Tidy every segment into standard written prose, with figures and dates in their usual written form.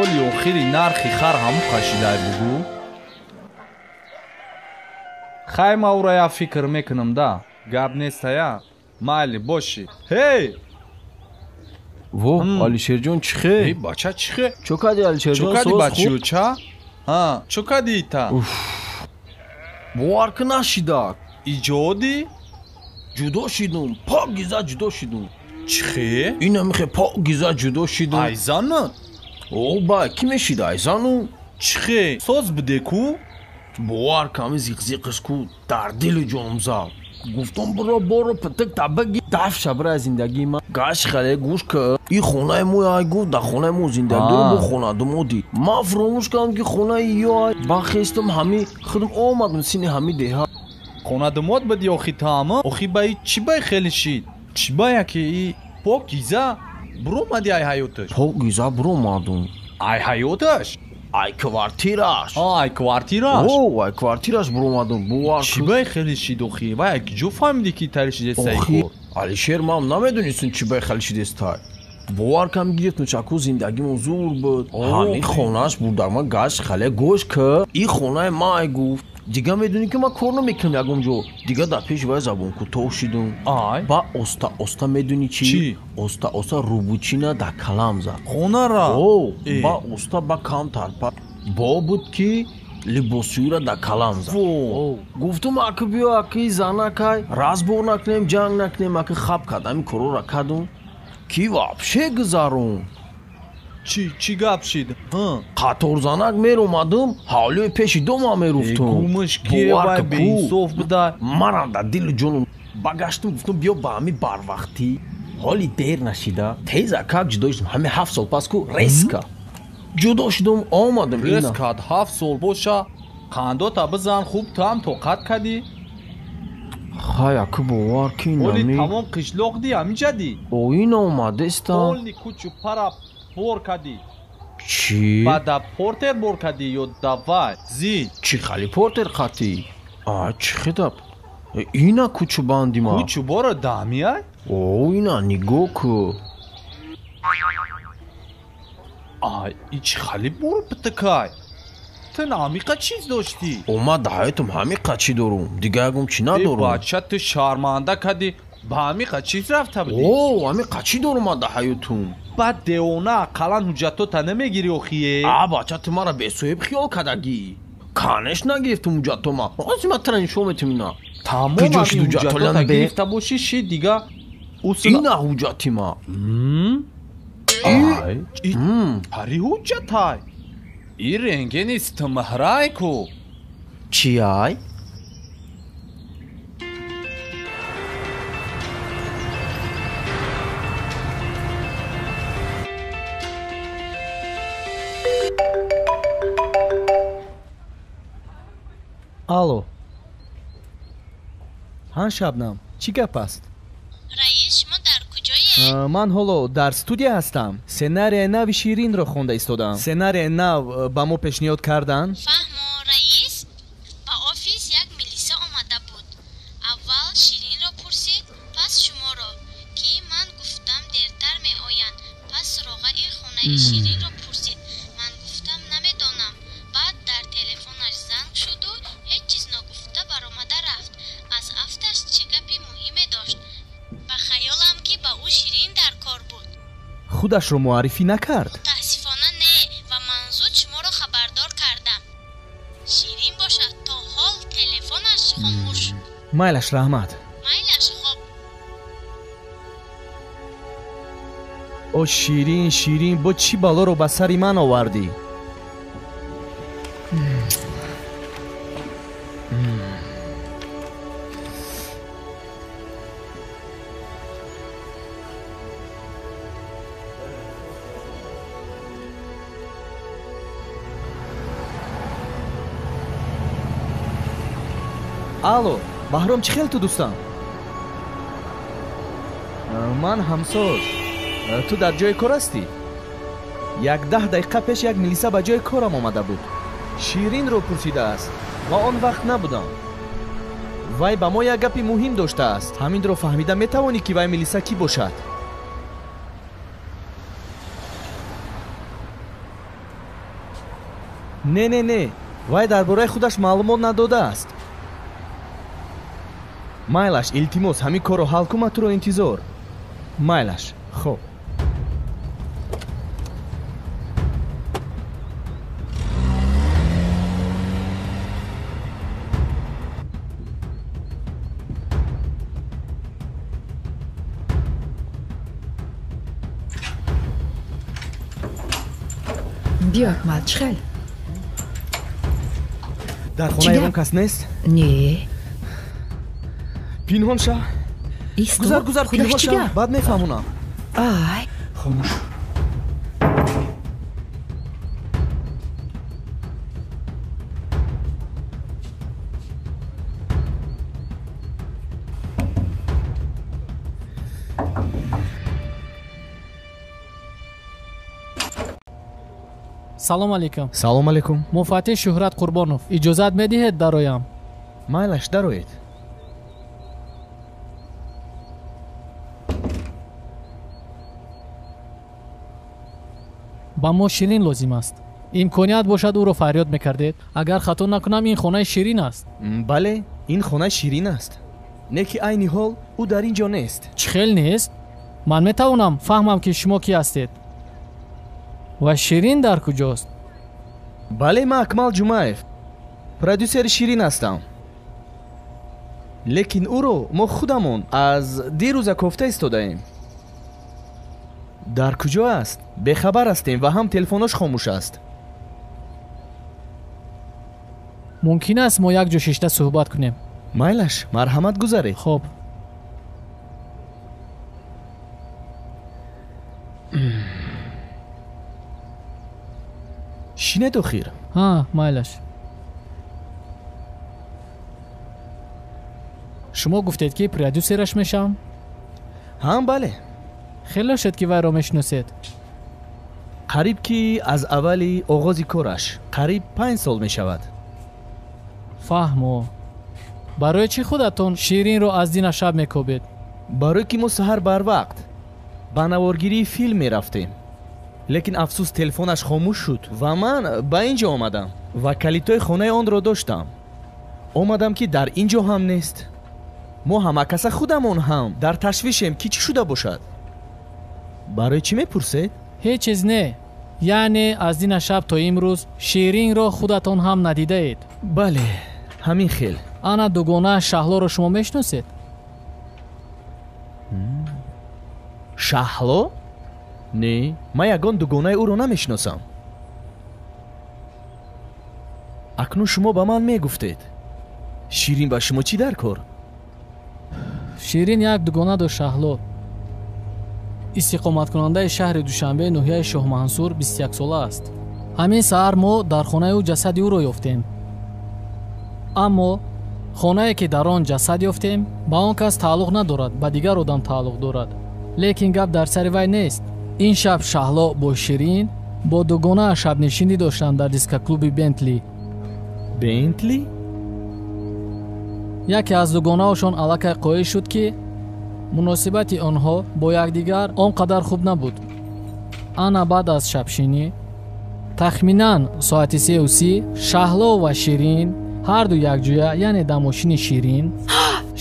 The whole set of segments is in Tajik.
соли охири нархи хар ҳаму қашидай бугу? хай ма уро як фикр мекунам да. гап нестая? майли боши. Ҳей! Во, Алишерҷон чӣ хе? Эй, бача чӣ хе? Чӯ кади Алишерҷон? Чӯ кади бачиё ча? Ҳа, чӯ кади ита? Бовар ки нашидак. Иҷоди? Ҷудо шидум, пок гиза ҷудо шидум. Чӣ хе? Ина мехе пок гиза ҷудо шидум. Айзанат? О, ба, ки мешида айзану? Чӣ хе? Соз биде ку? Бовар ками зиқзиқш ку дар дили ҷонум зад. Гуфтам боро патак табаги даф шабра зиндагии ман. Гаш хале гӯш ка. И хонаи мо ай гуфт да хонаи мо зиндагиро бо хонадумоди. Ман фаромӯш кардам ки хонаи ё ай. Бахестам ҳами худам омадам сини ҳами деҳа. Хонадумот биди охи таама? Охи ба и чӣ бай хеле шид? Чӣ бая ки и пок гиза буромади ай ҳаёташ? Пок гиза буромадум. Ай ҳаёташ? Ай квартираш. Ай квартираш? О, ай квартираш буромадум. Бовар чӣ бай хеле шид охи? Ва як ҷо фаҳмиди ки тари шидестай кор? Алишер мам намедонистун чӣ бай хеле шидестай. Бовар кам гирифт нучаку зиндагимо зур буд. Ҳамин хонааш буд дар ман гашт хале гӯш ка и хонаи ман ай гуфт. Дига медонӣ ки ман кор намекунам ягон ҷо. Дига дар пеши вай забонкӯтоҳ шидум. Ай. Ба оста оста медонӣ чӣ? Чӣ? Оста оста рӯбучина дар калам зад. Хонара? О, ба оста ба камтар па. Бо буд ки либосиюра дар калам зад. Гуфтум аки биё аки занакай разбор накунем, ҷанг накунем, аки хаб кардами корора кардум. Ки вабше гузарон. Чӣ гап шид? Қаторзанак меромадум, ҳавлиёи пеши дома меруфтум. Гумаш ки вай беинсоф буда. Манам дар дили ҷонум багаштум, гуфтум биё ба ҳами барвақтӣ. Ҳоли дер нашида, теза как ҷудо шидум. ҳамин 7 сол пас ку реска ҷудо шидум, омадам ина. Рескад 7 сол боша. қандота бизан хуб туам тоқат кади? Хай аки бовар ки ҳоли нами. тамом қишлоқ ди ҳамиҷади? О, ина омадестам. ҳоли кучу пара бор кади? Чӣ? ба да портер бор кади ё да вай? Зид. Чӣ хали портер қатӣ? А, чӣ хедап? Ина кучу бандима. Кучу боро дамияй? О, ина нигоҳ ку. Ай, и чӣ хали боро питакай? Ту намиқа чиз доштӣ? Омад дар ҳаётам ҳами қачи дорум. Дига ягон чӣ надорум. бача ту шарманда кади ба ҳамиқа чиз рафта будӣ? О, ҳами қачи дорум дар ҳаётум. баъд деона ақаллан ҳуҷҷатота намегирӣ охие? А, бача ту мара бесоҳиб хиёл кардагӣ. Канеш нагирифтум ҳуҷҷатома. Ҳозир ма тара нишон метум ина. Тамом Киҷо ҳамин шуд ҳуҷҷатола ҳуҷҷатота бе? гирифта бошӣ ши дига Ина ҳуҷҷати ма. Ай, пари ҳуҷҷатай? И ренгени стимаҳрай ку. Чӣ ай? алло, ҳан шабнам, чӣ гап аст? раис, шумо дар куҷоед? ман ҳоло дар студия ҳастам. сценарияи нави ширинро хонда истодам. сценарияи нав ба мо пешниҳод кардан. фаҳмо, раис, ба офис як милиса омада буд. аввал ширинро пурсид, пас шуморо, ки ман гуфтам дертар меоянд. пас суроғаи хонаи ширинро пурсид. ман гуфтам намедонам. баъд дар телефонаш занг шуду ҳеҷ чиз ногуфта баромада рафт. аз афташ чӣ гапи муҳиме дошт. ба хаёлам ки ба ӯ ширин дар кор буд. худашро муаррифӣ накард? мутаассифона не, ва ман зуд шуморо хабардор кардам. ширин бошад, то ҳол телефонаш хомӯш. майлаш, раҳмат. майлаш, хоб. о ширин, ширин, бо чӣ балоро ба сари ман овардӣ? алло, баҳром, чӣ хел ту дӯстам? ман ҳамсоз. ту дар ҷои кор ҳастӣ? як 10 дақиқа пеш як милиса ба ҷои корам омада буд. ширинро пурсидааст. ва он вақт набудам. вай ба мо як гапи муҳим доштааст. ҳаминро фаҳмида метавонӣ ки вай милиса кӣ бошад? не вай дар бораи худаш маълумот надодааст. майлаш илтимос ҳамин корро ҳал кун, туро интизор. майлаш хуб. биё акмал чӣ хел? дар хонаи он кас нест? не пинҳон ша. гузар пинҳон ша, баъд мефаҳмонам. ай хомӯш. салом алейкум. салом алейкум. муфаттиш шӯҳрат қурбонов, иҷозат медиҳед дароям? майлаш дароед. ба мо ширин лозим аст. имконият бошад ӯро фарёд мекардед? агар хато накунам ин хонаи ширин аст. бале, ин хонаи ширин аст. не ки айни ҳол ӯ дар ин ҷо нест. чӣ хел нест? ман метавонам фаҳмам ки шумо кӣ ҳастед ва ширин дар куҷост? бале, ман акмал ҷумаев, продюсери ширин ҳастам. лекин ӯро мо худамон аз дирӯза кофта истодаем. дар куҷо аст? бехабар ҳастем ва ҳам телефонош хомӯш аст. мумкин аст мо як ҷо шишта суҳбат кунем? майлаш, марҳамат гузаред. хуб. шинед охир? ҳа, майлаш. шумо гуфтед ки продюсераш мешавам? ҳам бале. хело шуд ки вайро мешиносед. қариб ки аз аввали оғози кораш қариб 5 сол мешавад. фаҳмо. барои чӣ худатон ширинро аз дина шаб мекобед? барое ки мо саҳар барвақт ба наворгирии филм мерафтем. лекин афсӯс телефонаш хомӯш шуд ва ман ба ин ҷо омадам ва калидҳои хонаи онро доштам. омадам ки дар ин ҷо ҳам нест. мо ҳамакаса худамон ҳам дар ташвишем ки чӣ шуда бошад. барои чӣ мепурсед? ҳеҷ чиз не. яъне аз дина шаб то имрӯз ширинро худатон ҳам надидаед? бале, ҳамин хел. ана дугонааш шаҳлоро шумо мешиносед? шаҳло? не, ман ягон дугонаи ӯро намешиносам. акнун шумо ба ман мегуфтед ширин ба шумо чӣ дар кор? ширин як дугона дошт шаҳло. истиқоматкунандаи шаҳри душанбе ноҳияи шоҳмансур 21 сола аст. ҳамин саҳар мо дар хонаи ӯ ҷасади ӯро ёфтем. аммо хонае ки дар он ҷасад ёфтем ба он кас тааллуқ надорад, ба дигар одам тааллуқ дорад. лекин гап дар сари вай нест. ин шаб шаҳло бо ширин бо дугонааш шабнишинӣ доштанд дар дискоклуби бентли. бентли? яке аз дугонаашон аллакай қоил шуд ки муносибати онҳо бо якдигар он қадар хуб набуд. ана баъд аз шабшинӣ тахминан соати 3:30 шаҳло ва ширин ҳарду якҷоя, яъне дамошини ширин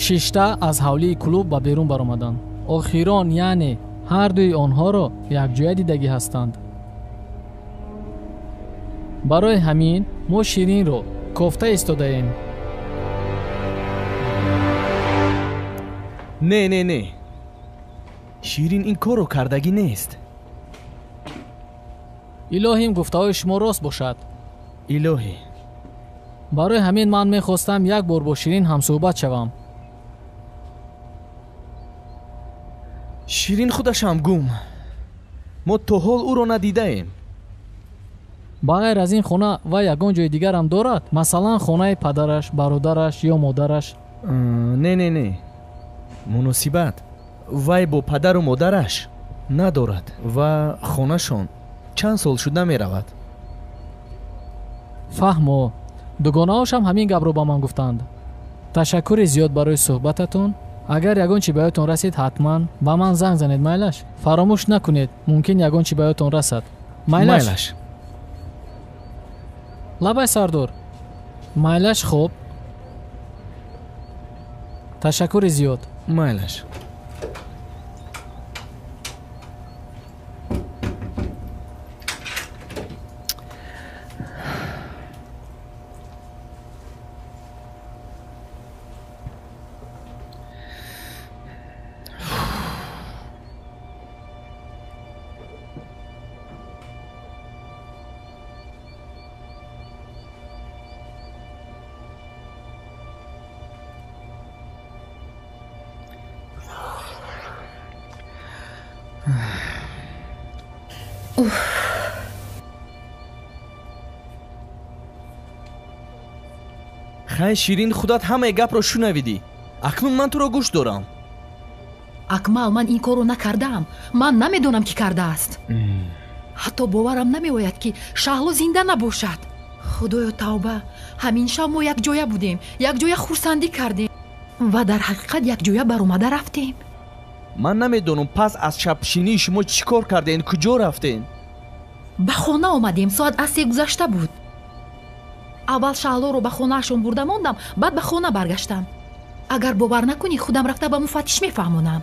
шишта аз ҳавлии клуб ба берун баромаданд. охирон яъне ҳардуи онҳоро якҷоя дидагӣ ҳастанд. барои ҳамин мо ширинро кофта истодаем. не ширин ин корро кардагӣ нест. илоҳим гуфтаҳои шумо рост бошад. илоҳӣ. барои ҳамин ман мехостам як бор бо ширин ҳамсӯҳбат шавам. ширин худашам гум. мо то ҳол ӯро надидаем. ба ғайр аз ин хона вай ягон ҷои дигарам дорад? масалан хонаи падараш, бародараш ё модараш? не муносибат вай бо падару модараш надорад ва хонашон чанд сол шуд намеравад. фаҳмо. дугонаҳошам ҳамин гапро ба ман гуфтанд. ташаккури зиёд барои суҳбататон. агар ягон чӣ ба ёдтон расид ҳатман ба ман занг занед. майлаш? фаромӯш накунед, мумкин ягон чӣ ба ёдтон расад. майлаш? лабай сардор майлаш хуб ташаккури зиёд майлаш хай ширин худат ҳамаи гапро шунавидӣ акнун ман туро гӯш дорам акмал ман ин корро накардаам ман намедонам ки кардааст ҳатто боварам намеояд ки шаҳло зинда набошад худоё тавба ҳамин шав мо якҷоя будем якҷоя хурсандӣ кардем ва дар ҳақиқат якҷоя баромада рафтем ман намедонам пас аз шабшинии шумо чӣ кор кардем куҷо рафтем ба хона омадем соат аз 3 гузашта буд аввал шаҳлоро ба хонаашон бурда мондам баъд ба хона баргаштам агар бовар накунӣ худам рафта ба муфаттиш мефаҳмонам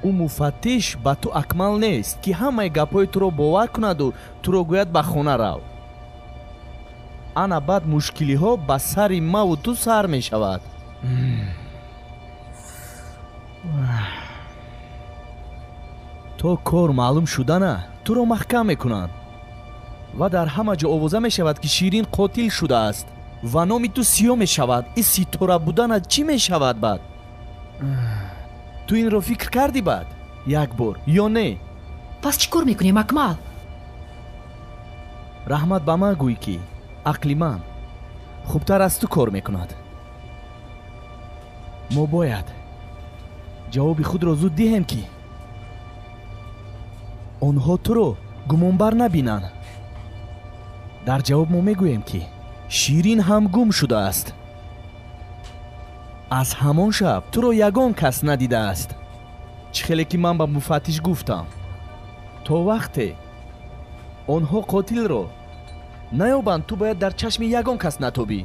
ӯ муфаттиш ба ту акмал нест ки ҳамаи гапҳои туро бовар кунаду туро гӯяд ба хона рав ана баъд мушкилиҳо ба сари маву ту сар мешавад то кор маълум шудана туро маҳкам мекунанд ва дар ҳама ҷо овоза мешавад ки ширин қотил шудааст ва номи ту сиёҳ мешавад ин ситора буданат чӣ мешавад баъд ту инро фикр кардӣ баъд як бор ё не пас чӣ кор мекунем акмал раҳмат ба ман гӯй ки ақли ман хубтар аз ту кор мекунад мо бояд ҷавоби худро зуд диҳем ки онҳо туро гумонбар набинанд дар ҷавоб мо мегӯем ки ширин ҳам гум шудааст аз ҳамон шаб туро ягон кас надидааст чӣ хеле ки ман ба муфаттиш гуфтам то вақте онҳо қотилро наёбанд ту бояд дар чашми ягон кас натобӣ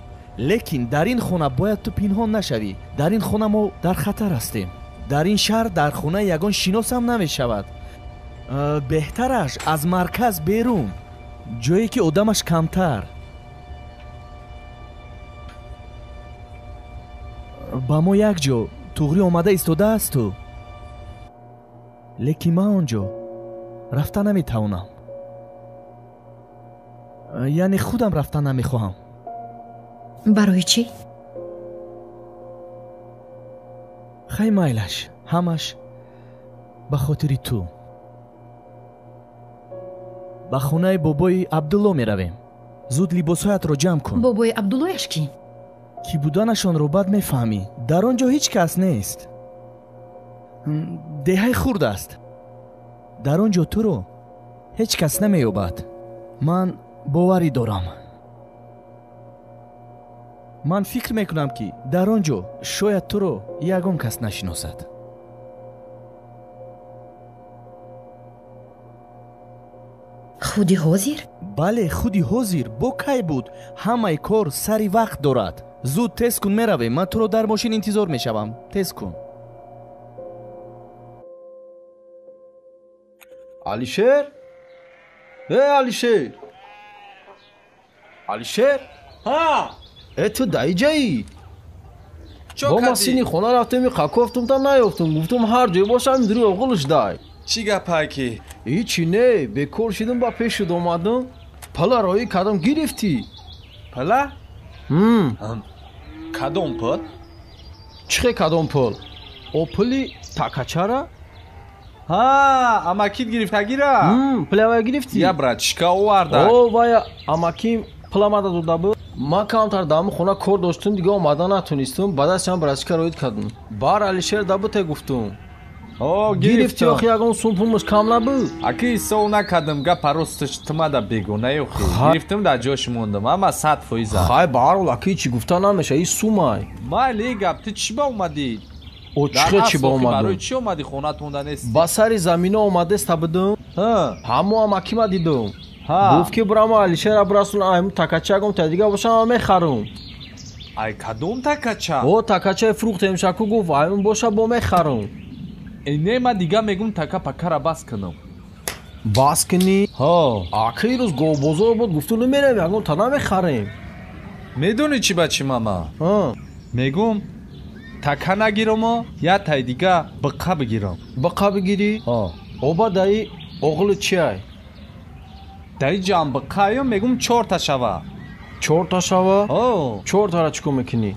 лекин дар ин хона бояд ту пинҳон нашавӣ дар ин хона мо дар хатар ҳастем дар ин шаҳр дар хонаи ягон шиносам намешавад беҳтараш аз марказ берун ҷое ки одамаш камтар ба мо як ҷо туғрӣ омада истодаасту лекин ман он ҷо рафта наметавонам яъне худам рафта намехоҳам барои чӣ хай майлаш ҳамаш ба хотири ту ба хонаи бобои абдулло меравем зуд либосҳоятро ҷамъ кун бобои абдуллояш кӣ ки буданашонро баъд мефаҳмӣ дар он ҷо ҳеҷ кас нест деҳаи хурд аст дар он ҷо туро ҳеҷ кас намеёбад ман боварӣ дорам ман фикр мекунам ки дар он ҷо шояд туро ягон кас нашиносад худи ҳозир бале худи ҳозир бо кай буд ҳамаи кор сари вақт дорад зуд тез кун меравем ман туро дар мошин интизор мешавам тез кун алишер алишер алишер ту дар ҷаӣ бо масини хона рафтем қакофтумта наёфтум гуфтум ҳар ҷой бошам дури оғулш дай чӣ гапае ки ҳичи не бекор шидам ба пешуд омадам паларои кадом гирифтӣ пала кадом пул чӣ хе кадом пул опули такачара амакит гирифтагира пулавая гирифтӣ я братишка оварда вая амаким пуламада дода буд ман камтар дар хона кор доштум дига омада натунистум баъдашам братишка роид кардам бар алишер дабуте гуфтум гирифтӣ охи ягон сум пулмуш кам набуд аки исов накардам гапа росташ тумада бегонаи охи гирифтам дар ҷош мондам ама 100%. хай баҳарҳол аки чӣ гуфта намеша ин сумай майли гап ту чӣ ба омадӣ чихе чӣ ба омадам барои чӣ омадӣ хонатонда нест ба сари замина омадеста будам ҳамо амакима дидам ها گفت که برام علیشه را برسون آیم تکچه گم تا دیگه باشم میخرم ай кадом такача او تکچه فروخت امشکو گفت آیم باشه با میخرم эне ма дига мегум така пакара бас кунам باز کنی ها آخری روز گو بزرگ بود گفتو نمیرم یکم تا نمیخریم медони чӣ ба чӣ мама ها мегум така нагирама я тай дига биқа бигирам بقا بگیری ها اوبا دایی اغل چی های даи ҷам биқаё мегум 4 та шава 4 تا شوا ҳо 4 تا را چکو میکنی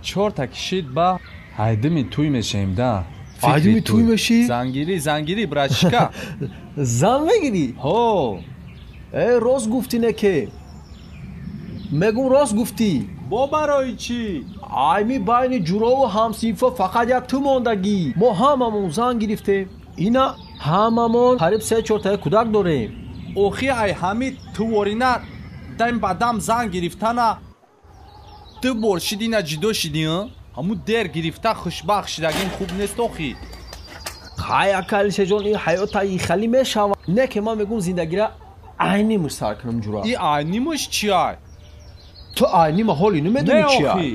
4 та кишид ба ҳайдими туй мешавем да айдими туй мешӣ зангирӣ брачка зан мегири ҳо راست گفتی نه که میگم راست گفتی бо барои чӣ айми байни جورا و همسیفا فقط یک تو موندگی ما هممون زن گرفتیم اینا هممون قریب 3-4 تا کودک داریم охи ай ҳамид ту ворина дам ба дам зан гирифтана ту бор шидина ҷидо шидӣ ҳамун дер гирифта хушбахт шидагим хуб нест охи хай акалиша ҷон ин ҳаёта ихали мешава не ки ман мегум зиндагира айни муш сар кунам ҷура и айнимуш чӣ ай ту айни ма ҳоли намедони не чи охи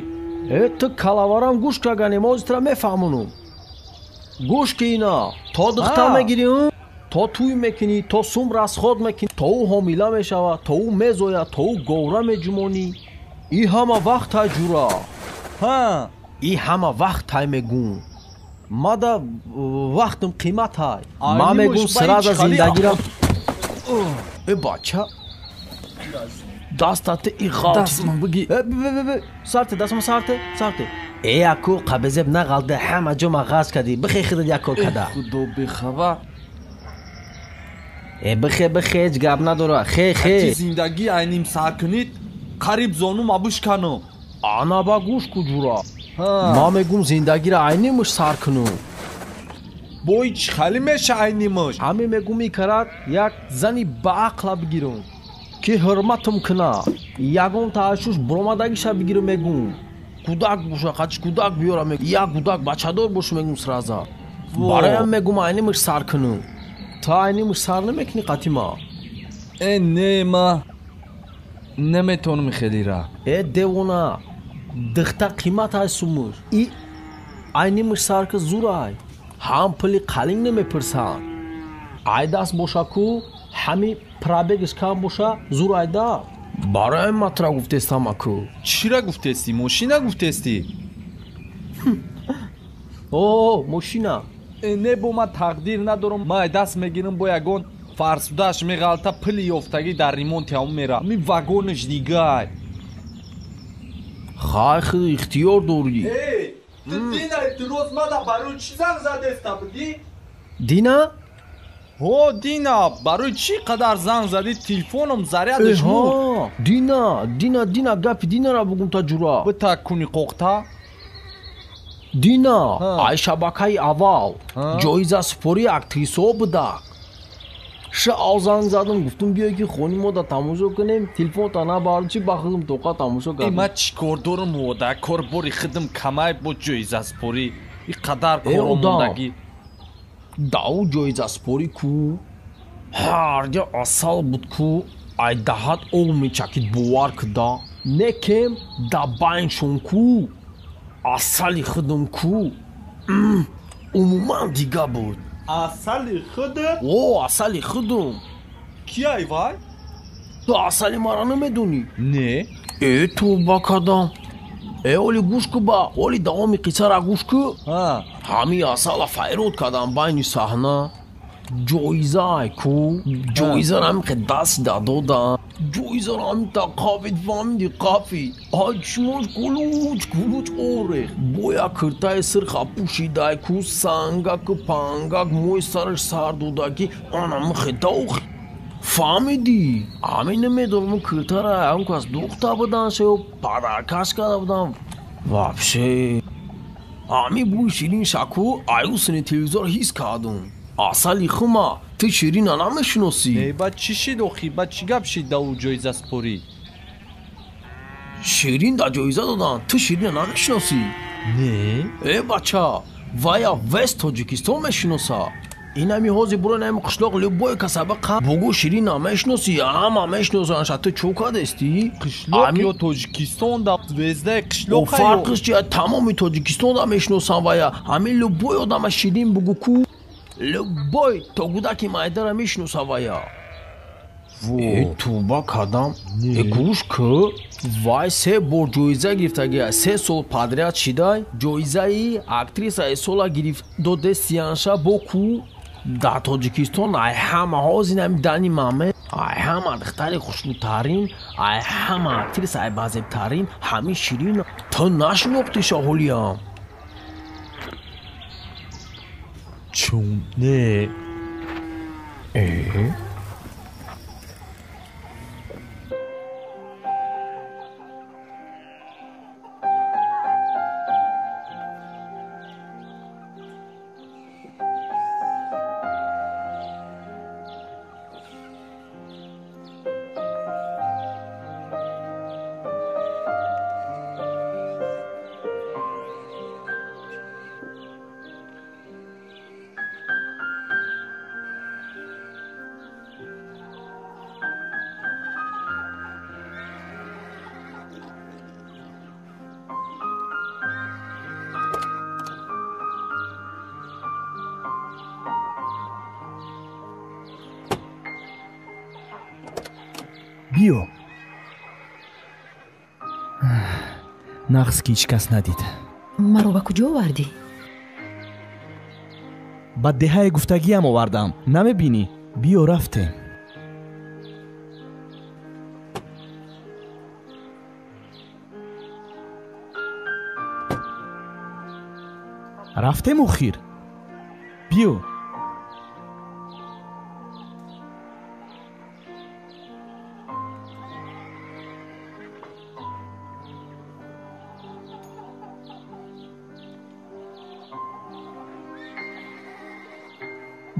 ту калаварам гӯш кагани мозитра мефаҳмунум гӯш ки ина то духта А. мегирӣ то туй мекунӣ то сум расход мекунӣ то ӯ ҳомила мешава то ӯ мезояд то ӯ говра меҷумонӣ и ҳама вақт тай ҷура ҳа и ҳама вақт тай мегум мада вақтам қимат тай Айни ман мегум муш ба сраза ич хали зиндагирам э бача дастати иғалти дастман бигӣ сарте дастма сарте яку қабезеб нағалда ҳама ҷо мағаз кади бихе хидат як кор када худо бехабар бихе ҳеҷ гап надора ки хе зиндагӣ айним сар кунид қариб зонум абушканам ана ба гӯш ку ҷура ман мегум зиндагиро айнимуш сар кунум бой чӣ хали меша айнимуш ҳамин мегум икарат як зани баақла бигирам ки ҳурматам куна ягон таашуш буромадагиша бигирам мегум кӯдак боша қачи кӯдак биёрам як кӯдак бачадор боша мегум сраза бароям мегум айнимуш сар кунум та айнимуш сар намекунӣ қатима не ма наметавонам хелира девона дихта қимат ай сумуш и айнимуш сар ки зур ай ҳам пули қалин намепирсан ай даст боша ку ҳами пробегиш кам боша зур айда бароям матра гуфтестам аку чира гуфтестӣ мошина гуфтестӣ о мошина не бо ман тақдир надорам ман даст мегирам бо ягон фарсудааш меғалта пули ёфтагӣ дар ремонти ҳамон мера ми вагонаш дигай хайхи ихтиёр дорӣ ту дина эътироз мада барои чӣ занг задеста будӣ дина ҳо дина барои чӣ қадар занг задӣ телефонам зарядаш буд дина гапи динара бугум та ҷура битак куни қоқта дина Ҳа. ай шабакаи аввал Ҳа. ҷоиза супории актрисаҳо буда шаъо занг задам гуфтум биёй ки хони мо да тамошо кунем телефонта набарду чи ба худам тоқа тамошо кардам ман чӣ кор дорам вода корбори хидам камай бо ҷоизаспорӣ и қадар корам удам. мондагӣ даву ҷоизаспорӣ ку ҳарҷа асал буд ку ай даҳат об мечакид бовар куда не кем да байншон ку асали худам ку умуман дига буд асали худам о асали худам кияй вай ту асали мара намедонӣ не тӯба кардам оли гӯш ку ба оли давоми қиссара гӯш ку ҳа ҳамин асала файрод кардам байни саҳна ҷоизаай ку ҷоизара ҳамиқе даст дадодам ҷоизара ҳамита қафид фаҳмиди қафид ачмош кулуч орех бо як киртаи сирха пӯшидай ку сангак пангак мои сараш сар дода ки анамихе давхи фаҳмидӣ ҳамин намедонам киртара ягон кас духта будан шо падаркаш карда будам вообще ҳамин бӯи ширин шаку аюсини телевизор ҳис кардум асали хума ту ширина намешиносӣ ба чӣ шид охи ба чӣ гап шид даву ҷоизаспорӣ ширин да ҷоиза додан ту ширина намешиносӣ не бача вая вест тоҷикистон мешиноса инами ҳозир буро нами қишлоқ любой касабақа бугу ширин намешноси ҳама мешносанаш ту чӯ кадести қишлоқ ё тоҷикистон да звездаи қишлоқ фарқиш чия тамоми тоҷикистон да мешносам вая ҳамин любой одама ширин бугу ку любой то гудаки майдара мешноса вая туба кадам куш ку вай 3 бор ҷоиза гирифтагия 3 сол падряд шидай ҷоизаи актрисаи сола гирифт доде сиянша бо ку дар тоҷикистон ай ҳама ҳозинами дани маме ай ҳама духтари хушбӯтарин ай ҳама актрисаи базебтарин ҳамин ширин ту нашинохти шоҳулиям чун не биё нағз ки ҳеҷ кас надид маро ба куҷо овардӣ? ба деҳаи гуфтагиам овардам намебинӣ биё рафтем рафтем охир биё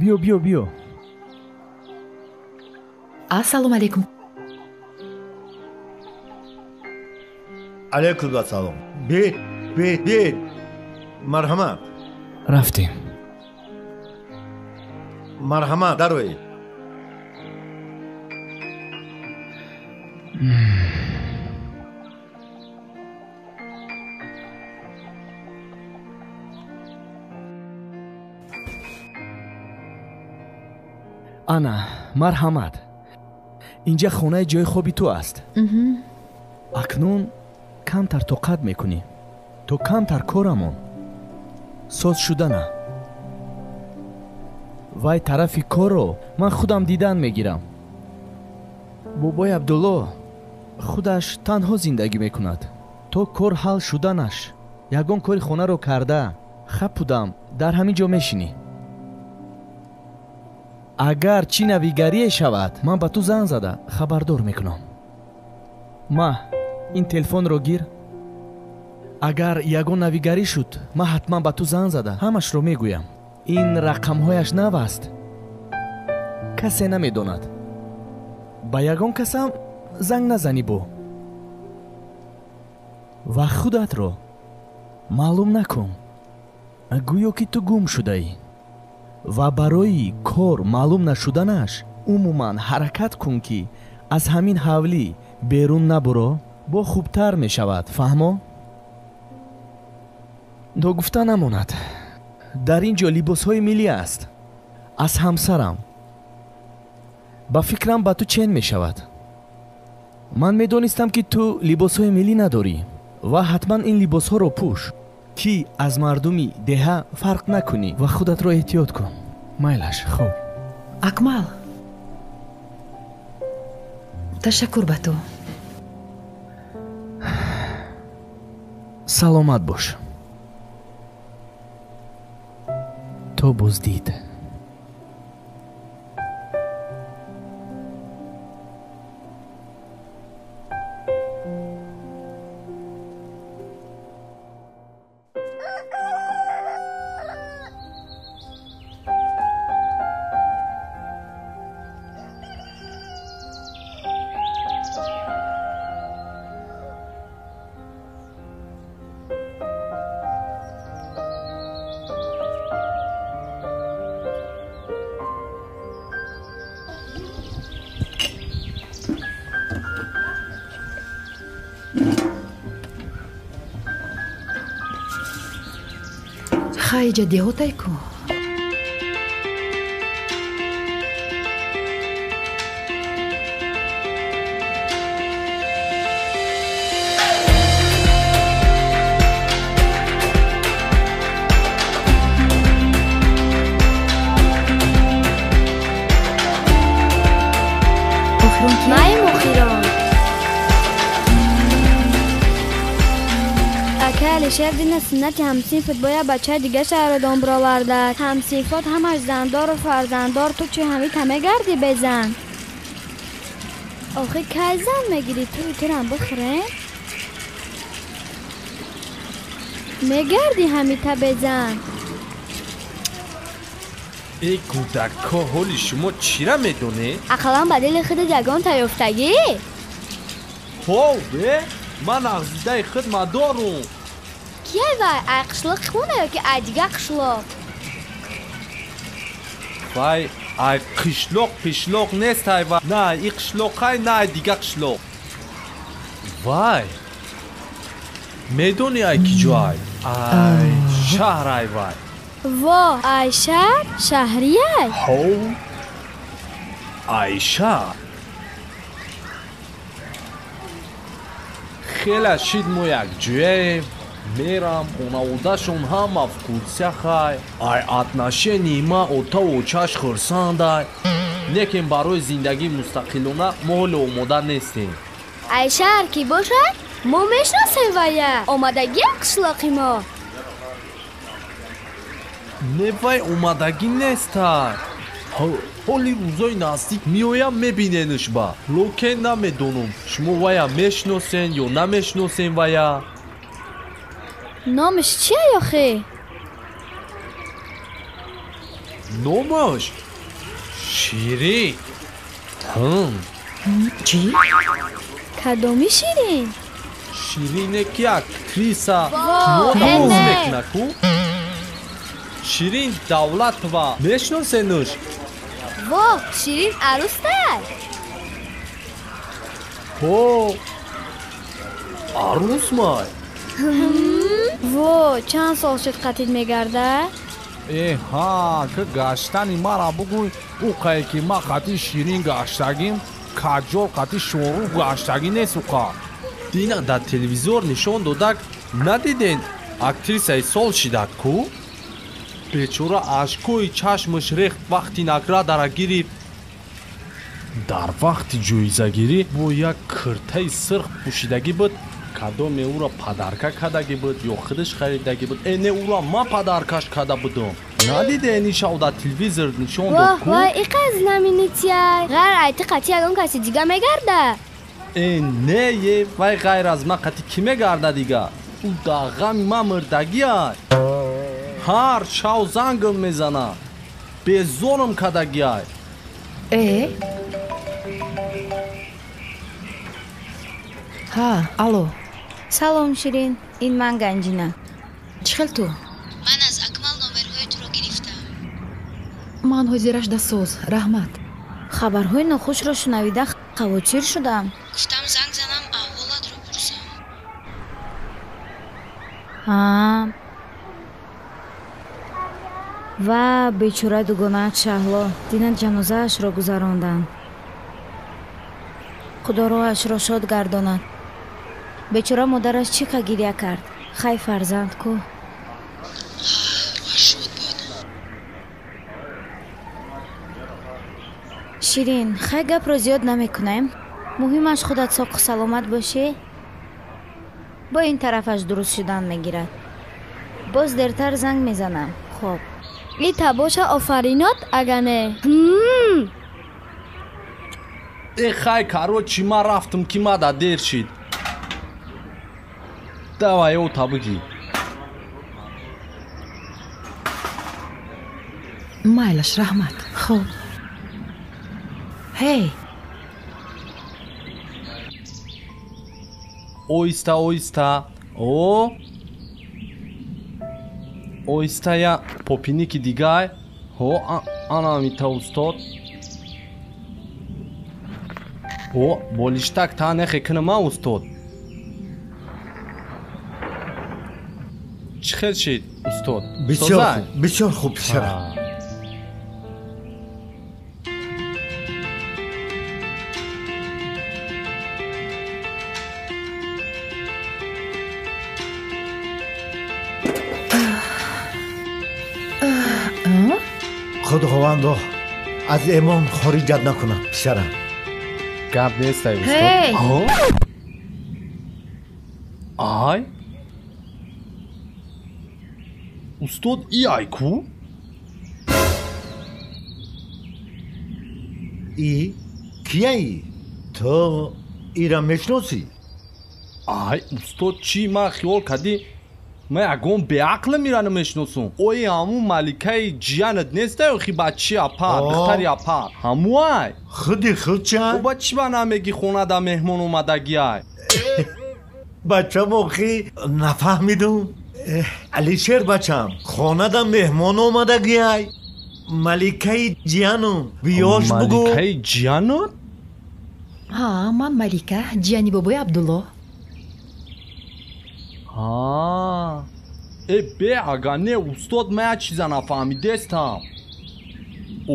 биё биё биё ассалому алайкум. алайкум ассалом. бед марҳамат. рафтем марҳамат дароед. ана марҳамат инҷа хонаи ҷои хоби ту аст акнун камтар тоқат мекунӣ то камтар корамон соз шудана вай тарафи корро ман худам дидан мегирам бобои абдулло худаш танҳо зиндагӣ мекунад то кор ҳал шуданаш ягон кори хонаро карда хаб будам дар ҳамин ҷо мешинӣ агар чӣ навигарие шавад ман ба ту занг зада хабардор мекунам ма ин телефонро гир агар ягон навигарӣ шуд ман ҳатман ба ту занг зада ҳамашро мегӯям ин рақамҳояш нав аст касе намедонад ба ягон касам занг назанӣ бо ва худатро маълум накун гӯё ки ту гум шудаӣ ва барои кор маълум нашуданаш умуман ҳаракат кун ки аз ҳамин ҳавлӣ берун набуро бо хубтар мешавад фаҳмо ногуфта намонад дар ин ҷо либосҳои миллӣ аст аз ҳамсарам ба фикрам ба ту чен мешавад ман медонистам ки ту либосҳои миллӣ надорӣ ва ҳатман ин либосҳоро пӯш ки аз мардуми деҳа фарқ накунӣ ва худатро эҳтиёт кун майлаш хуб акмал ташаккур ба ту саломат бош то боздид иҷа деҳотайку. Май мухирон. Ака Алишер дина суннати ҳамсинфат бо як бачаи дига шаҳродон бировардад. Ҳамсинфат ҳамаш зандору фарзанддор, ту чӣ ҳамита мегарди безан? охи кай зан мегирӣ ту итирам бихӯрем? мегарди ҳамита безан? эй кӯдакҳо, ҳоли шумо чира медонед? ақалан ба дили худат ягон таёфтагӣ? ҳове ман ағзидаи худ мадорум. кие вай? ай қишлоқ хона ё ки ай дига қишлоқ? вай ай қишлоқ пишлоқ нест ай вай. на и қишлоқай, на ай дига қишлоқ. вай медонӣ ай ки ҷо ай? ай шаҳр ай вай. во ай шаҳр? шаҳрияй? ҳов ай шаҳр. хела шид мо якҷояем, мерам, хонаводашон ҳама в курсяхай. ай атнашени ма отаву чаш хурсандай. лекин барои зиндагии мустақилона мо ҳоло омода нестем. ай шаҳр ки бошад мо мешиносем вая. омадагиам қишлоқи мо. не вай омадагӣ нестай. ҳоли рӯзои наздик меоям мебиненашба. локен намедонам шумо вая мешиносен ё намешиносен вая? номиш чия охе? номаш ширин. чӣ? кадоми ширин? ширине ки актриса Во, кино эне. мекунаку. ширин давлатова мешиносенуш? во ширин арӯстай? ҳо арӯсмай. во чанд сол шуд қатъид мегардад? ҳа ки гаштани мара бугӯй. ӯ қае ки ма қати ширин гаштагим, каҷол қати шорӯ гаштагӣ нест уқа. дина дар телевизор нишон додак надиден актрисаи сол шидад ку? бечора ашкои чашмаш рехт вақти наградара гирифт. дар вақти ҷоизагирӣ бо як киртаи сирх пӯшидагӣ буд. кадоме ӯро падарка кардагӣ буд ё худаш харидагӣ буд? эне ӯро ман падаркаш карда будам. надидени шав дар телевизор нишон дод ку? вай и қай знаменитияй? ғайр айти қати ягон каси дига мегарда? нее вай ғайр аз ман қати кӣ мегарда дига? ӯ дар ғами ман мурдагиай. ҳар шав зангм мезана. безорам кардагиай. ҳа алло. салом ширин, ин ман ганҷина. чӣ хел ту? ман аз акмал номерҳои туро гирифтам. ман ҳозираш дасоз раҳмат. хабарҳои нохушро шунавида қавотир шудам. гуфтам занг занам аҳволатро пурсам. ва бечора дугонаат шаҳло дина ҷанозаашро гузаронданд. худо роҳашро шод гардонад. бечора модараш чӣ қа гирья кард? хай фарзанд ку. роҳаш шод бод. ширин, хай гапро зиёд намекунем. муҳимаш худат соқу саломат бошӣ. бо ин тарафаш дуруст шудан мегирад. боз дертар занг мезанам. хоб и табоша офаринот агане. хай карочи ман рафтам ки мада дер шид. давай о табуги. майлаш раҳмат. хоб ҳей оҳиста оҳиста. оҳистая попиники дигай. анамита устод. болиштак та нехе кинама устод. чӣ хел шид устод? устод. бисёр хуб писарам. худовандо аз эмон хориҷат накунад писарам. гап нестай устод. Ҳей! ай устод и айку и кияи то ира мешиносӣ? ай устод чӣ ман хиёл кардӣ ман ягон беақлам ира намешиносум. ои ҳамун маликаи ҷиянат нестай охи бачи апар духтари апар ҳамуай худи худча ба чӣ ба намеги хонада меҳмон омадагиай? бачам охи нафаҳмидум. алишер бачам хонада меҳмон омадагиай маликаи ҷиянум биёш бугу. маликаи ҷиянат? ҳа ман малика ҷияни бобои абдулло. бе агар не устод ман як чиза нафаҳмидестам.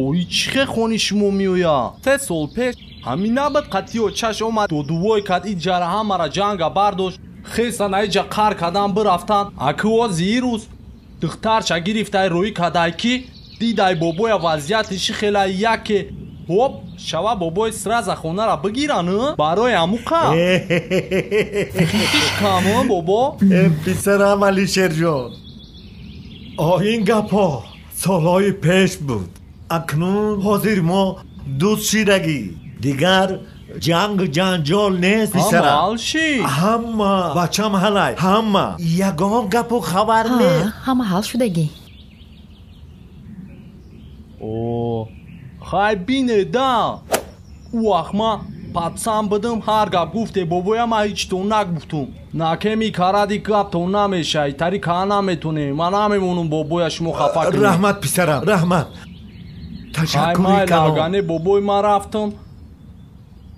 ои чӣ хехони шумо меоя? 3 сол пеш ҳамин набад қатиё чаш омад додувой кад и ҷара ҳамара ҷанга бардошт хестан аиҷа қар кадан бирафтан акуо зирус духтарша гирифтай рӯи кадай ки дидай бобоя вазъиятиши хела яке ҳоп шава бобои сраза хонара бигиран барои ҳаму қам иш кам бобо писарам алишерҷон ин гапҳо солҳои пеш буд. акнун ҳозир мо дуст шидагӣ дигар ҷангу ҷанҷол нест писарам. ҳалши ҳама бачам ҳалай ҳама ягон гапу хабар нест. ҳама ҳал шудагӣ. хай бинеда ӯ вақт ман патсам бидим ҳар гап гуфте бобоя ман ҳеҷ то нагуфтум накеми каради гап то намешай тари ка наметунем ман намемонум бобоя шумо хафа кунед. раҳмат писарам раҳмат. ташаккури калон бобои ман рафтам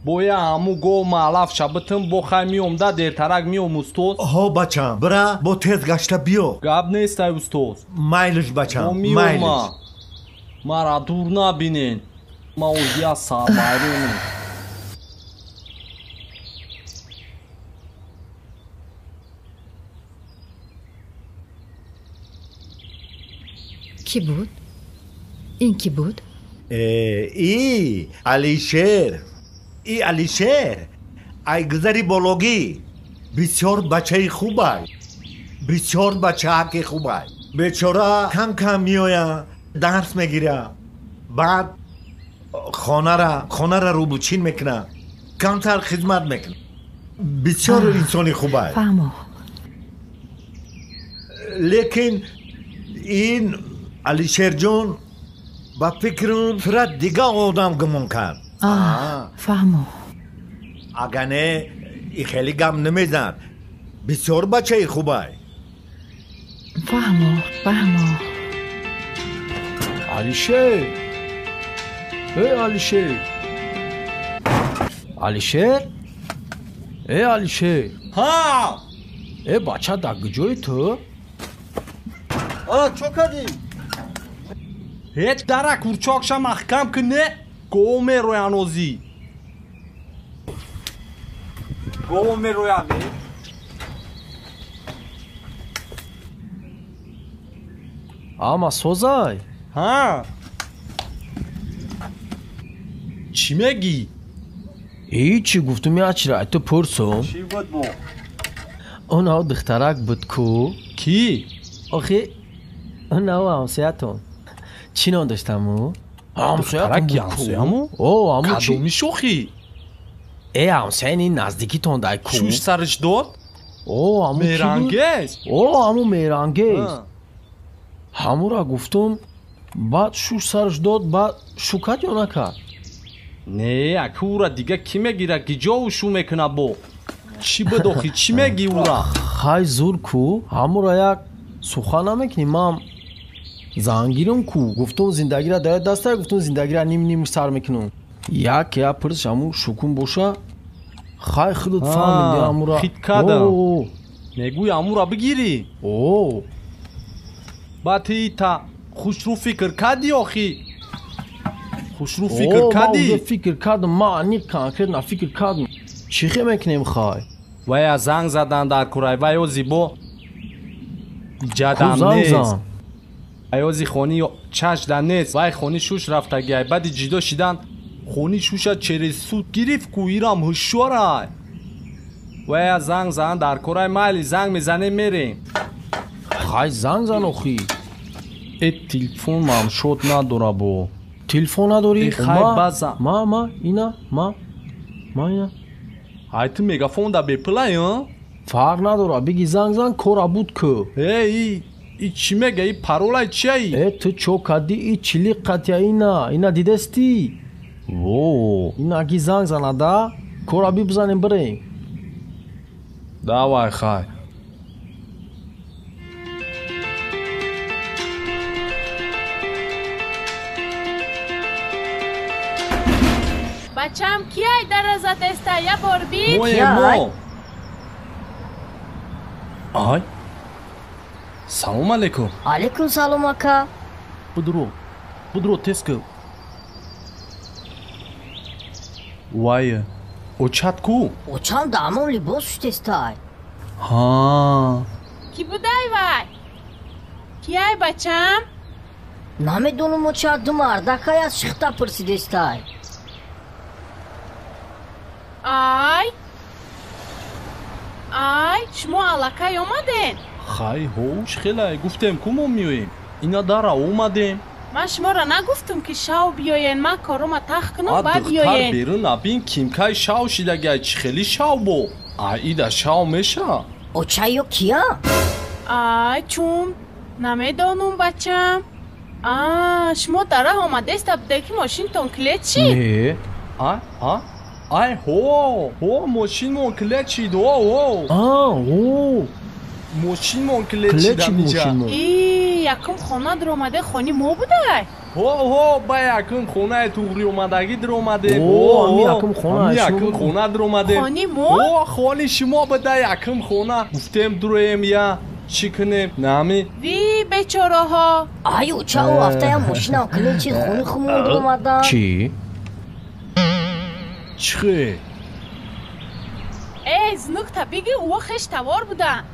боя ҳаму гол маълаф шабитим бо хай меомда дертарак меом устод. ҳо бачам бира бо тез гашта биё. гап нестай устод. майлиш бачам меома мара дур набинен ма озия сарбайронем. ки буд? ин ки буд? и алишер айгузари бологӣ бисёр бачаи хубай бисёр бачааки хубай бечора кам кам меоя дарс мегира баъд хонара рӯбучин мекуна камтар хизмат мекуна бисёр инсони хубай. фаҳмо. лекин ин алишерҷон ба фикрум фират дига одам гумон кард. фаҳмо. агар не и хеле гам намезан бисёр бачаи хубай. фаҳмо. алишер алишер алишер алишер ҳа бача дар куҷои ту? чо кардӣ? ҳеҷ дара курчокша маҳкам ки не гов мероян озӣ гов мероян ама созай ҳа чӣ мегӣ? ҳичи гуфтум ячира ту пурсум чӣ буд бо? онав духтарак буд ку? Ки? охи онав ҳамсоятон чӣ ном доштаму? ҳамсояму? кадоми шохӣ? ҳамсояни наздикитон дай ку? шуш сарш дод? мерангез? ҳамун мерангез ҳамура гуфтум баъд шуш сарш дод баъд шукад ё накард? не аки ура дига кӣ мегира гиҷову шу мекуна бо чӣ буд охи чӣ мегӣ ура? хай зур ку ҳамура як сухан намекунӣ ман зангирам ку гуфтум зиндагира дар дастар гуфтум зиндагира ним сар мекунам як пирс ҳамун шукун боша хай худут фаҳмиди ҳамура хит кардам мегӯи ҳамура бигирӣ? батита хушрӯ фикр кардӣ охӣ хушрӯ фикр кардӣ фикр кардам ман ани конкретно фикр кардам чӣ хе мекунем хай вая занг задан дар курай ваё зибо ҷадам нест аёзи хони чашда нест вай хони шуш рафтагиай баъди ҷидо шидан хони шуша через суд гирифт ку ирам ҳушёрай вая занг задан дар курай майли занг мезанем мерем хай занг зан охӣ телефон ман шод надора бо телефон надорӣ хай база ма ина ай ту мегафон да беплай фарқ надора биги занг зан кора буд ку и чӣ мега и паролай чиай ту чо кардӣ и чили қатя ина дидастӣ во ина ки занг занада кора бибзанем бирем давай хай бачам кияй дароза теста я бор бир мо ай салом алейкум алейкум салом ака будро тез кӯ вай очат ку очам да ҳамон либосуш тестай ки будай вай кияй бачам намедонам очаду мардакай аз шихта пурсидестай ай шумо аллакай омаден хай ҳош хелай гуфтем ку мо меоем ина дара омадем ман шуморо нагуфтам ки шав биёен ман корома тах кунам баъд биёен духтар берун абин кимкай шав шидагай чӣ хели шав бо ида шав меша оча ё кия ай чун намедонум бачам шумо дара омадеста буде ки мошинтон клет шид ай мошинмон клет шид мошинмон клет шида якум хона диромаде хони мо будай ба якум хонаи туғри омадагӣ диромаде якум хона диромаде хони мо хони шумо буда якум хона гуфтем дуроем я чӣ кунем нами ви бечораҳо ай учао ҳафтаям мошинам клет шид хони хумон диромадан чӣ чихе знукта биги ӯ хештавор буданд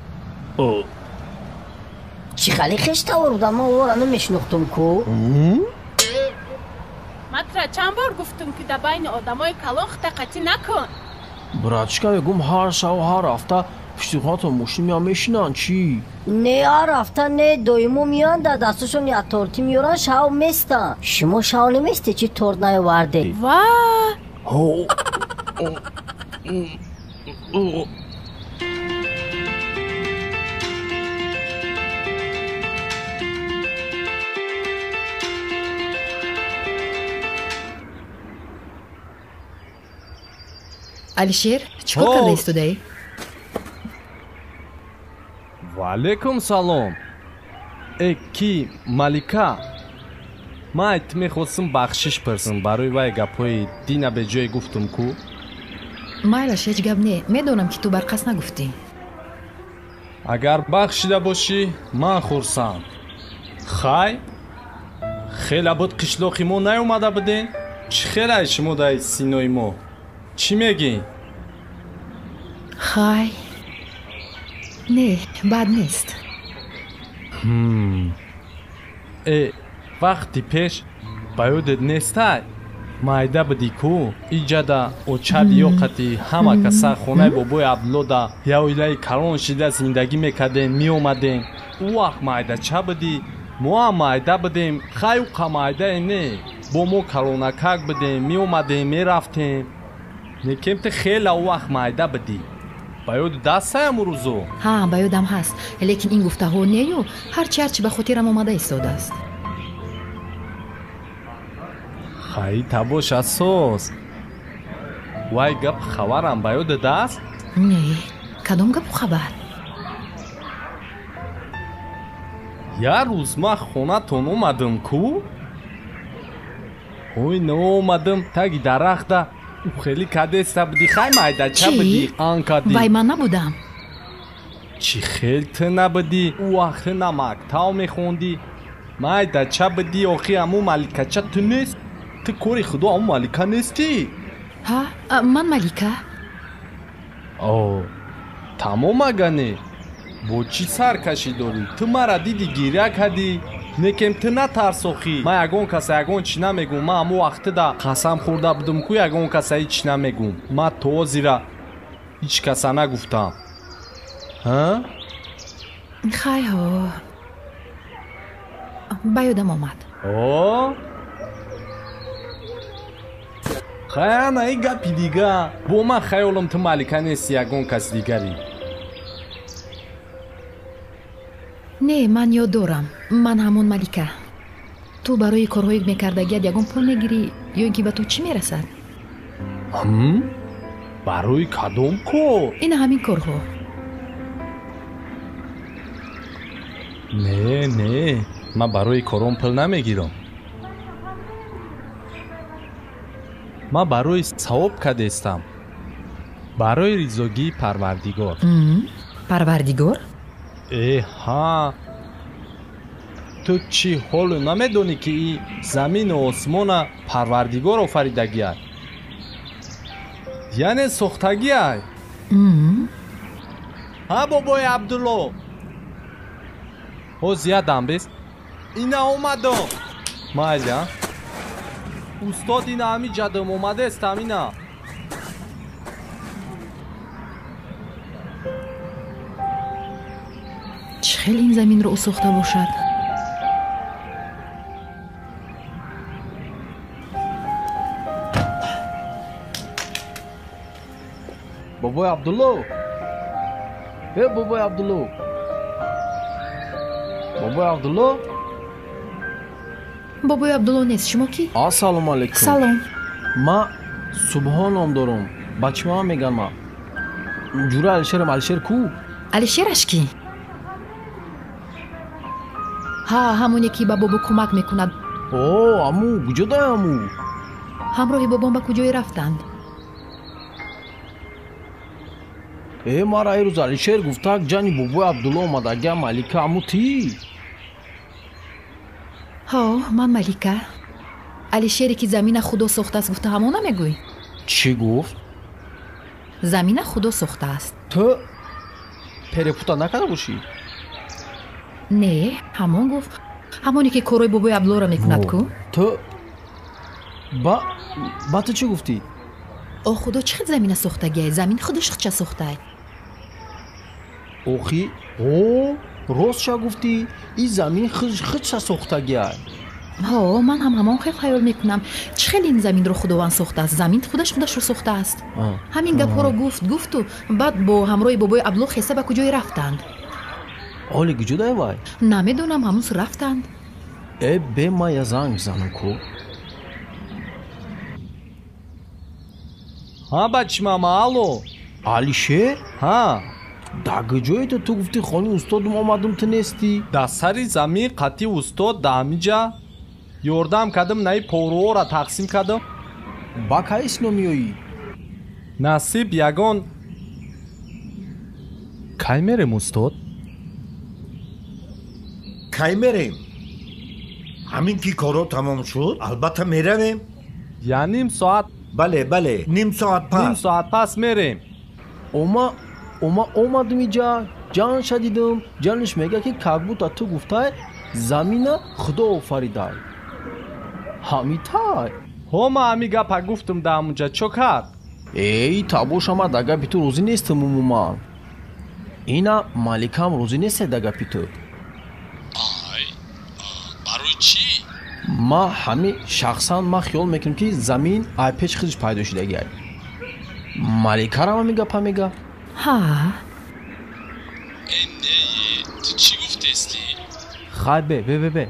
чӣ хали хештавор буданд ман ӯро намешинохтум ку матра чанд бор гуфтум ки дар байни одамои калон хитақатӣ накун братишка мегум ҳар шабу ҳар ҳафта пишти хонатон мошин меам мешинанд чӣ не ҳар ҳафта не доимо меоянд дар дасташон яттортӣ меёранд шав местанд шумо шав неместе чӣ торт наёварде ва алишер чӣ кор карда истодаӣ ваалейкум салом ки малика ман мехостам бахшиш пурсам барои вай гапҳои дина беҷое гуфтум ку майлаш ҳеҷ гап не медонам ки ту барқас нагуфтӣ агар бахшида бошӣ ман хурсанд хай хела буд қишлоқи мо наёмада буден чӣ хелай шумо дар синои мо чӣ мегӣ хай не бад нест вақти пеш ба ёдет нестай майда будӣ ку иҷада очади ёқати ҳама каса хонаи бобои абдуллода я оилаи калон шида зиндагӣ мекардем меомадем ӯ вақт майдача будӣ моам майда будем хай уқа майдае не бо мо калонакак будем меомадем мерафтем некемти хела ӯ вақт майда будӣ ба ёду дастаям рӯзо ба ёдам ҳаст лекин ин гуфтаҳо нею ҳарчи ба хотирам омада истодааст хай табош асос вай гап хабарам ба ёдат аст не кадом гапу хабар як рӯз ман хонатон омадам ку ой наомадам таги дарахта хеле кадеста будӣ хай майдача будӣ ан кадӣ вай ман набудам چی خیلی تو نبودی او وقت نمکتاو میخوندی مایده چه بدی آخی امو ملیکه چه تو نیست تو کوری خدا امو ملیکه نیستی ها من ملیکه اوه تمام اگنه با چی سرکشی داری تو مرا دیدی گیره کردی نکم تو نترسوخی من یگون کسی یگون چی نمیگم من امو وقت ده قسم خورده بودم که یگون کسی هیچ نمیگم من تو زیرا هیچ کسی نگفتم ها؟ خیلی ها بیادم آمد اوه خیلی نه ای گپی دیگه با من خیالم تو ملیکه نیستی یگون کس دیگری نه من یاد دارم من همون ملیکه تو برای کارهایی میکردگیت یگون پول میگیری یا اینکه به تو چی میرسد؟ برای کدوم کار؟ این همین کارها نه من برای کارم پول نمیگیرم من برای ثواب کدستم برای ریزوگی پروردگار پروردگار؟ ها تو چی حال نمیدونی که این زمین و آسمان پروردگار آفریدگی است یعنی ساختگی است ها بابای عبدالله ها زیادم بست اینا اومدم مایزه استاد اینا همی جدم اومده استم اینا چخیل این زمین رو ساخته باشد بابای عبدالله بابای عبدالله بابای عبدالله نیست شما کی؟ السلام علیکم سلام ما سبحان نام دارم بچه ما میگن ما جوره علیشر کو؟ علیشرش کی؟ ها همونی که با بابا کمک میکند اوه امو کجا ده امو؟ همراه بابام به کجای رفتند؟ مارا ایروز علیشر گفته جانی بابای عبدالله اومده اگه ملیکه امو تی؟ ها من ملیکه علیشری که زمین خدا ساخته است گفته همون نمیگوی؟ چی گفت؟ زمین خدا ساخته است تو پرپوتا نکرده باشی؟ نه همون گفت همونی که کارای بابای عبدالله را میکند کو؟ تو با تو چی گفتی؟ خدا چقدر زمین ساختگیه زمین خودش چه ساخته اوخی راست چه گفتی این زمین خود چه ساختگیه ها من همون خیال میکنم چخیل این زمین رو خداوند ساخته است زمین خودش رو ساخته است همین گپا رو گفت و بعد با همراه بابای عبدالله خیسه به کجای رفتند حالی کجا ده وای نمیدونم همون رفتند به ما یا زنگ زنم کو ها بچه ماما الو علیشه ها در کجایی تو گفتی خانی استادم آمدم تو نیستی در سری زمین قطعی استاد در همیجا یوردم کدم نهی پورو را تقسیم کدم با که اسنو میایی نصیب یگان کی میرم استاد کی میریم همین که کارو تمام شد البته میرویم یا نیم ساعت بله نیم ساعت پس میریم اومدم اینجا جان شدیدم جانش میگه که کاغبوت تو گفته زمین خدا آفریده همیتای ما همی گپا گفتم در اونجا چو کرد ای تابوش ما دگه بیتو روزی نیستم موما اینا مالکم روزی نیست دگه بیتو برای چی؟ ما همین شخصا ما خیال میکنم که زمین ای پیچ خودش پیدا شده گه مالکه را میگه پا میگه ها تو چی گفته استی؟ خیلی به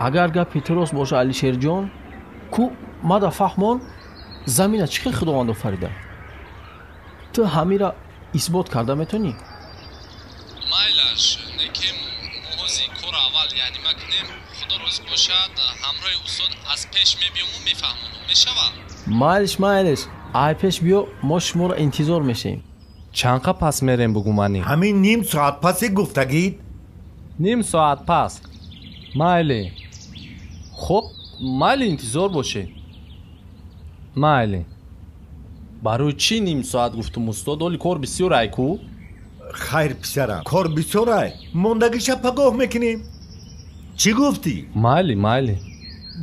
اگر گپی درست باشه علیشر جان کو ما دا فهمون زمین چی خداوند آفریده تو همین را اثبات کرده میتونی مایلش نکیم موزی کار اول یعنی مکنیم خدا روز باشد همراه استاد از پیش میبیم و میفهمونم میشوه مایلش ای پیش بیو ما شما را انتظار میشیم чанқа пас мерем бугу манӣ? ҳамин ним соат паси гуфтагид? ним соат пас. майли. хуб, майли интизор боше. майли. барои чӣ ним соат гуфтум устод? оли кор бисёр айку? хайр писарам, кор бисёр ай. мондагиша пагоҳ мекунем. чӣ гуфтӣ? майли, майли.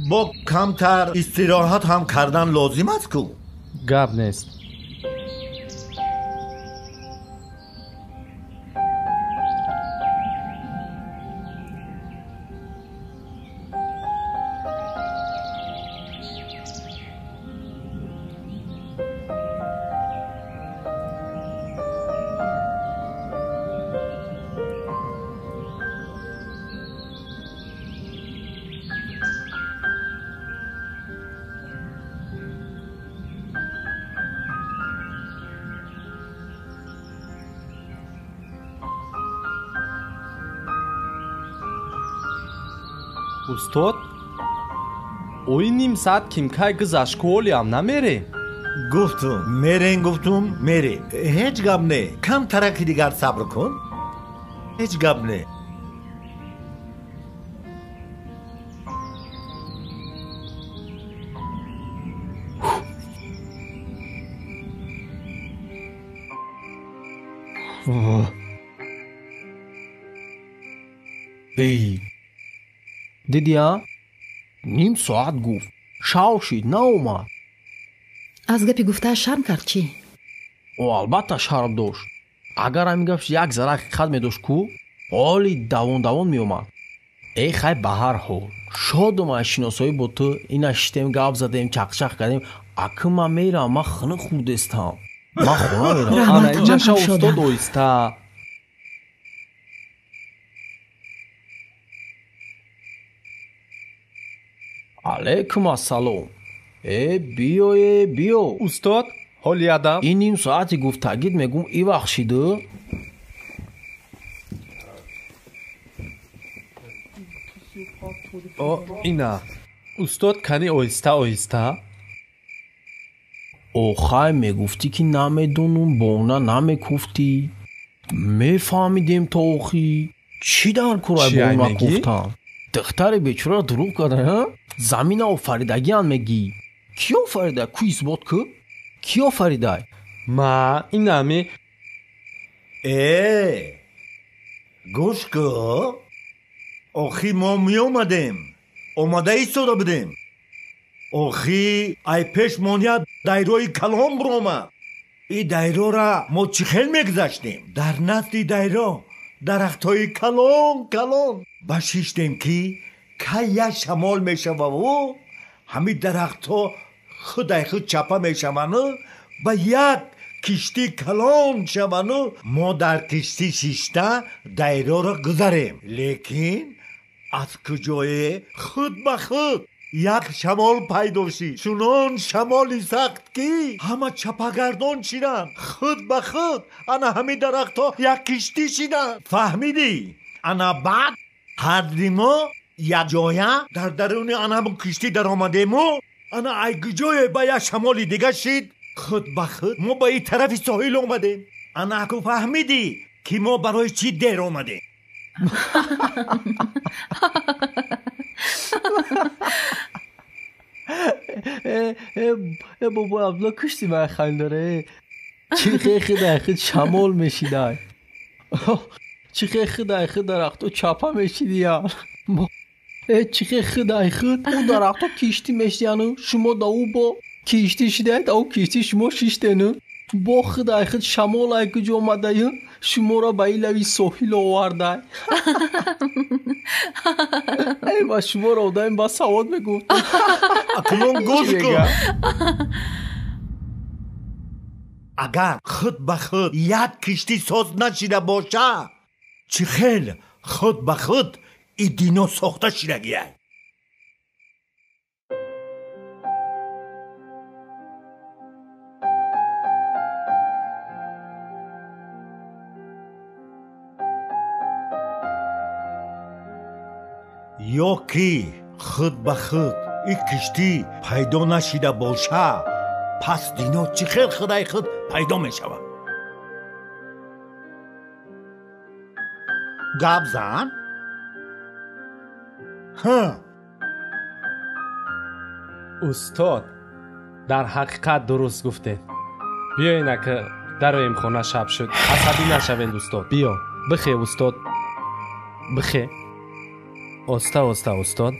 бо камтар истироҳат ҳам кардан лозим аст ку? гап нест. устод, ои ним саат кимкай гузашт олиам намере? гуфтум, мерен гуфтум, мере. ҳеҷ гап не. кам тараки дигар сабр кун. ҳеҷ гап не. эй, дидия? ним соат гуфт. шав шид, наомад. аз гапи гуфтааш шарм кард чӣ? о албатта шарм дошт. агар ҳамин гапш як зара ҳақиқат медошт ку, оли давон меомад. эй хай ба ҳар ҳол шодум аз шиносоӣ бо ту. ина шитем, гап задем, чақчақ кардем. акӯ ман мерам, ман хона хурдестам. ман хона мерам. ана инҷа шав устод оҳиста. алайкум ассалом. биё биё. устод, ҳоли адам? ин ним соати гуфтагид мегум ивахшиду? ина. устод кани оҳиста. охай мегуфтӣ ки намедонум, бона намекуфтӣ. мефаҳмидем то охӣ. чӣ дар курай бона гуфтам? духтари бечора дурӯғ кардая? замина офаридагиан мегӣ. кӣ офарида? кӯ исбот ку? кӣ офаридай? ман инами. гӯш ку. охи мо меомадем. омада истода будем. охи ай пешмоният дайрои калон биромад. и дайрора мо чӣ хел мегузаштем? дар назди дайро дарахтҳои калон ба шиштем ки кай як шамол мешававу ҳамин дарахтҳо худай худ чапа мешавану ба як киштӣ калон шавану мо дар киштӣ шишта дайроро гузарем. лекин аз куҷое худ ба худ як шамол пайдо шид. чунон шамоли сахт ки ҳама чапагардон шиданд. худ ба худ ана ҳамин дарахтҳо як киштӣ шиданд. фаҳмидӣ? ана баъд ҳарди мо як ҷоя дар даруни анамун киштӣ даромадему ана ай куҷое ба як шамоли дига шид. худ ба худ мо ба ин тарафи соҳил омадем. ана аку фаҳмидӣ ки мо барои чӣ дер омадем? бобо абдулла кушти ман хандаре. чӣ хедай худ шамол мешидай? чӣ хедай худ дарахтҳо чапа мешидия? чӣ хедай худ ӯ дарахтҳо киштӣ мешидияну шумо да ӯ бо киштӣ шидаед, ау киштӣ шумо шиштену? бо худай худ шамол ай куҷо омадаю шуморо ба ин лави соҳил овардай. ба шуморо одами ба савод мегуфт. акунун гӯш кун. агар худ ба худ як киштӣ соз нашида боша, чӣ хел худ ба худ ин дино сохта шидагияд? ё ки худ ба худ ин киштӣ пайдо нашида боша, пас дино чӣ хел худай худ пайдо мешавад? гап зан. ҳа устод дар ҳақиқат дуруст гуфтед. биёед ака дароем хона шаб шуд. асабӣ нашавед устод. биё бихе устод, бихе. оста оста устод.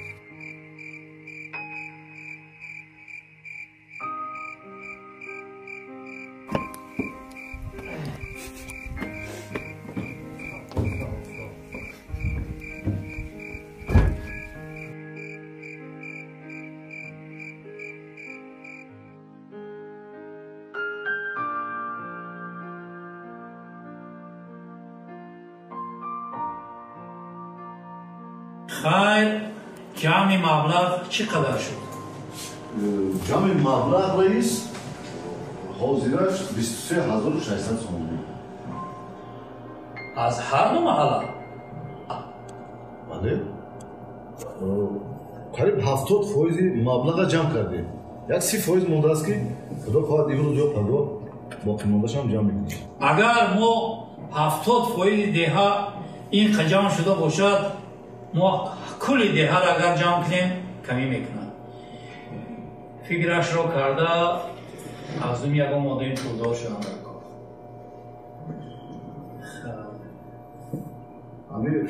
خیر جمع مبلغ چقدر شد؟ جمع مبلغ رئیس حاضرش 23600 سوم. از هر دو محله؟ بله. قریب 70% مبلغ جمع کردیم. یک 30% مونده است که خدا خواهد این روز یا فردا باقی مونده‌اش هم جمع می‌کنیم. اگر ما 70% دهها این جمع شده باشد ما کل دهها را اگر جمع کنیم کمی میکنند. فکرش رو کرده از اون یکم مادین پولدار شدن را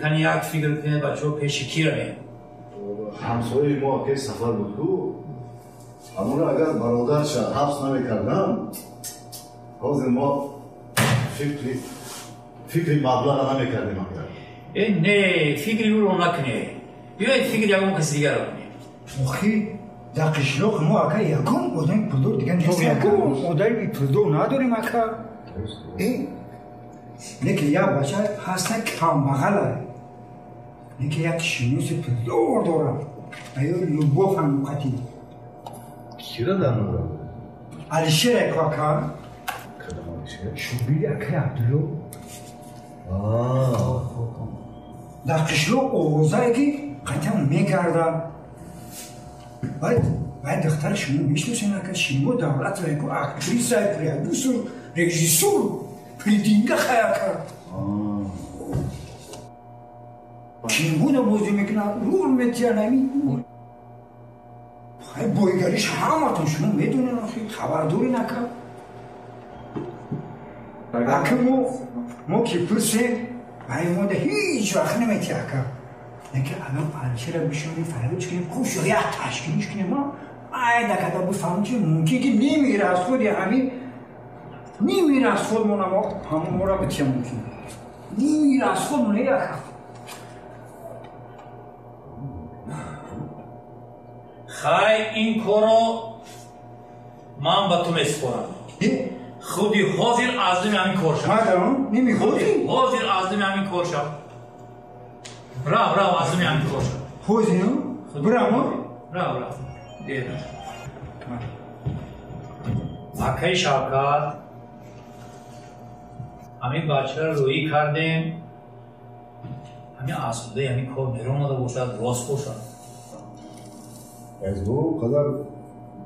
کنی یک فکر کنه بچه ها پیش کی را میم. همسایه ما که سفر بود کو همون را اگر برادرش حبس نمیکردن حاضر ما فکری مبلغ نمیکردیم. نه فکری رو نکنه. بیایید فکر یکم کسی دیگر رو کنیم. آخی در قشلاق ما اکا یکم آدم پولدار دیگه نیست. یکم آدم پولدار نداریم اکا. لیکن یک بچه هستن کم بغله. لیکن یک شنوس پولدار داره. ایو لوبوف هم مقتی. کی را در نظر؟ علیشیر اکا اکا. کدام علیشیر؟ شوبی اکا عبدالو. در قشلاق آوازه که قطعا میگرده. باید دختر شما میشناسین که شما دولت را که اکتریس های پریدوسر رژیسور پریدینگه خواهد کرد. شما را بازی میکنه رول میتیر نمی. بایگریش همتون شما میدونین خبرداری نکرد. اگه ما که پرسیم باید ما ده هیچ وقت نمیتیر کرد. لیکن الان پرچه را بشونیم فرادش کنیم خوش یا تشکیلش کنیم ما باید اکتا بفهمیم چه ممکنه که نمیره از خود همین نمیره از خودمون اما همون ما را بتیم ممکن نمیره از خودمون یک خیر این کارو من با تو میسپارم. خودی حاضر عزم همین کار شد. مادرم نمیخوادی؟ حاضر عزم همین کار شد. برا عزم همین کار شد. حاضر برا برا دیر اکای شاکر همین بچه را روی کردیم همین آسوده همین کار میرون ماده باشد راست باشد. از او قدر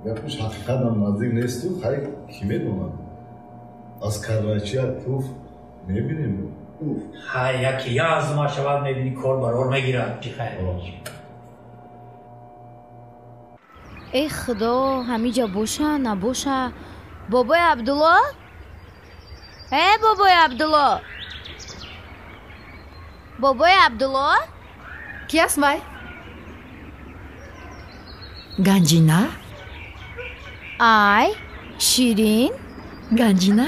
گپش حقیقت هم نزدیک نیست و خیلی کی میدونم از کارایچی پروف میبینیم. یکی یا از ما شود میبینی کار برار میگیرد چی خیلی. ای خدا همیجا باشه نباشه. بابای عبدالله؟ بابای عبدالله؟ بابای عبدالله؟ کی است وای؟ گنجینه؟ ای شیرین؟ گنجینه؟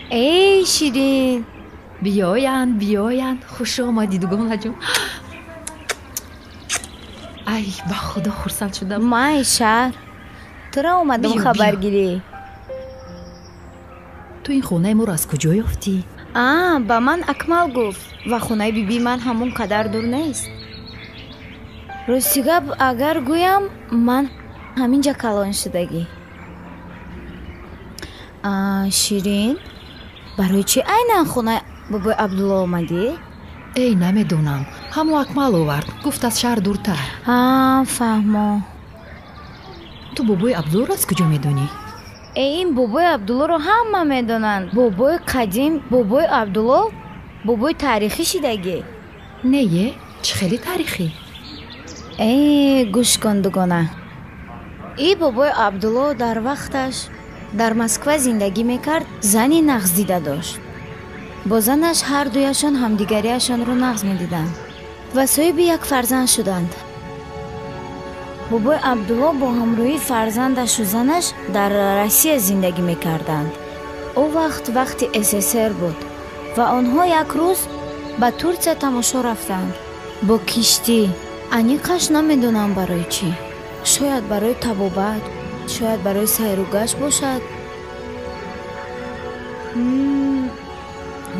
ای شیرین بیاین خوش آمدی دوگان جون. ای با خدا خورسند شدم. مای شهر تو را اومدم خبر گیری. تو این خونه ما را از کجا یافتی؟ با من اکمل گفت و خونه بیبی من همون قدر دور نیست. راستی اگر گویم من همینجا کلان شدگی. شیرین برای چی عیناً خونه بابای عبدالله اومدی؟ ای نمیدونم همو اکمل آورد گفت از شهر دورتر. فهمو. تو بابای عبدالله از کجا میدونی؟ این بابای عبدالله رو همه میدونن. بابای قدیم بابای عبدالله бобои таърихӣ шидагӣ? нее чӣ хеле таърихӣ? гӯш кун дугона. И бобои абдулло дар вақташ дар Москва зиндагӣ мекард, зани нағздида дошт. бо занаш ҳардуяшон ҳамдигарияшонро нағз медиданд ва соҳиби як фарзанд шуданд. бобои абдулло бо ҳамроҳии фарзандашу занаш дар Россия зиндагӣ мекарданд. о вақт вақти СССР буд ва онҳо як рӯз ба Турсия тамошо рафтанд бо киштӣ. аниқаш намедонам барои чӣ. шояд барои табобат, шояд барои сайру гашт бошад.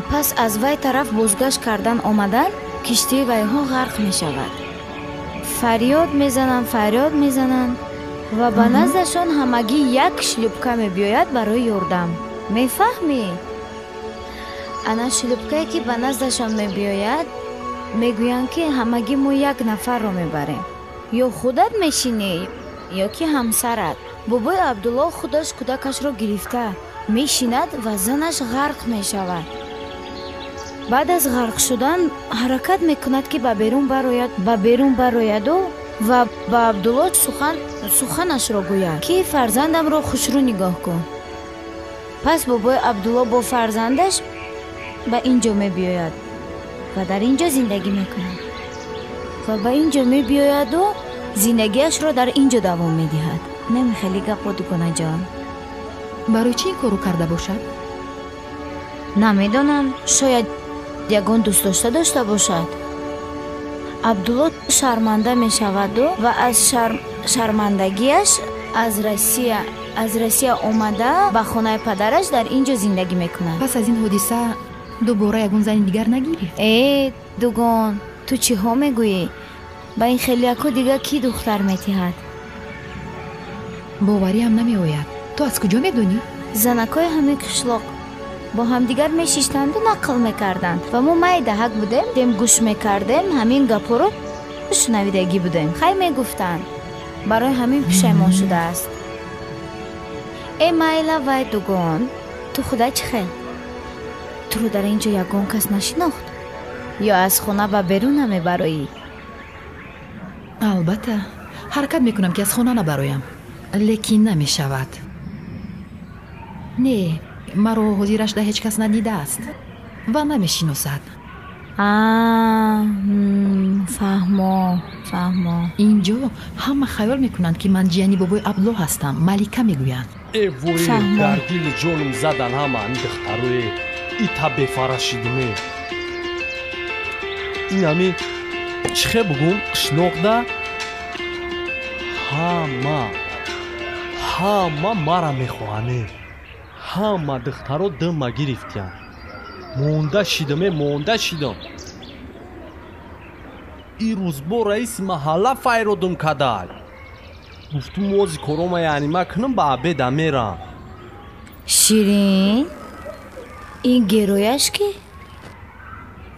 пас аз вай тараф бозгашт кардан омадан киштии вайҳо ғарқ мешавад. фарёд мезананд ва ба наздашон ҳамагӣ як шлюпка мебиёяд барои ёрдам. мефаҳмӣ? ана шлюпкае ки ба наздашон мебиёяд мегӯянд ки ҳамагӣ мо як нафарро мебарем. ё худат мешинӣ ё ки ҳамсарат. бобои абдулло худаш кӯдакашро гирифта мешинад ва занаш ғарқ мешавад. баъд аз ғарқ шудан ҳаракат мекунад ки ба берун барояду ва ба абдулло суханашро гӯяд ки фарзандамро хушрӯ нигоҳ кун. пас бобои абдулло бо фарзандаш ба ин ҷо мебиёяд ва дар ин ҷо зиндагӣ мекунад ва ба ин ҷо мебиёяду зиндагиашро дар ин ҷо давом медиҳад. намехелӣ гапо дугонаҷон. барои чӣ ин кору карда бошад? намедонам, шояд ягон дӯстдошта дошта бошад. абдулло шарманда мешаваду ва аз шармандагиаш аз Россия омада ба хонаи падараш дар ин ҷо зиндагӣ мекунад. пас аз ин ҳодиса дубора ягон зани дигар нагирифт? дугон, ту чиҳо мегӯӣ? ба ин хелиякҳо дигар кӣ духтар метиҳад? бовариам намеояд. ту аз куҷо медонӣ? занакҳои ҳамин қишлоқ бо ҳамдигар мешиштанду нақл мекарданд ва мо майи даҳак будем, дем гӯш мекардем, ҳамин гапҳоро шунавидагӣ будем. хай мегуфтанд, барои ҳамин пушаймон шудааст. майла вай дугон, ту худа чӣ хел? туро дар ин ҷо ягон кас нашинохт? ё аз хона ба берун намебароӣ? албатта ҳаракат мекунам ки аз хона набароям, лекин намешавад. не, маро ҳозирашда ҳеҷ кас надидааст ва намешиносад. фаҳмо. ин ҷо ҳама хаёл мекунанд ки ман ҷияни бобои абдулло ҳастам. малика мегӯянд. дар дили ҷоным задан ҳама ин духтарои ита бефарашидиме. ин ҳами чихе бугум қишноқда ҳама мара мехоҳане. ҳама духтаро дама гирифтиянд. монда шидам. ин рӯзбо раиси маҳалла файродум кадай. гуфтум мози корома яънима кунам ба абеда мерам. ширин, ин герояш ки?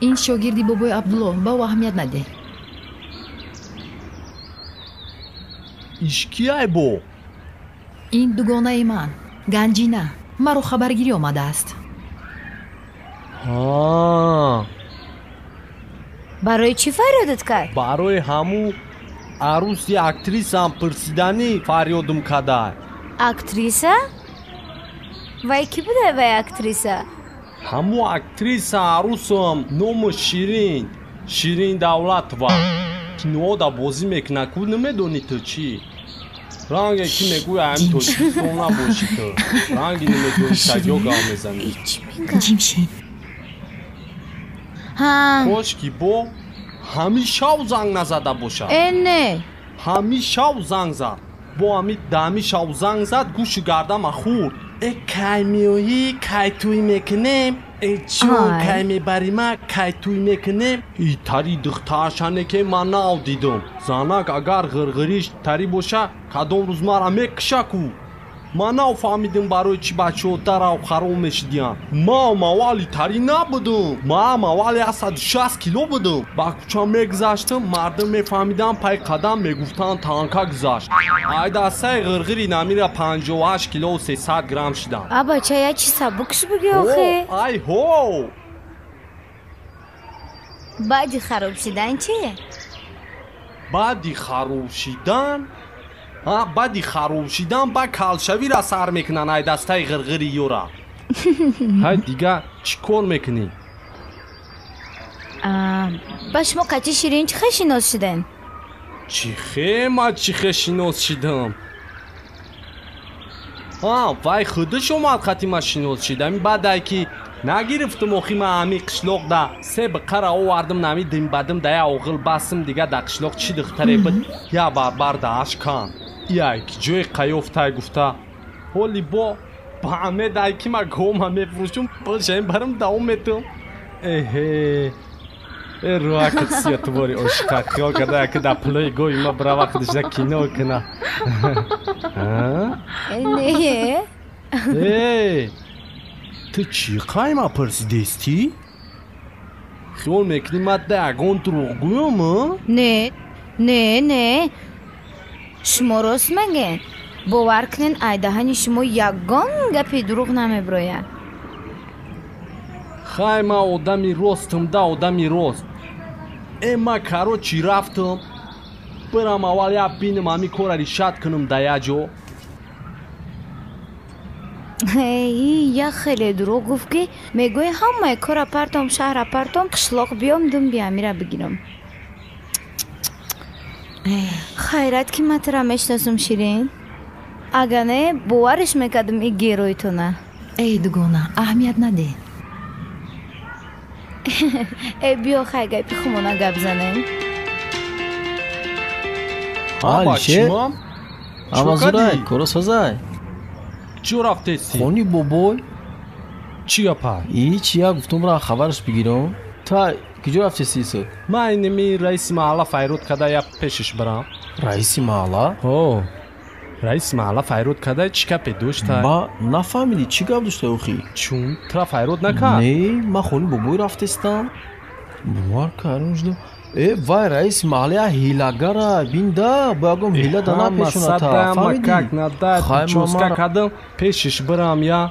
ин шогирди бобои абдулло. ба ӯ аҳамият надеҳ. иш кияй бо? ин дугонаи ман, ганҷина. маро хабаргирӣ омадааст. барои чӣ фарёдат кард? барои ҳамун арӯси актрисам пурсиданӣ фарёдум кадай. актриса? вай кӣ будай вай актриса? ҳамун актриса арӯсам ному Ширин Давлатова. кинода бозӣ мекунад ку намедонӣ ту чӣ? ранге ки мегӯя ҳамин тоҷикистон набошӣ ту. ранги намедонӣ садё гав мезанӣ. ҷимшин. кошки бо ҳамишав занг назада бошад. не ҳамишав занг зад. бо ҳамин ҳамишав занг зад гӯшу гардама хурд. кай меоӣ, кай тӯй мекунем. чун кай мебарима, кай тӯй мекунем. тари духтаршане ки ман нав дидум. занак агар ғирғириш тари боша кадом рӯз мара мекиша ку. ман нав фаҳмидим барои чӣ бачаҳо дарав харом мешидиянд. ман аввали тари набудум. ман аввали 160 кило будум. ба кӯча мегузаштам, мардум мефаҳмидам, пай қадам мегуфтанд танка гузашт. ай дастаи ғирғири намира 58 кило 300 грамм шидам. бача я чӣ сабукш буги охе? ай ҳо баъди хароб шидан чие? баъди хароб шидан? баъди хароб шидан ба калшавира сар мекунан ай дастаи ғирғири ёра. ҳай дига чӣ кор мекунӣ? ба шумо қачи ширин чӣ хел шинос шудем? чӣ хел ман чӣ хел шинос шудам? вай худаш омад хати ман шинос шудам. баъдае ки нагирифтум охи ман ҳамин қишлоқ да се биқара овардим нами димбадим да я оғил бастим дига да қишлоқ чӣ духтаре буд я барбар да ашкан як ҷои қаёфтай гуфта ҳоли бо ба ҳаме дай ки ман гома мефурӯшум бошаин барам давом метавам. эҳе роҳакат сиятвори ошиқа хиёл карда ки да пулои гои ма бирава худашда кино куна. не ту чӣ қайма пирсидестӣ? хиёл мекунӣ ман да ягон дурӯғгӯям? не шумо рост мегӯед? бовар кунед ай даҳани шумо ягон гапи дурӯғ намебирояд. хай ман одами ростам да одами рост. ман карочи рафтам бирам аввал як бинам ҳамин кора ришад кунам да як ҷо. як хеле дурӯғ гуфт ки мегӯяд ҳамаи кора партом шаҳра партом қишлоқ биём дум биамира бигирам. хайрат ки ман тира мешиносам ширин. агар не бовариш мекардам ин героитона. эй дугона аҳамият надеҳ. биё хай гапи хумона гап занем. алише амазурай коросозай ҷо рафтесӣ? хони бобой. чӣ гапа? ҳич як гуфтум ра хабараш бигирам. та киҷо рафтесӣ со? ман иними раиси маҳалла файруд када я пешиш барам. раиси маҳалла? раиси маҳалла файруд када чӣ гапе доштай? ба нафаҳмидӣ чӣ гап доштай охӣ? чун тра файруд накард? не ман хони бобой рафтестам. бовар кардам шудам вай раиси маҳалла я ҳилагара бин да бо ягон ҳила да напешоната фаҳмидӣ кардам пешиш бирам я.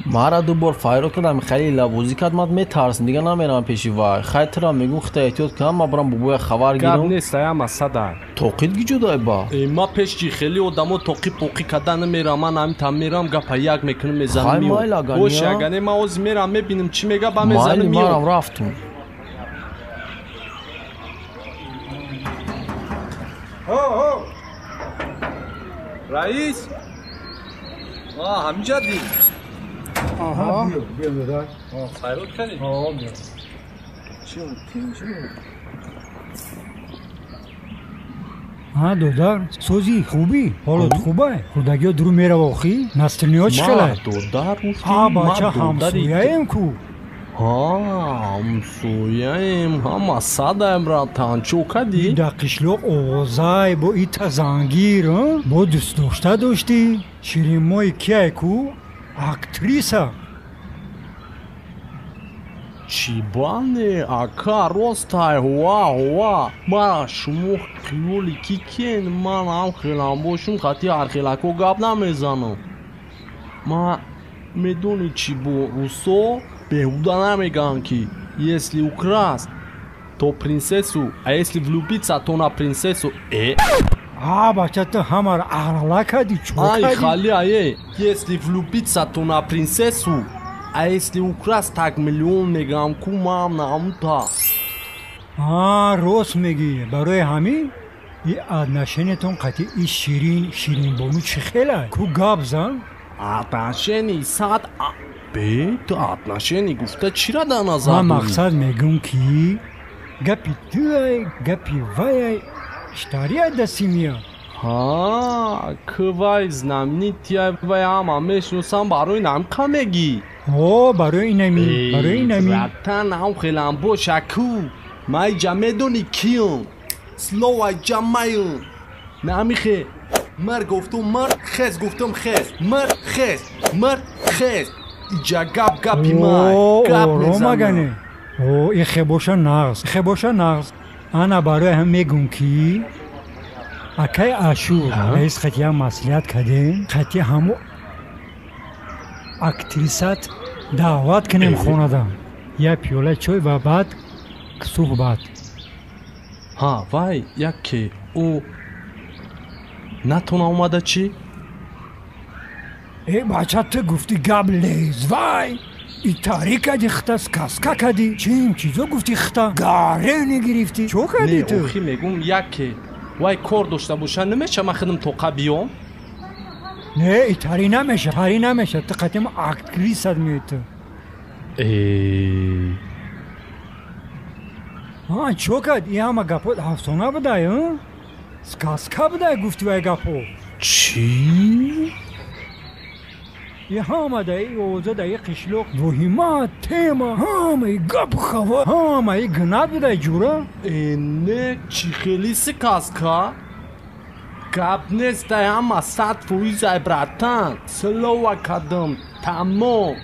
мара дубор файруд кардам хеле лабозӣ кард ман метарсам дига намерам пеши вай. хай тира мегӯм хита эҳтиёт кунам ман барам бобоя хабар гирам. гап нест я масада тоқид гиҷодай ба ман пеши хеле одамо тоқи поқи када намерам. ман ҳамитам мерам гапа як мекунам мезанам бош ягане ман ҳозир мерам мебинам чӣ мега ба мезанам марам рафтум. раис ҳамиҷа ди файруд кардӣ? додар сози хубӣ ҳолот хубай? хурдагиё дуру мерава охӣ? настилниҳо чӣ хелай? додар бача ҳамсояем ку. ҳамсояем ҳама садаем ратан чӯ кадӣ? да қишлоқ овозай бо ита зангир бо дӯстдошта доштӣ? ширинмои кияй ку? актриса. чӣ бане ака ростай ҳуа мара шумо хиёли ки кен ман ҳам хелам бошум хати ҳархелако гап намезанам. ман медонӣ чӣ бо русо беҳуда намеган ки если украсть то принсессу а если влюбиться то на принсессу. бача ту ҳамаро арала кардӣ ай хали ае если влюбиться то на принсессу а если украсть так миллион мегам ку ман намута. рост мегӣ. барои ҳамин и отношениятон қатъи и ширинбону чӣ хелай ку гап зан? отношени сад ту отношени гуфта чира да назар ман мақсад мегӯм ки гапи туай гапи ваяй штария дасти миёд. ку вай знаменития вай ҳама мешиносам барои намқа мегӣ? барои инами ратан ҳам хелам боша ку ман иҷа медонӣ киём слово иҷа маём намихе мар гуфтум мар хез гуфтум хез мар хез иҷа гапи май гап мезанам. и хебоша нағз ана барои ҳам мегӯм ки акай ашур раис қатъи маслиҳат кардем қатъи ҳамо актрисат даъват кунем хонада як пиёла чой ва баъд صحبت ها وای یکی او نتونه اومده چی؟ ای بچه تو گفتی گب لیز وای ای تاریک ادی خطاس کاسکا کدی چیم چیزو گفتی خطا گاره نگرفتی چو کدی تو؟ نه اوخی میگم یکی وای کار داشته باشن نمیشه من خودم توقع بیام؟ نه ای تاری نمیشه تو قدیم عقلی صد میتو ها چو کد ای همه گپود هفتانه بدای ها؟ کاسکا بدای گفتی وای گپو چی؟ ای همه دای اوزه دای قشلوق وحیمات تیما همه گپ خوا همه گنات بدای جورا نه چی خیلی کاسکا؟ گپ نیست همه 100% عبرتن سلو کدم تمام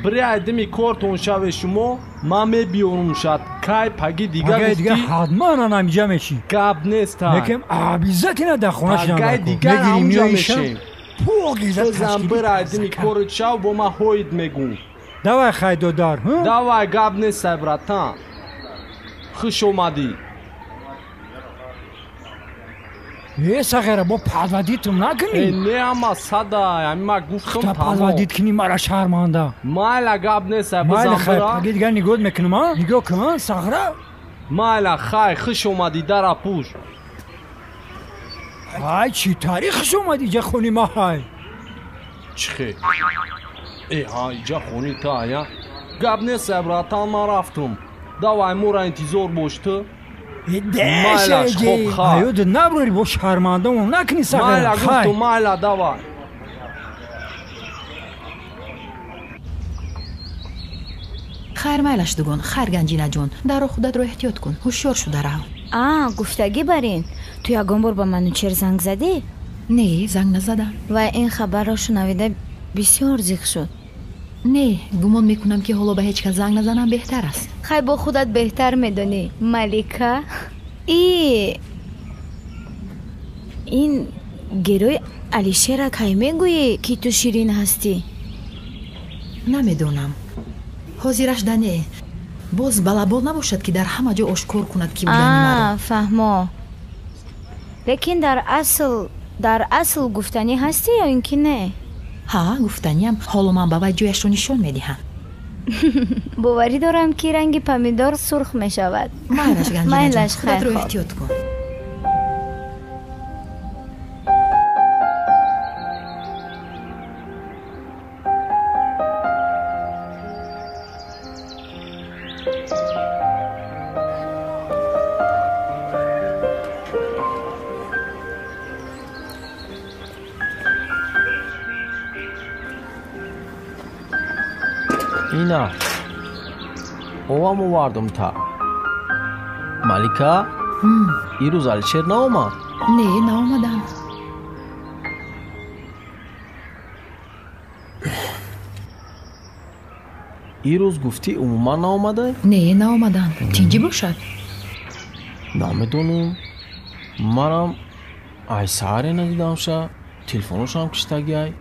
برای ادمی کارتون شوه شما من میبیارم شد کای پگی دیگه گفتی حتما نمیجا میشی گپ نیست نکم عبیزتی نه در خونه شنم پگی دیگه همونجا میشیم تو زنبر ادمی کارت شو با من هوید میگون دوای خیدو دار دوای گپ نیست عبرتن خوش اومدی ای سغیره با پرودیتم نکنی نه اما صدا یعنی من گفتم تا پرودیت کنی مرا شرمانده مایل گپ نیست مایل خیر پگی دیگر نگود میکنم ها نگاه کن سغیره مایل خیر خوش اومدی در پوش های چی تاریخش اومدی جا خونی ما های چی خیلی ای های جا خونی تا یا گپ نیست عبرتان من رفتم دوای مورا انتظار باشته مایلش خوب خواه ایود نبروری با شرمانده اون نکنی سغیره مایل گفتو مایل دوای خیر مایلش دگون خیر گنجینه جون در خودت رو احتیاط کن هوشیار شو درو گفتگی برین تو یگان بار با منوچر زنگ زدی؟ نه زنگ نزدم و این خبر را شنویده بسیار زیق شد نه گمان میکنم که حالا به هیچ کس زنگ نزنم بهتر است خیلی با خودت بهتر میدونی ملیکا این گروی علیشه را کی میگویی که تو شیرین هستی؟ نمیدونم حاضرش دنه باز بلابال نباشد که در همه جا آشکار کند که بودنی مرا فهمو لیکن در اصل گفتنی هستی یا اینکه نه؟ ها گفتنیم حالا من بابای جویش رو نشون میدهم باوری دارم که رنگ پمیدار سرخ میشود مایلش خودت رو احتیاط کن اینا اوام واردم تا ملیکا ای روز علیشیر ناومد نه ناومدم ای روز گفتی عموما ناومده؟ نه ناومدن تینجی باشد نمیدونم منم ای سهره ندیدم شد تلفونش هم کشتگی ای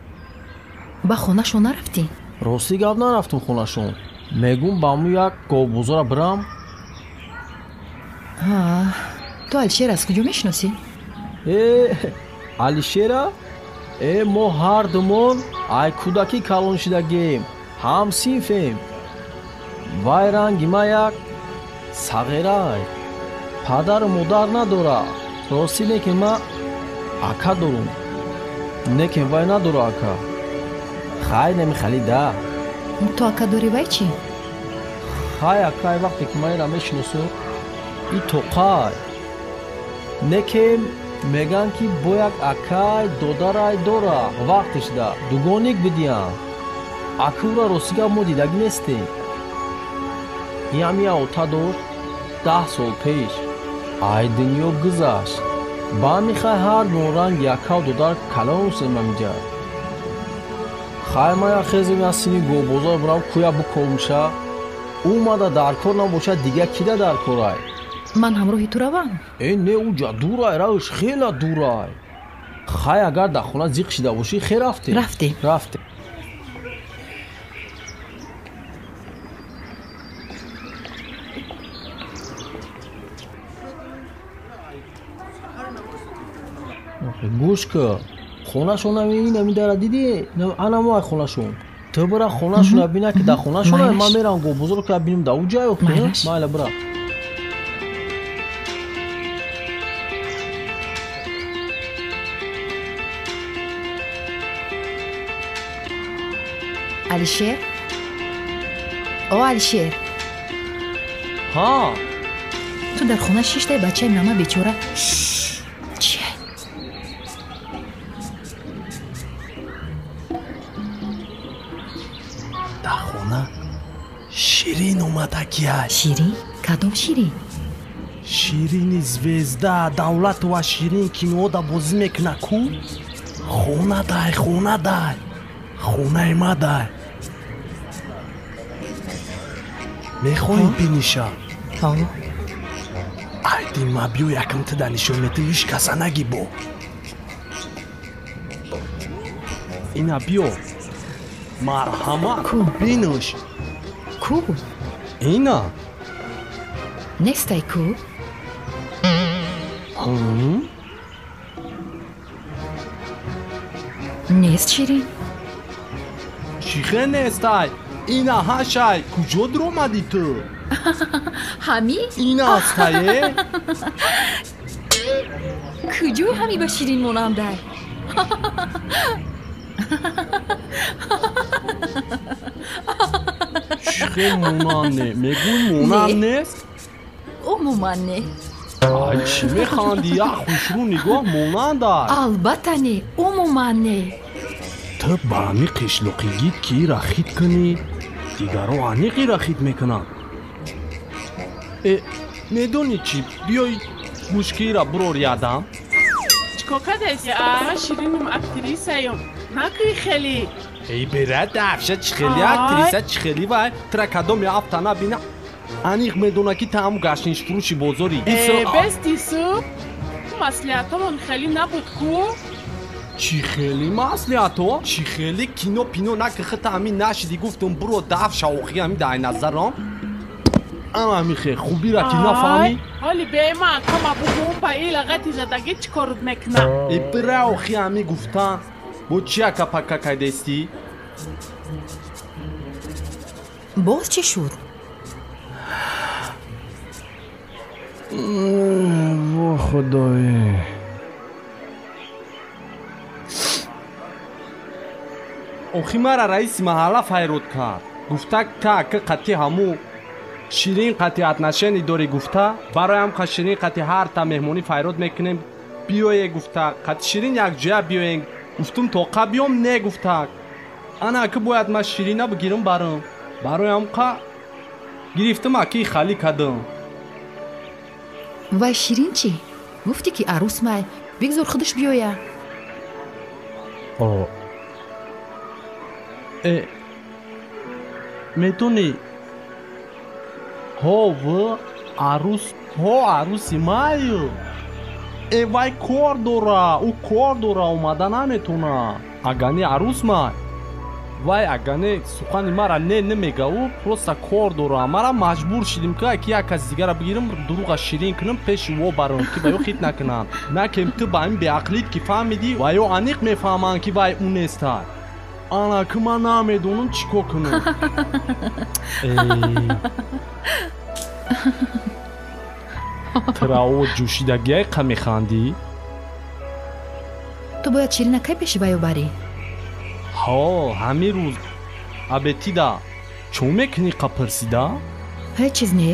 با خونه شو نرفتی؟ راستی گفت نرفتم خونه شون میگم با مو یک گاو بزرگ برم تو علیشیر از کجا میشناسی؟ علیشیر؟ ما هر دومون ای کودکی کلون شدگیم هم سیفیم وای رنگی ما یک صغیره پدر و مادر نداره راستی نیکن ما اکا دارم نیکن وای نداره اکا خیلی نمیخلی ده تو اکا داری وای چی؟ خیلی اکای وقتی که من را میشناسو ای توقای نیکن میگن که با یک اکای دادرای داره وقتش ده دوگانیک بدیم اکو را راستی که ما دیدگی نیستیم این همی اوتا داشت 10 سال پیش ای دنیا گذشت با میخوای هر دو رنگ یکا دادر کلان سیم همینجا خواهی ما یک خیزیم از سینی گو بزار برام کویا بکرمشه اومده در کار نباشه دیگه کیده در کار های من همراهی تو روم نه اوجا دور های روش خیلی دور های خواهی اگر در خونه زیق شده باشی خیلی رفتی گوش که خونهشون هم این میداره دیدی انا ما خونهشون تو برا خونهشون ببینه که در خونهشون من میرم گو بزرگ که ببینیم در اون جای افتیم مایل برا алишер о алишер ها تو در خونه 6 تا بچه نامه بیچاره چیه در خونه شیرین اومده کیه شیرین کدوم شیرین شیرین زوزده دولت و شیرین کینو دا بازی میکنه کو خونه دای خونه ما دای میخوایم بینیشم айди ма биё якамта да нишон метӣ ҳеҷ каса наги бо ина биё марҳамат бинӯш ку ина нестай ку нест ширин чӣ хе нестай ина ҳашай куҷо дуромади ту ҳами ин астае куҷои ҳами ба ширин монандай чӣ хе монанд не мегӯй монанд нест умуман не ай чӣ механди як хушрӯ нигоҳ монанд аст албатта не умуман не ту ба ҳами қишлоқигит ки рахит кунӣ дигаро аниқи рахит мекунанд медони чӣ биёй мушкира бурор ядам чикокадаси ширинум актрисаём накӯи хелӣ эй бера дафша чӣ хелӣ актриса чӣ хелӣ вай тра кадом яфта набина аниқ медона ки таъму гашнишфурӯши бозори бестису маслиҳатомон хелӣ набуд ку чӣ хелӣ маслиҳато чӣ хелӣ кино пино накихита ҳамин нашиди гуфтум буро дафша охи ҳами дай назаром ама михе хубира ки нафаҳмӣ ҳоли беъман кама бугум ба ин лағати задагӣ чӣ корут мекунам бира охи ҳами гуфтан бо чӣ акапака кайдестӣ боз чӣ шуд во худоӣ охи мара раиси маҳалла файрод кард гуфта ка ака қатъи ҳамӯ ширин қатъиатнашени дорӣ гуфта бароям ка ширин қатъи ҳарта меҳмонӣ файрод мекунем биёе гуфта қатъи ширин якҷоя биёем гуфтум тоқа биём не гуфтак ана ака бояд ман ширина бигирам барам бароям ка гирифтам акии хали кадам вай ширин чӣ гуфтӣ ки арӯс май бигзор худаш биёя метонӣ ҳова арӯси маю вай кор дора ӯ кор дора омада наметона агане арӯс май вай агане сухани мара не намега ӯ просто кор дора мара маҷбур шидем ки ки як каси дигара бигирам дуруға ширин кунам пеши во барам ки ба ё хит накунанд накем ту ба ин беақлит ки фаҳмидӣ ва ё аниқ мефаҳманд ки вай ӯ нестай ана ки ман намедонам чӣ кор кунам трао ҷӯшидагиай қа механдӣ ту бояд ширина кай пеши ваё барӣ ҳо ҳамин рӯз абетида чун мекунӣ қа пирсида ҳеҷ чиз не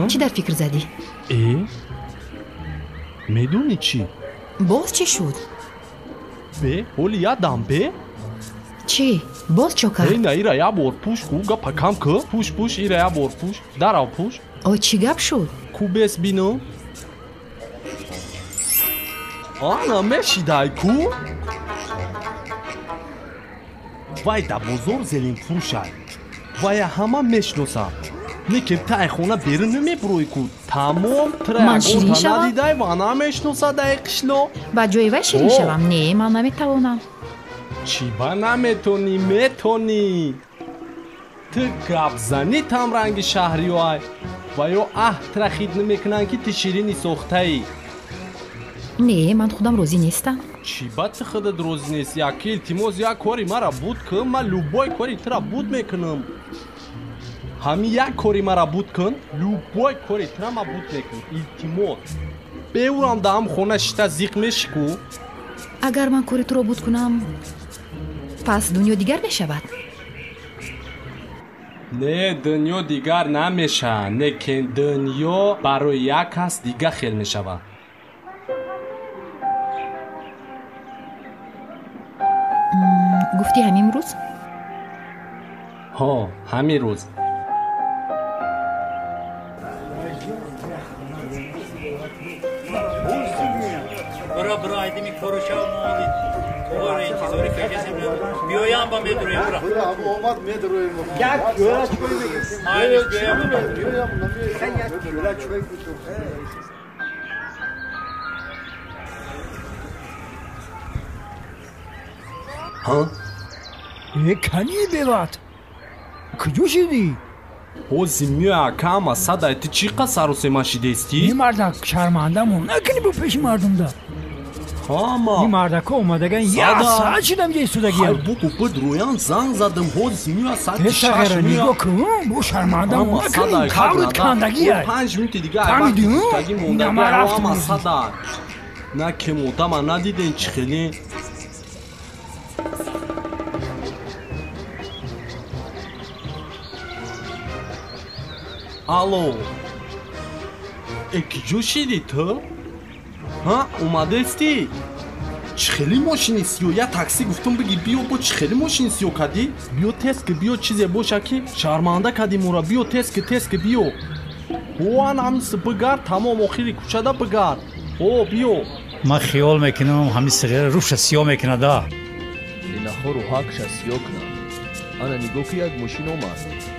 чӣ дар фикр задӣ медонӣ чӣ боз чӣ шуд бе ҳоли ядам бе чӣ боз чо кард ина ира як бор пуш ку гапа кам ку пуш ира як бор пуш дарав пуш ой чӣ гап шуд ку бес бинам ана мешидай ку вай да бозор зелимфурӯшад вая ҳама мешиносад лекин тай хона берун намебурӯӣ ку тамом траягонтанадидай ва намешиносад дай қишло ба ҷои вай ширин шавам не ман наметавонам چی با نمیتونی میتونی تو گبزنی تم رنگ شهری های و یا ترخید نمیکنن که تی شیرینی سوخته ای نه من خودم روزی نیستم چی با تو خودت روزی نیست یکی التماس یا کاری مرا بود کن من لوبای کاری ترا بود میکنم همین یک کاری مرا بود کن لوبای کاری ترا ما بود میکنم التماس بیورم دام خونه شتا زیق میشکو اگر من کاری تو رو بود کنم پس دنیا دیگر میشود نه دنیا دیگر نمیشه لیکن دنیا برای یک کس دیگر خیل میشود گفتی همین روز؟ ها همین روز برا ایدی کارو شاو مالی تو انتظاری فکرشم بیایم با میدرویم برا اومد میدرویم یک جولا چوی بگیر آیش بیایم یک جولا چوی بگیر ها؟ کنی بیوات کجا شدی؟ حوزی میو کاما صدای تو چی قصر و سماشی دیستی؟ این مردک شرمنده مون نکنی با پیش مردم دا هاما این مردک اومدگن یک ساعت شدم یه سودگی های بگو بدرویان زنگ زدم حوزی میو ساعت شش نگاه کن با شرمنده مون نکنی کارت کندگی های 5 منت دیگه تاگی موندگی هاما صدای نه که موتا من ندیدین چی خیلی الو کجا شدی تو؟ ها اومده استی؟ چی خیلی ماشینی سیو یا تاکسی گفتم بگی بیو با چی خیلی ماشین سیو کدی؟ بیو تست که بیو چیزی باشه که شرمنده کدی مورا بیو تست که بیو وان همیس بگرد تمام آخری کچه بگرد او بیو ما خیال میکنم همین صغیر روش سیاه میکنه دا لینا خو روحاکش سیاه کنم انا نگو که یک ماشین اومد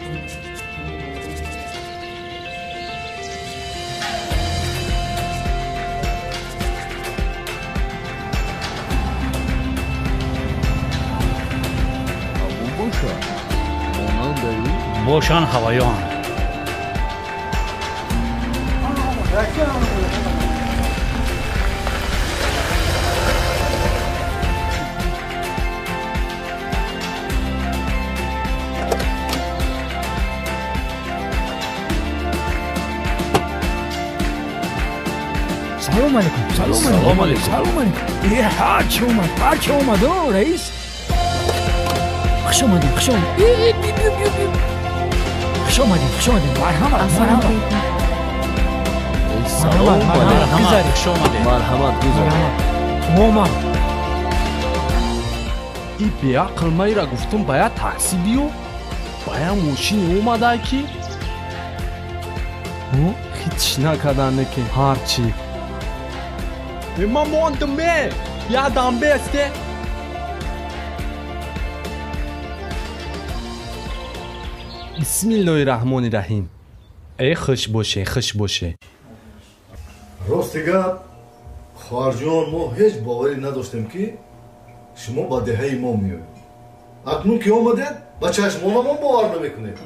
بوشان هوایان سلام علیکم سلام علیکم هرچی اومد رئیس خوش آمدیم خوش آمدیم مرحمت اومد ای بیاقل مایی را گفتم باید تاکسی بیو باید موشین اومده که هیچ نکدن نکن هرچی من موندمه یادم بسته بسم الله الرحمن الرحیم ای خوش باشه راست دیگه خواهرجان ما هیچ باوری نداشتیم که شما با دهه ما میایید اکنون که آمدید با چشمان ما باور نمیکنید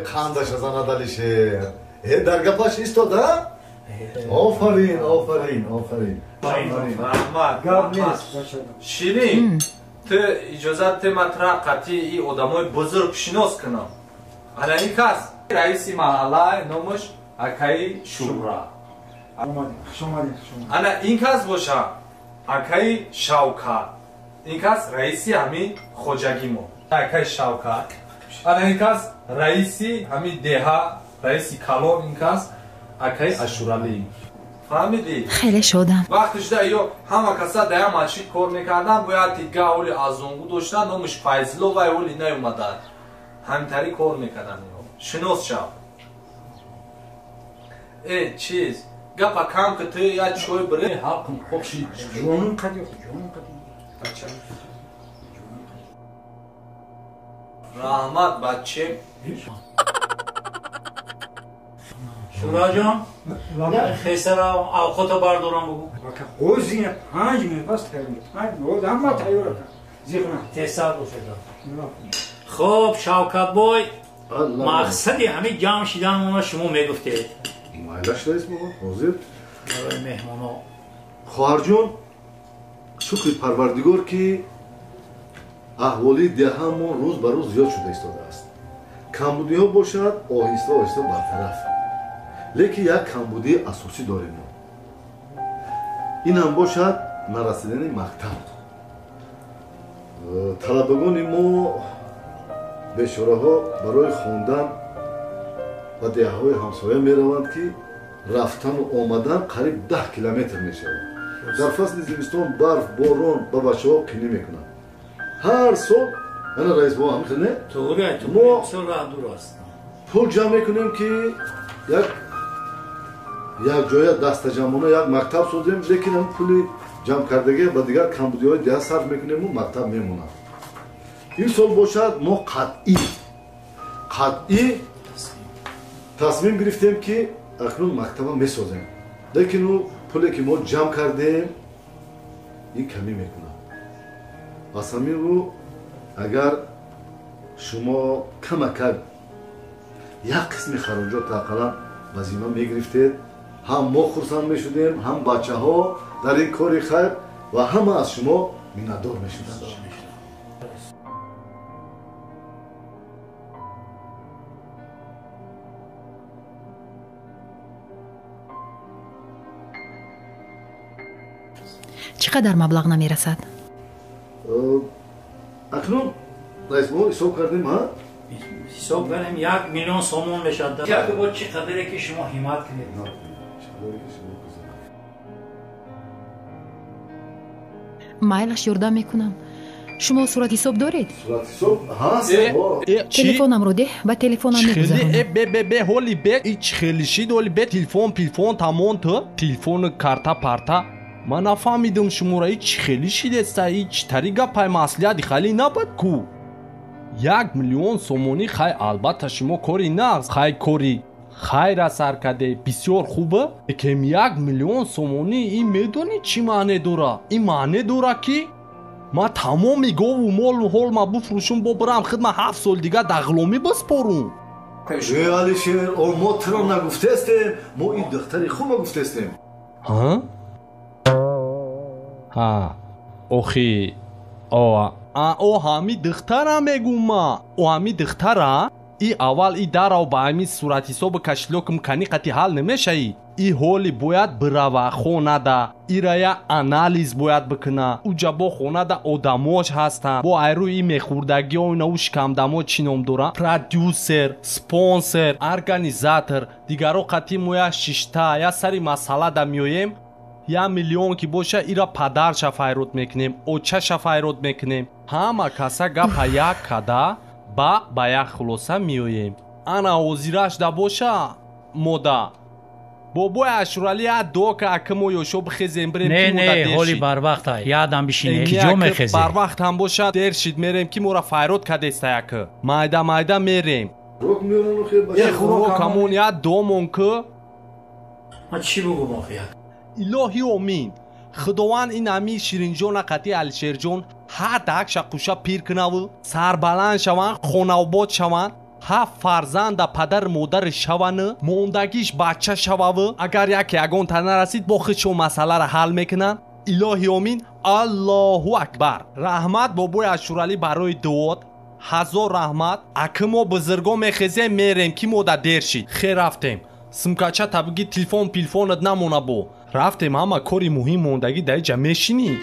خندش زنه دلیشه در گپش ایستاده آفرین رحمت شیرین تو اجازت مطرح قطعی ای آدمای بزرگ شناس کنم انا این کس رئیسی محله نامش اکای شورا انا این کس باشه اکای شوکت این کس رئیسی همین خوجگی ما اکای شوکت انا این کس رئیسی همین دهه رئیسی کلان این کس اکای اشورالی فهمیدی؟ خیلی شدم وقتش ده یا همه کسا ده هم چی کار میکردن باید دیگه اولی ازونگو داشتن نامش فیضلو و اولی نیومدن همینطوری کار میکردن شناس شو ای چیز گپا کم که تو یا چوی بره حقم خوشی جون قدی رحمت بچه شورا جان خیسه را اوقات بردارم بگو خوزینه 5 منت بس تایید من همه تایید تسال شده خب شوکت بای مقصدی همه جمع شدن ما شما میگفتید مایلش رئیس بابا حاضر برای مهمانا خواهر جون شکر پروردگار که احوالی دهمون روز به روز زیاد شده ایستاده است کمبودی ها باشد آهسته آهسته برطرف لیکن یک کمبودی اساسی داریم ما این هم باشد نرسیدن مکتب طلبگان ما بیچاره ها برای خواندن و دیه های همسایه می روند که رفتن و آمدن قریب 10 کیلومتر می شود در فصل زمستان برف باران با بچه ها کنی می کنند هر سال انا رئیس بابا هم خیلی ما سال راه دور است پول جمع می کنیم که یک جای دست جمعانه یک مکتب سازیم لیکن هم پولی جمع کردگی با دیگر کمبودی های دیگر صرف میکنیم و مکتب میمونم این سال باشد ما قطعی تصمیم گرفتیم که اکنون مکتب میسازیم لیکن او پولی که ما جمع کردیم این کمی میکنم از همین رو اگر شما کمک یک قسم خراجات اقلا وظیفه میگرفتید هم ما خرسند میشدیم هم بچه ها در این کاری خیر و همه از شما میندار میشدند چقدر مبلغ نمیرسد؟ اکنون رئیس ما حساب کردیم ها؟ حساب کنیم 1 میلیون سومون میشد یک با چقدره که شما حمایت کنید مایلش یردم میکنم شما صورت حساب دارید؟ صورت حساب هست تلفنم رو ده با تلفنم میگذارم به هولی به ایچ خیلی شید هولی به تلفن تمام تو تلفن کارتا پارتا من نفهمیدم شما را ایچ خیلی شید است ایچ طریقه پای مسئولیتی خیلی نبود کو 1 میلیون سومونی خیلی البته شما کاری نه خیلی کاری خیر سر کده بسیار خوبه که 1 میلیون سومونی این میدونی چی معنی داره این معنی داره که ما تمامی گو و مال و حال ما بفروشم برم خدمت 7 سال دیگه دغلومی بسپارم علی شیر ما ترا نگفته استیم ما این دختری خوب گفته استیم ها اوخی او همی دختره میگم ما او همی دختره ای اول ای دارو با همی صورت حساب کشلوکم کنی قطی حل نمیشه ای هولی باید بروه خونه ده ای رای انالیز باید بکنه او جبا خونه ده آدماش هستن با ایرو ای میخوردگی و نوش کم دمو چینم دورن پرودیوسر سپانسر ارگانیزاتر دیگرو قطی مویا ششتا یا سری مسئله ده میویم 1 میلیون که باشه ایرا پدر شفایروت میکنیم اوچه شفایروت میکنیم همه کسا گپا یک کده با یک خلوصه میویم انا وزیرش ده باشه مودا بابای اشورالی دو که اکمو یوشو بخیزیم بریم نه حالی بر وقت های یادم بشینه که جو میخیزیم بر وقت هم باشه دیر شید میریم که مورا فایروت کده استایکه مایده میریم روک میرونو خیلی باشه روک همون یا دومون که ما چی بگو باقیه الهی امین خداوند این امی شیرین جون قطی علشیر جون ها دک شقوشا پیر کناو سربلند شوان خوناوباد شوان ها فرزند پدر مادر شوان موندگیش بچه شواو اگر یکی اگون تا نرسید با خودشو مسئله را حل میکنن الهی امین الله اکبر رحمت بابای اشورالی برای دوات 1000 رحمت اکمو بزرگو میخیزیم میریم که مودا دیر شید خیر رفتیم سمکاچه تبگی تلفن پیلفونت نمونه بو رفتیم همه کاری مهم موندگی در جا میشینی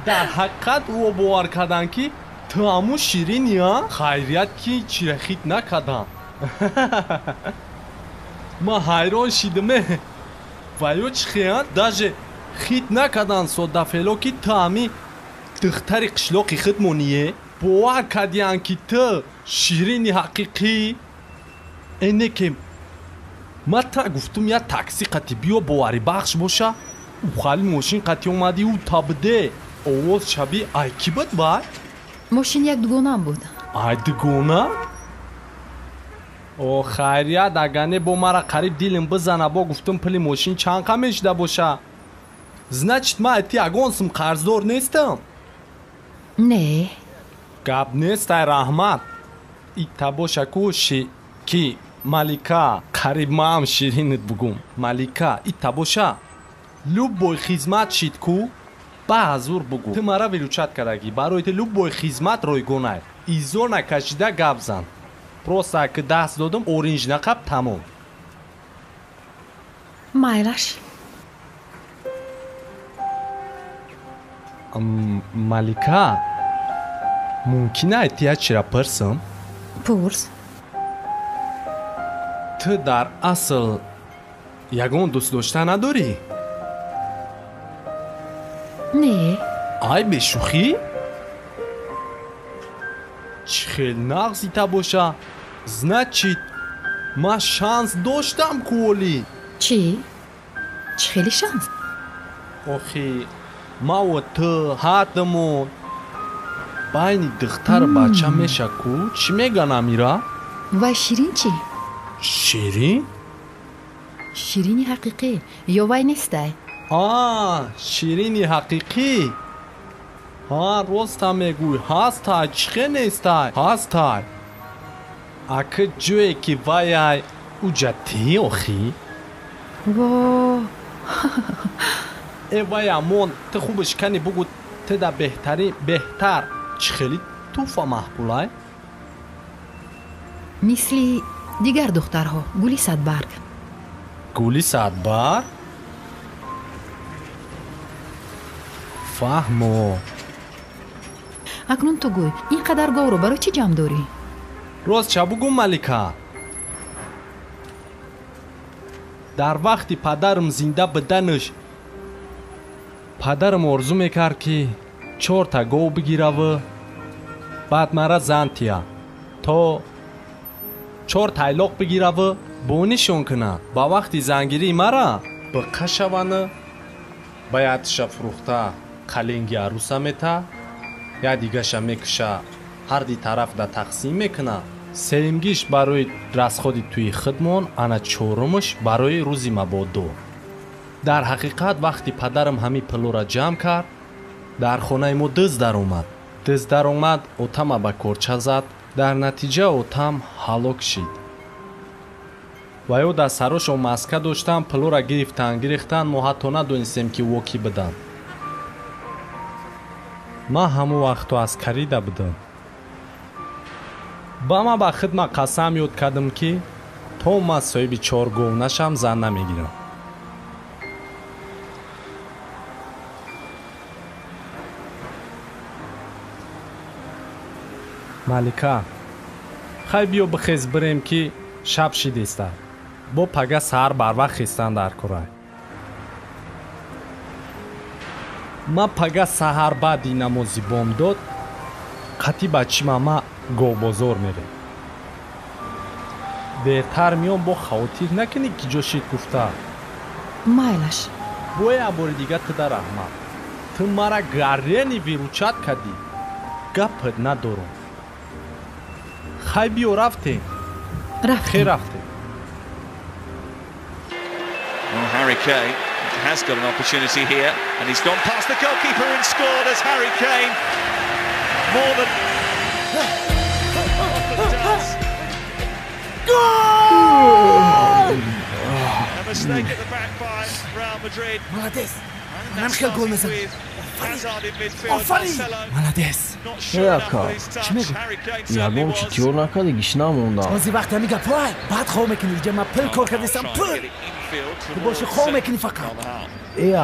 در حقیقت او باور کردن که تو همون شیرین یا خیریت که چیرخیت نکردن ма ҳайрон шидаме ваё чихиян даже хит накадан содафело ки ту ҳами духтари қишлоқи худмоние бовар кардиян ки ту ширини ҳақиқӣ эне ки ма та гуфтум я такси қати биё боварибахш боша ухали мошин қати омади ӯ табде овоз шаби ай кӣ буд вай мошин як дугонам буд ай дугона о хайрият агане бо мара қариб дилим бизана бо гуфтум пули мошин чанқа мешида боша значит ма айти ягон сум қарздор нестам не гап нестай раҳмат ита боша кӯши ки малика қариб маам ширинит бугум малика ита боша любой хизмат шид ку ба ҳазур бугу ту мара виручат караги барои ту любой хизмат ройгонай изор накашида гап зан просто ки даст додам оринҷ нақаб тамом майлаш малика мумкина айтия чира пурсам пурс ту дар асл ягон дӯстдошта надорӣ не ай бешухӣ чӣ хел нағзита боша значит ма шанс доштам куоли чӣ чӣ хели шанс охи маву ту ҳардумон байни духтару бача меша ку чӣ мегана мира вай ширин чӣ ширин ширини ҳақиқӣ ё вай нестай ширини ҳақиқӣ роста мегӯй ҳастай чӣ хел нестай ҳастай аки ҷое ки ваяй уҷатӣ охӣ во вай амон ту хубиш кани бугу ту да беҳтар чӣ хели туфа маҳбулай мисли дигар духтарҳо гули садбарг гули садбарг фаҳмо акнун ту гӯй ин қадар говро барои чӣ ҷамъ дорӣ рост ча бугу малика дар вақти падарам зинда буданаш падарам орзу мекард ки 4 гов бигираву баъд мара зантия то 4 тайлоқ бигираву бонишон кунад ба вақти зангирии мара биқа шавану баятиша фурӯхта қалинги аруса мета я дигаша мекуша ҳарди тараф да тақсим мекуна сеюмгиш барои расходи тӯи худмон ана чорумаш барои рӯзи мабодо дар ҳақиқат вақти падарам ҳами пулора ҷамъ кард дар хонаи мо дӯст даромад отама ба корча зад дар натиҷа отам ҳалок шид ва ё дар сарошон маска доштан пулора гирифтан мо ҳатто надонистем ки воки буданд ман ҳамон вақто аскарида будам ба ман ба худма қасам ёд кардам ки то ман соҳиби 4 гов нашам зан намегирам малика хай биё бихез бирем ки шаб шидеста бо пага саҳар барвақт хистан дар курай ма пага саҳар баъди намози бомдод қатъи ба чимама говбозор мерем дертар миём бо хавотир накунӣ ки ҷошид гуфта майлаш боя ябори дига туда раҳмат ту мара гаррени виручат кардӣ гапат надорам хай биё рафтем хе рафтем Harry Kane has got an opportunity here and he's gone past the goalkeeper and scored as Harry Kane more than goal! A mistake at the back by Real Madrid. Молодец. Намшкал гол мезан. Молодец. яка ягон чӣ кор накарди гиш намонда баъзи вақте ҳамин гапҳоай баъд хо мекунӣ ҷа ман пул кор кардастам пул ту боши хо мекунӣ фақат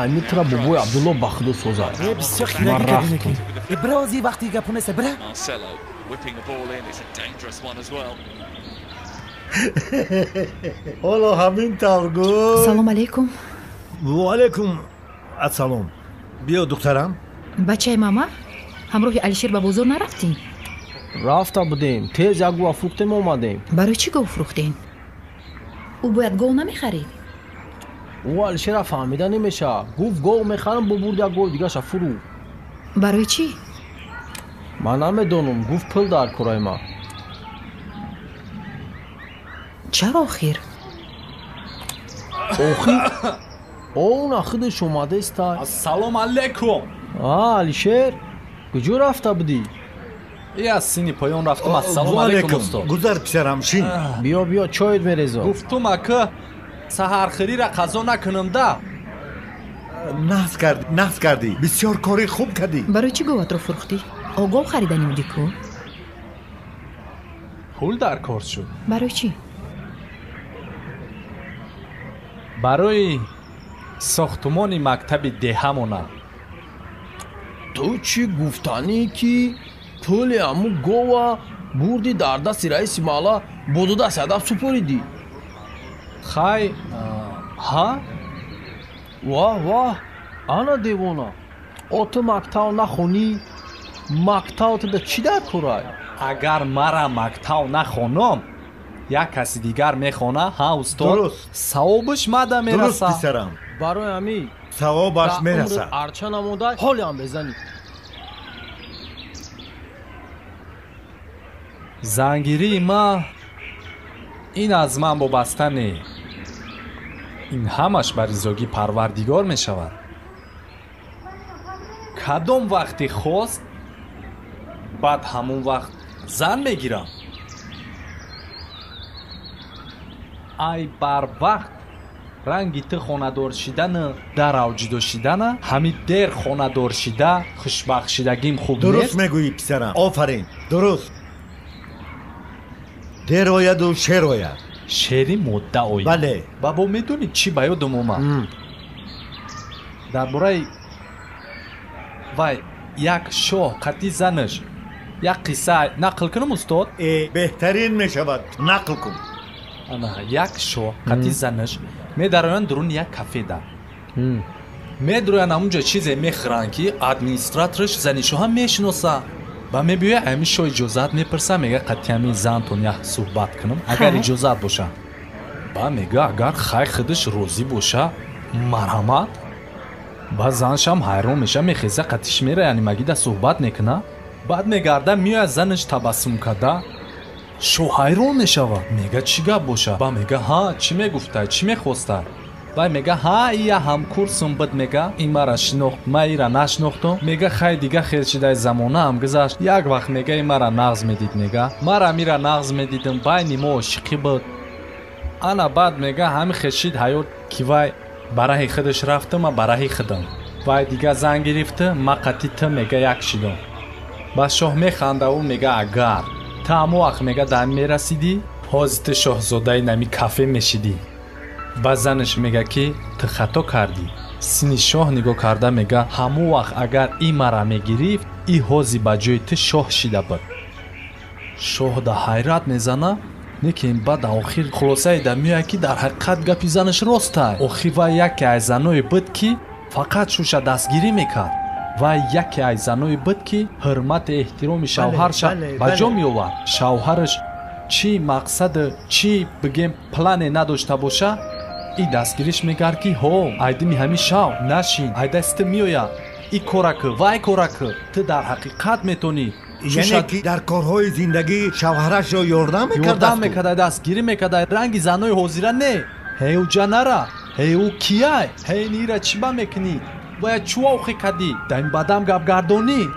ай метра бобои абдулло ба худо созад бисёр хинаги кардӣ мекунӣ бирази вақти гапҳо неста бира حالا همین ترگو سلام علیکم. و علیکم السلام. بیا دخترم. بچه ماما همراه علیشیر به بازار نرفتین؟ رفته بودیم. تیز یک گوه فروختیم اومدیم. برای چی گوه فروختین؟ او باید گوه نمیخرید. او علیشیر فهمیده نمیشه. گفت گوه میخرم ببرد یک گوه دیگه شا فرو. برای چی؟ من نمیدونم. گفت پول در کرای ما. چرا آخیر؟ آخیر؟ اون خودش اومده است. السلام علیکم. علیشیر کجا رفته بودی؟ ای از سینی پایان رفتم. السلام علیکم استاد. گذر پسرم شین. بیا چایت میریزم. گفتم که سحرخوری را قضا نکنم ده. نحس کردی. بسیار کاری خوب کردی. برای چی گوهت رو فروختی؟ گوه خریدنی بودی کو؟ پول در کار شد. برای چی؟ برای ساختمان مکتب دهمونه. تو چی گفتنی که پول همو گوه بردی در دست رئیس مالا بودو دست هدف سپریدی؟ خای ها؟ واه انا دیوانه. تو مکتب نخونی؟ مکتب تو چی در کرای؟ اگر مرا مکتب نخونم یک کسی دیگر میخونه ها استاد. درست. ثوابش مده میرسه. درست پسرم. برای همی ثوابش میرسه. ارچه نموده حالی هم بزنی. زنگیری ما این از من وابسته نه. این همش بر رضایت پروردگار می شود. کدام وقتی خواست بعد همون وقت زن میگیرم. ای بر وقت رنگی تو خاندار شدن در اوج داشتن همین در خاندار شده خوشبخت شدگیم خوب نیست. درست میگویی پسرم. آفرین. درست. در آید و شیر آید. شیری مدعا آید. بله. بابا میدونی چی بیادم اومد؟ درباره وای یک شاه قطعی زنش یک قصه نقل کنم استاد؟ بهترین میشود. نقل کن. انا یک شاه قطعی زنش میدارن درون یک کافه ده. میدارن اونجا چیزی میخرن که ادمنستراتورش زنیشو هم میشناسه. با میبیه همیشه اجازت میپرسه. میگه قطعی همین زن تونیا صحبت کنم اگر اجازت باشه. با میگه اگر خیلی خودش روزی باشه مرحمت. با زنش هم حیران میشه. میخیزه قطعیش میره یعنی مگه صحبت میکنه. بعد میگرده میاد زنش تبسم کرده شو حیران میشود. میگه چی گپ باشه؟ با میگه ها چی میگفته چی میخواسته؟ با میگه ها یا همکورسم بود. میگه این مرا شناخت ما ایرا نشناختم. میگه خیلی دیگه خیلی شده زمانه هم گذشت. یک وقت میگه این مرا نغز میدید. میگه مرا میرا نغز میدیدم بین ما عاشقی بود. انا بعد میگه همین خشید حیات کی وای برای خودش رفتم و برای خودم. وای دیگه زنگ گرفته ما قطعی تو میگه یک شدم. با شاه میخنده و میگه اگر تا همو وقت میگه دم میرسیدی حضرت شاهزاده نمی کافه میشیدی. با زنش میگه که تو خطا کردی. سینی شاه نگاه کرده میگه همو وقت اگر این مرا میگرفت این حوزی با جای تو شاه شده بود. شاه دا حیرت میزنه. لیکن بعد آخر خلاصه دا میگه که در حقیقت گپی زنش راسته. آخر و یکی از زنای بود که فقط شوشه دستگیری میکرد و یکی از زنای بود که حرمت احترام شوهرش به جا میآورد. شوهرش چی مقصد چی بگیم پلان نداشته باشه این دستگیریش میکرد که ها ایدمی همین شو نشین ای دست میآید این کارک وای کارک تو در حقیقت میتونی. یعنی که در کارهای زندگی شوهرش را یاردم میکرد دستگیری میکرد. رنگ زنای حاضره نه. هی او جنره هی او کیه هی نیره چی با میکنی باید چواخی کدی در این بدم گپ گردانی.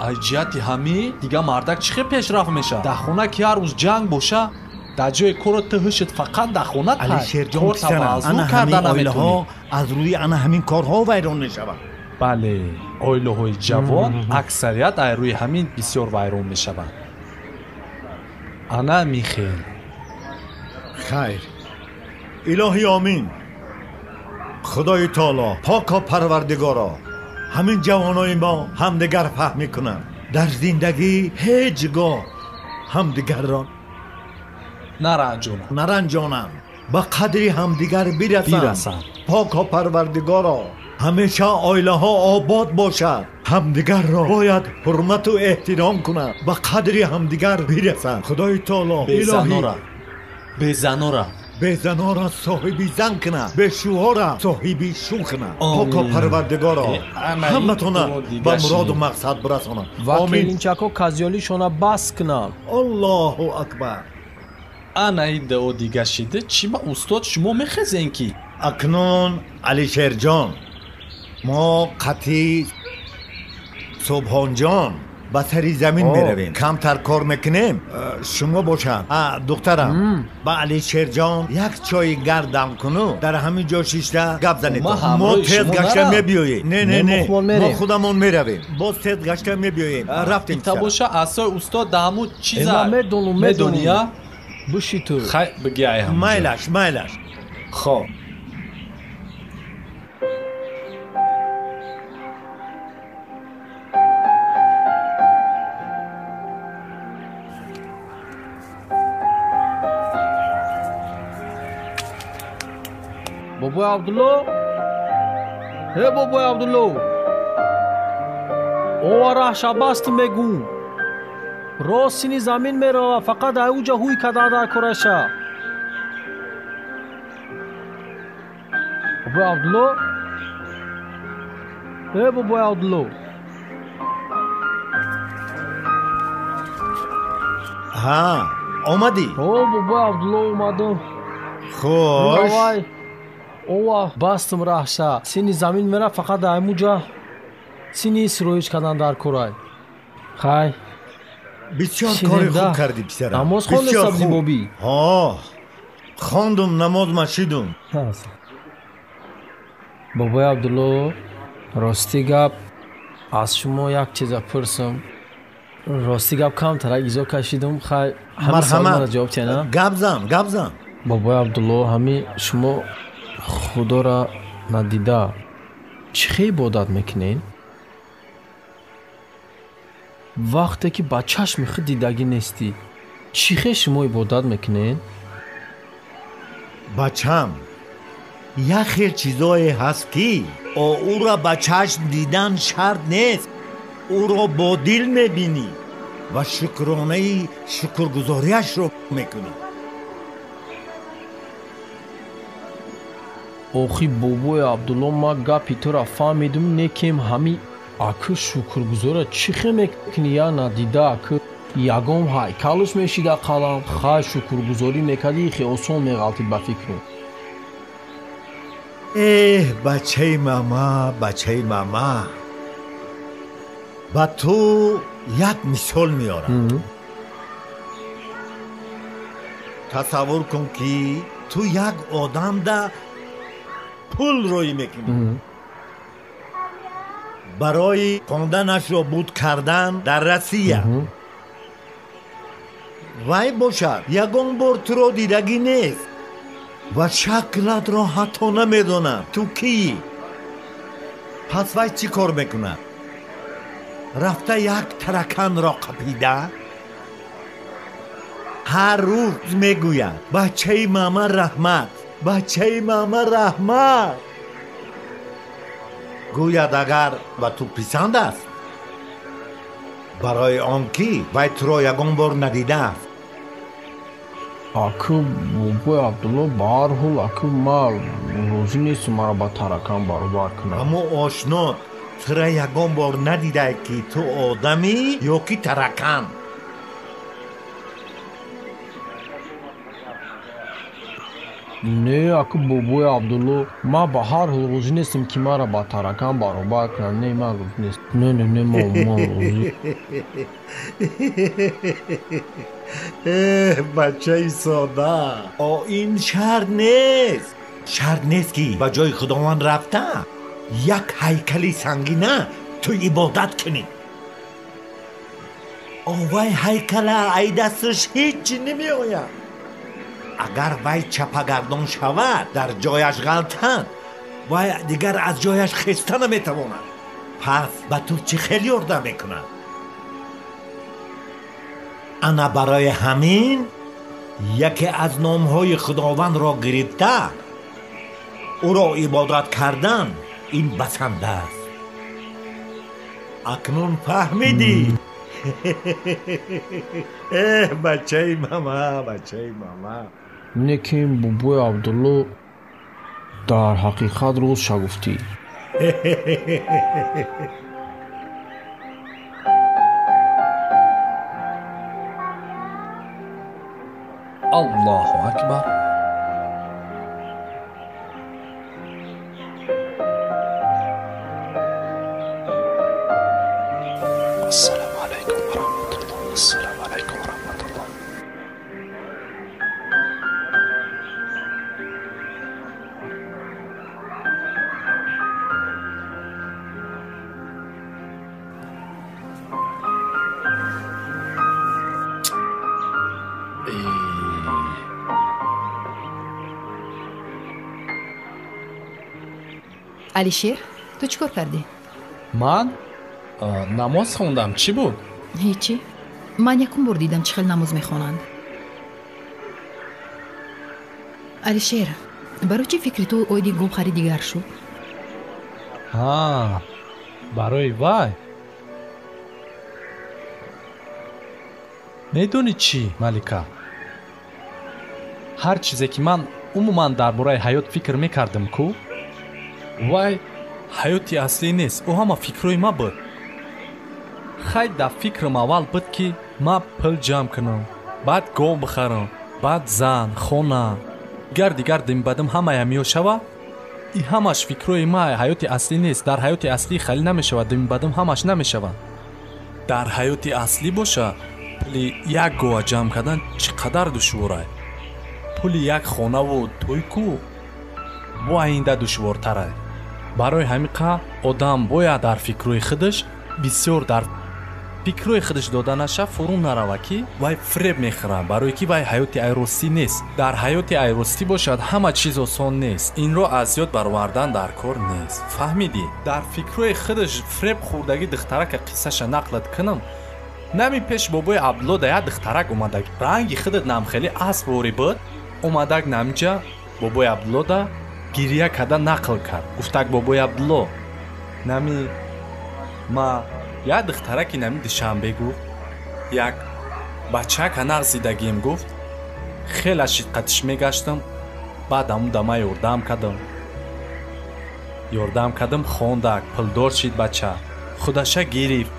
ایجیتی همی دیگه مردک چخی پیش رفت میشه. در خونه که هر روز جنگ باشه در جای کار تهشت فقط در خونه تای علیشیر جان پسرم انا همین آیله ها از روی انا همین کارها ویران میشود. بله آیله های جوان اکثریت روی همین بسیار ویران میشود. انا میخیل خیر الهی آمین. خدای تعالی پاک و پروردگارا همین جوانای ما همدیگر فهم کنند. در زندگی هیچگاه همدیگر را نرنجانند به قدری همدیگر برسند پاکا پروردگارا همیشه آیله ها آباد باشد همدیگر را باید حرمت و احترام کنند به قدری همدیگر برسند خدای تعالی الهی به زنا را صاحبی زن کنه به شوها را صاحبی شو کنه پاکا پروردگارا همتونه به مراد و مقصد برسانه آمین اینچاکو کازیالیشونه بس کنم الله اکبر انا ایده دیگه شده چی با استاد شما میخزین کی اکنون علیشیر جان ما قطعی صبحان جان به سری زمین میرویم کمتر کار میکنیم شما باشم دخترم با علیشیر جان یک چای گردم کنو در همین جا شیشته گپ زنید ما تیز گشته میبیاییم نه ما خودمون میرویم باز تیز گشته میبیاییم رفتیم تا باشه اسای استاد دامو چیزا میدونی بوشی تو خیلی بگی هم مایلش خب بابای عبدالله بابای عبدالله اواره شباست میگون راستینی زمین میره فقط اوجا هوی کده در کرشه بابای عبدالله بابای عبدالله آمدی بابای عبدالله اومدم خوش اوه бастым раҳша сини замин мера фақат аймуҷа сини сироиш кардан дар курай хай бисёр кори хуб кардӣ писарам намоз хондаи бобӣ хондум намоз машидум бобои абдулло рости гап аз шумо як чиза пурсам рости гап камтарак изо кашидум хай ҳама саволара ҷавоб тена гап зан бобои абдулло ҳами шумо худора надида чӣ хел ибодат мекунед вақте ки ба чашми худ дидагӣ нестӣ чӣ хел шумо ибодат мекунед бачам як хел чизое ҳаст ки ӯро ба чашм дидан шарт нест ӯро бо дил мебинӣ ва шукронаи шукргузориашро мекунӣ охи бобои абдулло ма гапи тура фаҳмидум некем ҳами аку шукргузора чӣ хел мекунӣ я надида аку ягон ҳайкалуш мешида қалам хай шукргузорӣ мекардӣ хе осон меғалтӣ ба фикру бачаи мама ба ту як мисол меорам тасаввур кун ки ту як одамда пул рӯй мекунӣ барои хонданашро буд кардан дар Россия вай бошад ягон бор туро дидагӣ нест ва шаклатро ҳатто намедонад ту кӣ пас вай чӣ кор мекунад рафта як тараканро қапида ҳар рӯз мегӯяд бачаи мама раҳмат бачаи мама раҳмат гӯяд агар ба ту писанд аст барои он ки вай туро ягон бор надидааст аку бобои абдулло ба ҳар ҳол аку ма розӣ нестам маро ба таракан баробар кунам аммо ошнот тура ягон бор надидае ки ту одамӣ ё ки таракан не аку бобои абдулло ма ба ҳар ҳол розӣ нестам ки маро ба таракан баробар кунам не ман розӣ нестам не ман розӣ бачаи сода ин шарт нест ки ба ҷои худованд рафта як ҳайкали сангина ту ибодат кунӣ вай ҳайкала ай дасташ ҳеҷ намеояд агар вай чапагардон шавад дар ҷояш ғалтад вай дигар аз ҷояш хеста наметавонад пас ба ту чӣ хел ёрдам мекунад ана барои ҳамин یکی از نامهای خداوند را گرفته او را عبادت کردن این بسنده است. اکنون فهمیدی؟ بچه ماما، بچه ماما. اینه که این بابای عبدالله در حقیقت روز شگفتی. الله اکبر. السلام علیکم و رحمت الله. السلام علیکم و رحمت الله. алишер, ту чӣ кор кардӣ? ман намоз хондам. чӣ буд? ҳечӣ. ман якум бор дидам чӣ хел намоз мехонанд. алишер, барои чӣ фикри ту оиди гулхари дигар шуд? барои вай. медонӣ чӣ, малика? ҳар чизе ки ман умуман дар бораи ҳаёт фикр мекардам ку, вай ҳаёти аслӣ нест. ӯ ҳама фикрҳои ма буд. хай дар фикрам аввал буд ки ман пул ҷамъ кунам, баъд гов бихарам, баъд зан, хона, дигар димбадим ҳамая меошава. и ҳамаш фикрҳои ма ҳаёти аслӣ нест. дар ҳаёти аслӣ хеле намешавад, димбадим ҳамаш намешавад. дар ҳаёти аслӣ боша пули як гова ҷамъ кардан чӣ қадар душвор аст. пули як хонаву тӯй ку бо оинда душвортар аст. барои ҳамин қадр одам бояд дар фикрҳои худаш бисёр дар фикрҳои худаш доданаша фурӯ нарава ки вай фреб мехӯрад, барое ки вай ҳаёти айростӣ нест. дар ҳаёти айростӣ бошад ҳама чиз осон нест. инро аз ёд баровардан дар кор нест. фаҳмидӣ? дар фикрҳои худаш фреб хӯрдаги духтарака қиссаша нақлат кунам. нами пеш бобои абдулло да як духтарак омадаг, ранги худат намхели асп вори буд. омадаг намҷа бобои абдулло да гирия карда нақл кард. гуфтак бобои абдулло, нами ма як духтараки нами душанбе гуфт, як бачака нағ зидагим гуфт. хела шидқатиш мегаштам. баъд амуда ма ёрдам кардам, хондак, пулдор шид бача, худаша гирифт.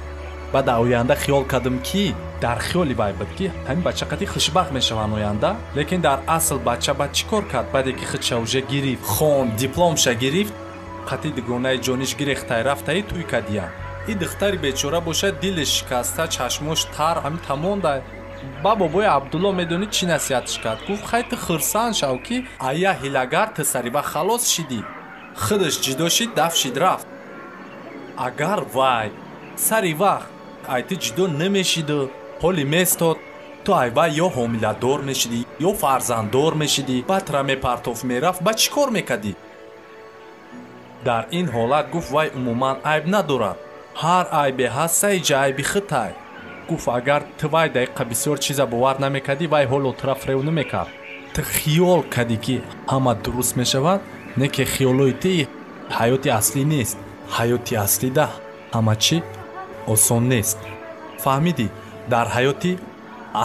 баъд оянда хиёл кардам ки дар хиёли вай буд ки ҳамин бача қати хушбахт мешаванд оянда. лекин дар асл бача баъд чӣ кор кард? баъде ки худша уже гирифт, хонд, дипломша гирифт, қати дугонаи ҷониш гирехтай рафтаи тӯй кардиям. и духтари бечора бошад, дилиш шикаста, чашмош тар, ҳамин тамонда. ба бобои абдулло медонӣ чӣ насиҳатш кард? гуфт хай ту хурсанд шав ки ая ҳилагар ту сари вақт халос шидӣ. худаш ҷудо шид, дафт шид рафт. агар вай сари вақт ай ту ҷудо намешиду, ҳоли местод, ту ай вай ё ҳомиладор мешидӣ, ё фарзанддор мешидӣ, баъд ра мепартоф мерафт, ба чӣ кор мекардӣ? дар ин ҳолат гуфт вай умуман айб надорад. ҳар айбе ҳаст саиҷа айби худ ай. гуфт агар ту вай дақиқа бисёр чиза бовар намекардӣ, вай ҳоло тура фрев намекард. ту хиёл кардӣ ки ҳама дуруст мешавад, не ки хиёлои ти ҳаёти аслӣ нест. ҳаёти аслида ҳама чӣ осон нест. фаҳмидӣ? дар ҳаёти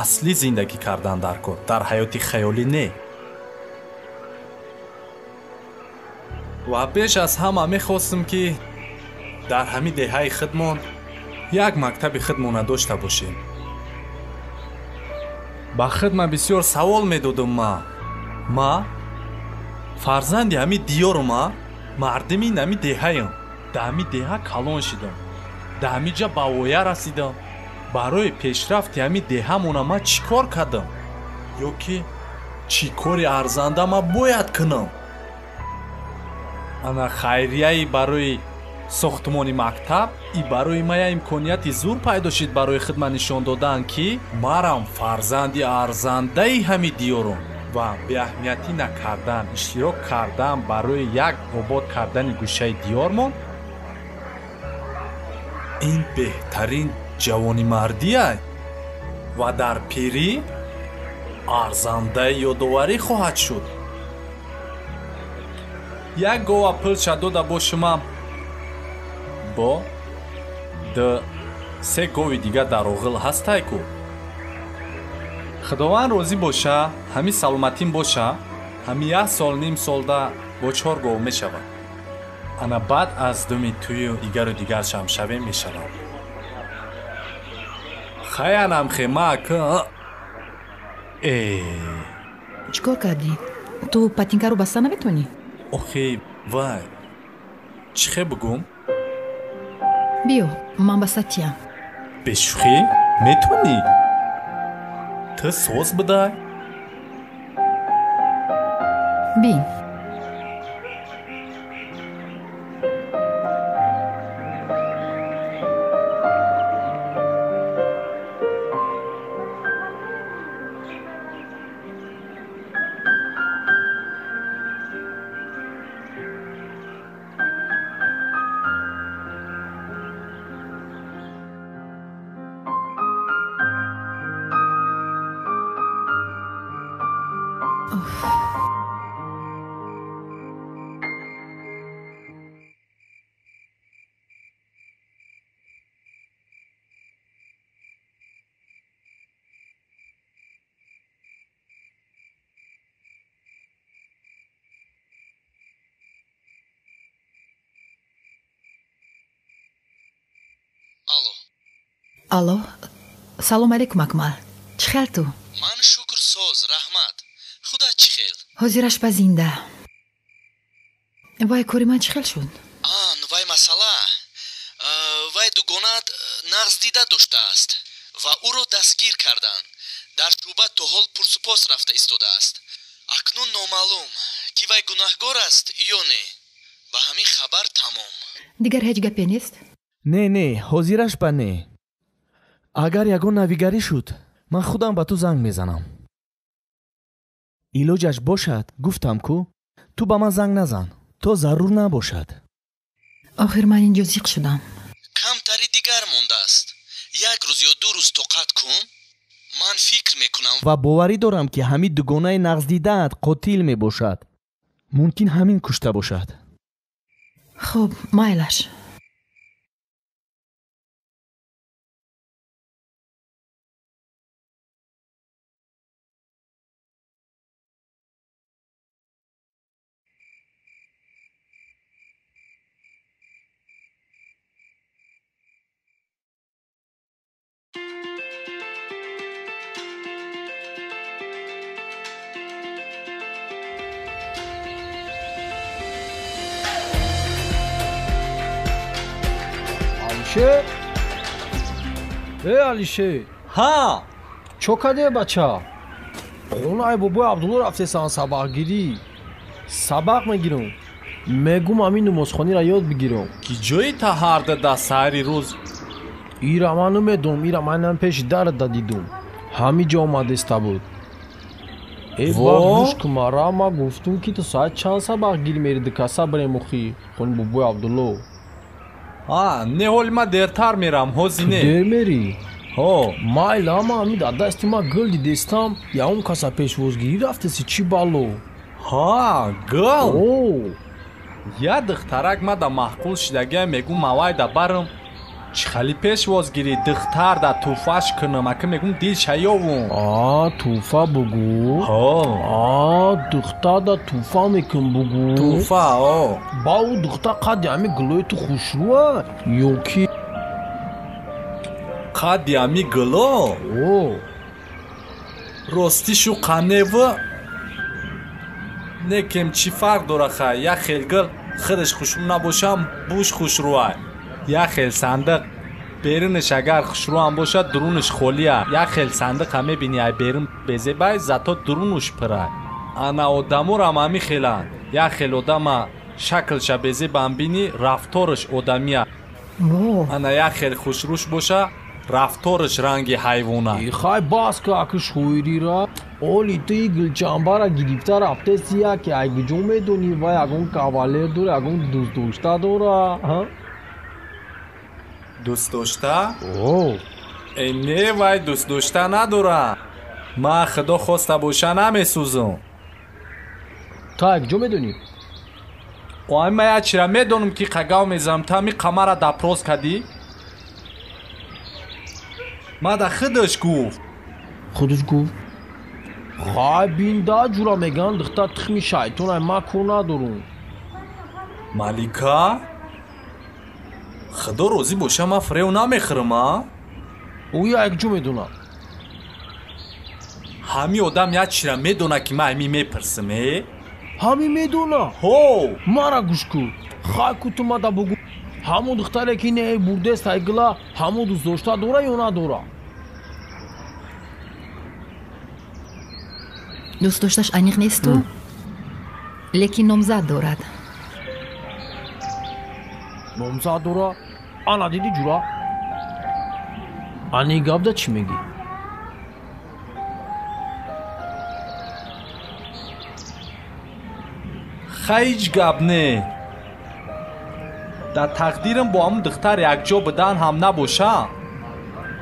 аслӣ зиндагӣ кардан дар кор, дар ҳаёти хаёлӣ не. ва пеш аз ҳама мехостам ки дар ҳамин деҳаи худмон як мактаби худмона дошта бошем. ба худма бисёр савол медодам. ма фарзанди ҳамин диёрум, мардими ҳамин деҳаям. да ҳамин деҳа калон шидам, да ҳамин ҷа ба воя расидам. барои пешрафти ҳамин деҳамона ма чӣ кор кардам? ё ки чӣ кори арзанда ма бояд кунам? ана хайрияи барои сохтмони мактаб и барои мая имконияти зур пайдо шид барои худма нишон додан ки марам фарзанди арзандаи ҳамин диёрум ва беаҳамиятӣ накардан, иштирок кардан барои як обод кардани гӯшаи диёрмон ин беҳтарин ҷавонимардӣ аст. ва дар пирӣ арзандаи ёдоварӣ хоҳад шуд. як гова пӯлша дода бошумам, бо се гови дигар дар оғил ҳастай ку. худованд розӣ боша, ҳами саломатим боша, ҳами 1 сол ним солда бо 4 гов мешавад. ана баъд аз думи тӯю дигару дигаршам шавем мешавам. хаянам хемак. чӣ кор кардӣ? ту патинкаро баста наметавонӣ? охе вай, чӣ хе бигум? биё, ман бастатиям. бешӯхӣ метавонӣ? ту соз бидай? бин. алло, салом алейкум акмал. чӣ хел ту? ман шукр соз, раҳмат. худат чӣ хел? ҳозир ашпазинда. вай кори ман чӣ хел шуд? вай масъала. вай дугонат нағз дида доштааст ва ӯро дастгир карданд. дар шӯъба то ҳол пурсупос рафта истодааст. акнун номаълум ки вай гунаҳгор аст ё не. ба ҳамин хабар тамом. дигар ҳеҷ гапе нест? не, ҳозираш ба не. агар ягон навигарӣ шуд, ман худам ба ту занг мезанам. илоҷаш бошад, гуфтам ку, ту ба ман занг назан, то зарур набошад. охир ман инҷо зиқ шудам. камтари дигар мондааст. як рӯз ё 2 рӯз тоқат кун. ман фикр мекунам ва боварӣ дорам ки ҳамин дугонаи нағздидаат қотил мебошад. мумкин ҳамин кушта бошад. хуб, майлаш. алишер, ҳа чо каде бача? хонаи бобои абдулло рафтесан сабақгирӣ. сабақ мегирам. мегум ҳамин намозхонира ёд бигирам. ки ҷои таҳарда да сайри рӯз? ира ман намедонам, ира манам пеши дарда дидум. ҳами ҷо омадеста буд. ба гӯшкума рама гуфтум ки ту соат чанд сабақгирӣ мериди ка сабрем ухӣ хони бобои абдулло. не ҳоли ман дертар мерам, ҳози не. дер мери? майла, ама ҳамин дар дасти ман гул дидестам, ягон каса пешвозгирӣ рафтеси чӣ бало? гул? я духтарак ман да маҳқул шидагиам мегум авай да барам чӣ хали пешвозгирӣ духтар да туфаш кунам, ака мегум дил шаёвум. туфа бугу? духтар да туфа мекун бугу? туфа, ба ӯ духтар қадди ҳами гулои ту хушрӯа ё ки қадди ҳами гуло? ростишу қанева некем чӣ фарқ дора хай? як хел гул худаш хушрӯ набошам, буш хушрӯай. як хел сандиқ берунаш агар хушрӯам бошад, дурунаш холия. як хел сандиқа мебини ай берун безебай, зато дурунуш пурай. ана одаморам ҳами хеланд. як хел одама шаклша безебам бини, рафтораш одамия. ана як хел хушрӯш боша, рафтораш ранги ҳайвона. хай бас ка аки шӯирира. оли ту и гулчанбара гирифта рафтеси яке айгиҷо медонӣ ва ягон кавалер дора, ягон дӯстдошта дора. дӯстдошта? не, вай дӯстдошта надора. من خدا خواسته باشه نمیسوزم. تا یک جو میدونی؟ اوه من چرا میدونم که قگاو میزم تا می قمر دپروز کردی؟ ما دا خودش گفت. خودش گفت؟ خواهی بینده جورا میگن دختر تخمی شایطون ما کور ندارون. مالیکا؟ خدا روزی باشه ما فریو نمیخورم ها؟ او یک جو میدونم. همی آدم یا چرا میدونه که ما همی میپرسم همی میدونه؟ هو مرا گوش کن. خواهی که تو ما دا بگو همون دختره که نه برده است ایگلا همون دوست داشته دوره یا نداره؟ دوست داشتش انیق نیست تو؟ لیکن نامزد دارد. نامزد داره؟ آنا دیدی جورا؟ آنی گفته چی میگی؟ خیج گب نه. در تقدیرم با هم دختر یک جا بدن هم نباشه.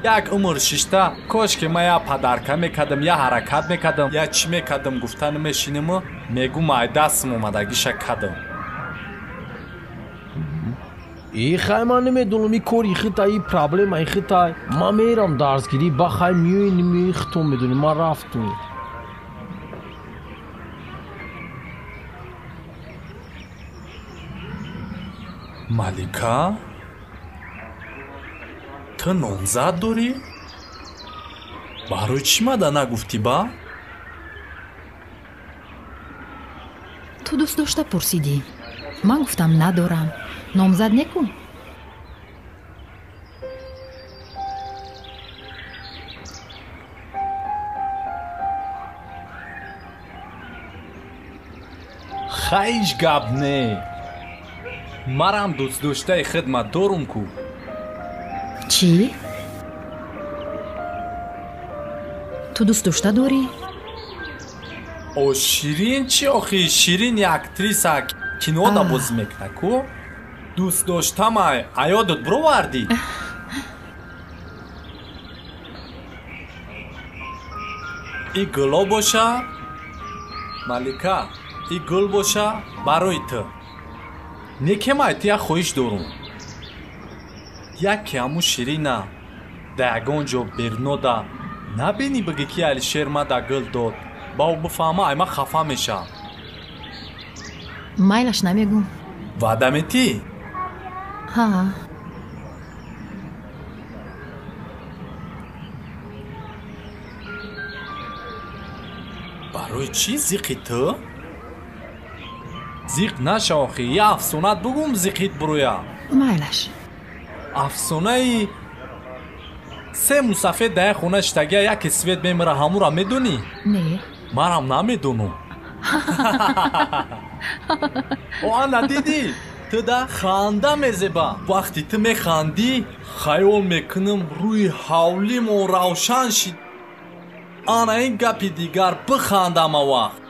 یک عمر ششته کاش که من یا پدرکه میکدم یا حرکت میکدم یا چی میکدم گفتن میشینم میگو مای دستم اومدگیشه کدم. ای خیلی من نمیدونم ای کار ای خیطه ای پرابلم ای خیطه من میرم درسگیری با خیلی میوی خیطون میدونی من رفتم. مالیکا؟ تو نامزد داری؟ برای چی مده نگفتی با؟ تو دوست داشته پرسیدی. من گفتم ندارم. نامزد نکن. خیش گب نه. مرم دوست داشته خدمت دارم کو. چی؟ تو دوست داشته داری؟ او شیرین چی آخی؟ شیرین یک اکتریس کینو دا باز میکنه کو؟ دوست داشتم ایادت برو وردی؟ ای گلا باشه؟ مالیکا ای گل باشه برای تو. نیکم ایتی خویش دارم. یکی همون شیرینه دگان جا برنو دا نبینی بگی که علیشیر ما دا گل داد با او بفهمه ایما خفه میشه. مایلش نمیگم. وعده میتی؟ ها. برای چی زیقی تو؟ زیق نشه آخی یه افسونت بگم زیقیت برویا. مایلش افسونه ای 3 مصفه ده خونه شتگه یک سویت میمره همون را میدونی؟ نه منم نمیدونم. او آنه دیدی؟ تو ده خانده میزیبه. وقتی تو میخاندی خیال میکنم روی حولیم و روشن شد. آنه این گپی دیگر بخاندم وقت.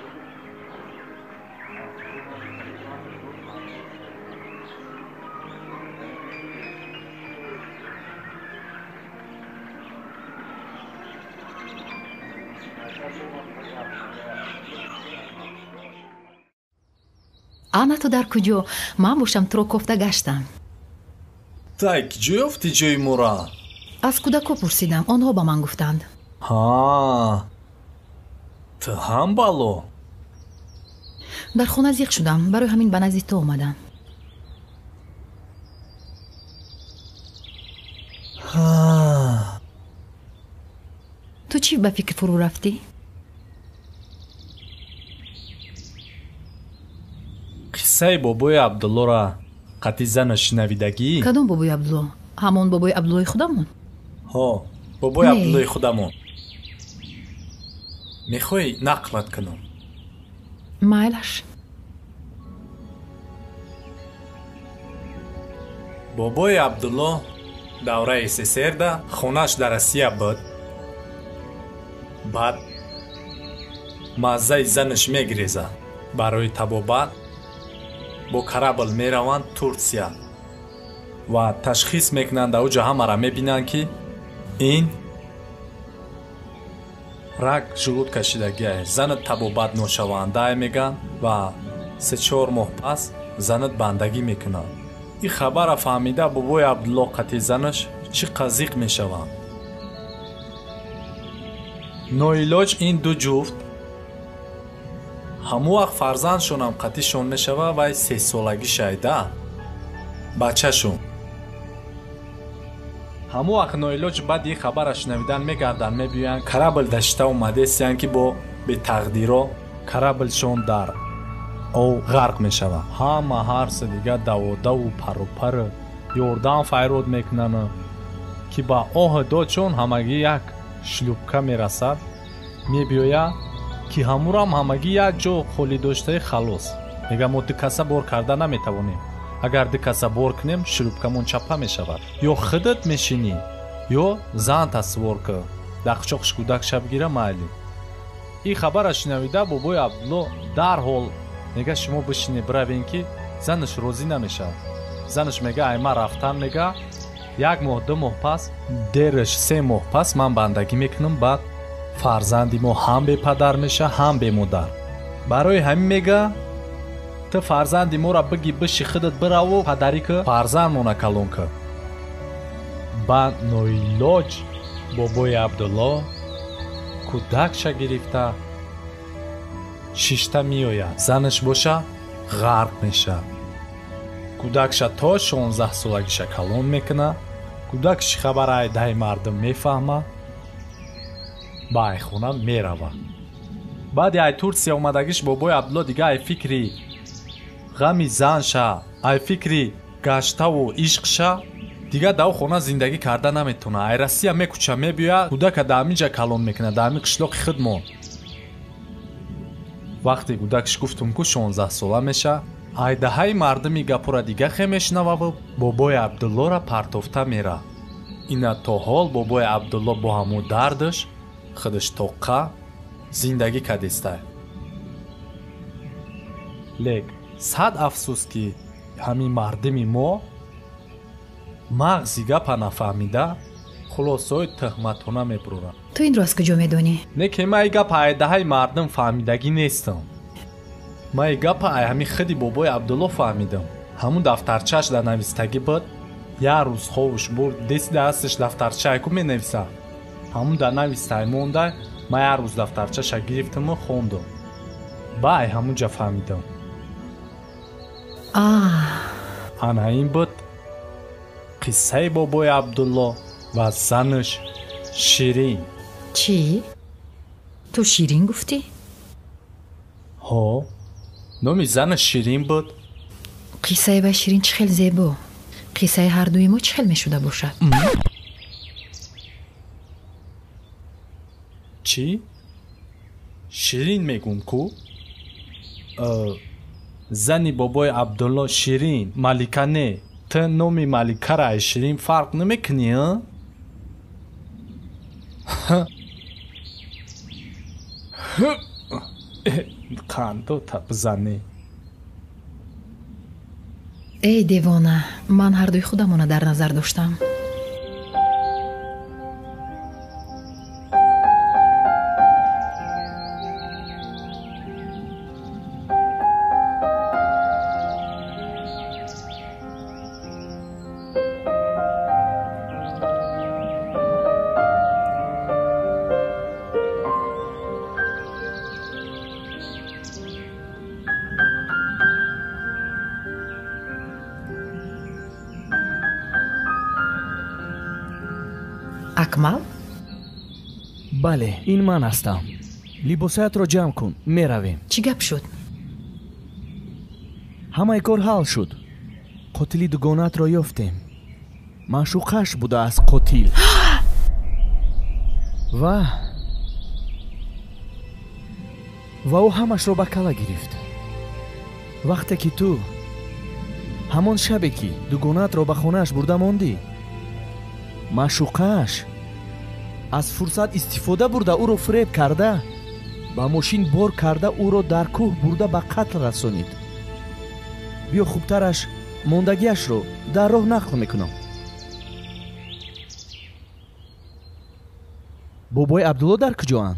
آنا تو در کجا؟ من باشم تو رو کفته گشتم. تا کجا افتی جای مورا؟ از کودکا پرسیدم. آنها با من گفتند. ها تو هم بالو؟ در خونه زیق شدم. برای همین به نزد تو آمدم. تو چی به فکر فرو رفتی؟ قصه بابای عبدالله را قطعی زن شنویدگی؟ کدام بابای عبدالله؟ همون بابای عبدالله خودمون؟ ها بابای عبدالله خودمون. میخوای نقلت کنم؟ مایلش بابای عبدالله دوره SSR ده خونش در روسیه بود. بعد مزه زنش میگریزه. برای طبابت با کرابل میروند ترکیه و تشخیص میکنند اوجا همه را میبینند که این рак жулуд кашидагиае занат табобат ношавандае меган ва 3-4 моҳ пас занат бандагӣ мекунад. ин хабара фаҳмида бобои Абдулло қатъи занаш чӣ қазиқ мешаванд. ноилоҷ ин ду ҷуфт ҳамон вақт фарзандшонам қатъишон мешавад вай 3 солагӣ шайда бачашон. ҳамон вақт ноилоҷ баъди ин хабара шунавидан мегарданд мебиёянд карабл дашта омадестиянд ки бо бетақдиро караблшон дар ов ғарқ мешавад. ҳама ҳарси дига даводаву парупару ёрдан файрод мекунанд ки ба оҳи додшон ҳамагӣ як шлюпка мерасад мебиёяд ки ҳамурам ҳамагӣ як ҷо холӣ доштаи халос. мега мо дикаса бор карда наметавонем. агар дикаса бор кунем шлюпкамон чапа мешавад. ё худат мешинӣ ё зан тасаввур ки дар қучоқиш кӯдак шабгира майли. ин хабара шунавида бобои Абдулло дарҳол мега шумо бишинед биравем ки занаш розӣ намешавад. занаш мега ай ман рафтам мега 1 моҳ 2 моҳ пас дераш 3 моҳ пас ман бандагӣ мекунам баъд фарзанди мо ҳам бепадар меша ҳам бемодар. барои ҳамин мега ту фарзанди моро биги биши худат бираву падарӣ ки фарзандмона калон ки. ба ноилоҷ бобои Абдулло кӯдакша гирифта шишта меояд. занаш боша ғарқ меша. кӯдакша то 16 солагиша калон мекуна. кӯдакши хабара айдаи мардум мефаҳма ба айхона мерава. баъди ай Турсия омадагиш бобои Абдулло дига ай фикри ғами занша ай фикри гаштаву ишқша дига дав хона зиндагӣ карда наметавона. ай Россия мекуча мебиёяд кӯдака дар ҳамин ҷа калон мекуна дар ҳамин қишлоқи худ мон. вақте кӯдакш гуфтум ку 16 сола меша айдаҳаи мардуми гапора дига хе мешунававу бобои Абдуллора партофта мера. ина то ҳол бобои Абдулло бо ҳамон дардаш худаш тоққа зиндагӣ кардистай. лек сад афсӯс ки ҳамин мардуми мо мағзи гапа нафаҳмида хулосаҳои тӯҳматона мебуроранд. ту инро аз куҷо медонӣ? не ки ман ин гапа айдаҳаи мардум фаҳмидагӣ нестам. ман ин гапа ай ҳамин худи бобои Абдулло фаҳмидам. ҳамун дафтарчааш дар навистагӣ буд. як рӯз ховуш бурд дести дасташ дафтарчаайку менависад. ҳамун дар навистаи монда ман як рӯз дафтарчаша гирифтаму хондам. ба ай ҳамун ҷа фаҳмидам. ана ин буд қиссаи бобои Абдулло ва занаш Ширин. чӣ? ту Ширин гуфтӣ? ҳо, номи занаш Ширин буд. қиссаи ва Ширин чӣ хел зебо. қиссаи ҳардуи мо чӣ хел мешуда бошад? чӣ? Ширин мегум ку? зани бобои Абдулло Ширин малика не. ту номи маликара ай Ширин фарқ намекунӣ? қандота бизанӣ. эй девона, ман ҳардуи худамона дар назар доштам. акмал? бале, ин ман ҳастам. либосаятро ҷамъ кун, меравем. чӣ гап шуд? ҳамаи кор ҳал шуд. қотили дугонаатро ёфтем. маъшуқаш будааст қотил. ва ӯ ҳамашро ба кала гирифт. вақте ки ту ҳамон шабе ки дугонаатро ба хонааш бурда мондӣ, маъшуқааш аз фурсат истифода бурда ӯро фиреб карда, ба мошин бор карда ӯро дар кӯҳ бурда ба қатл расонид. биё хубтараш мондагиашро дар роҳ нақл мекунам. бобои Абдулло дар куҷоанд?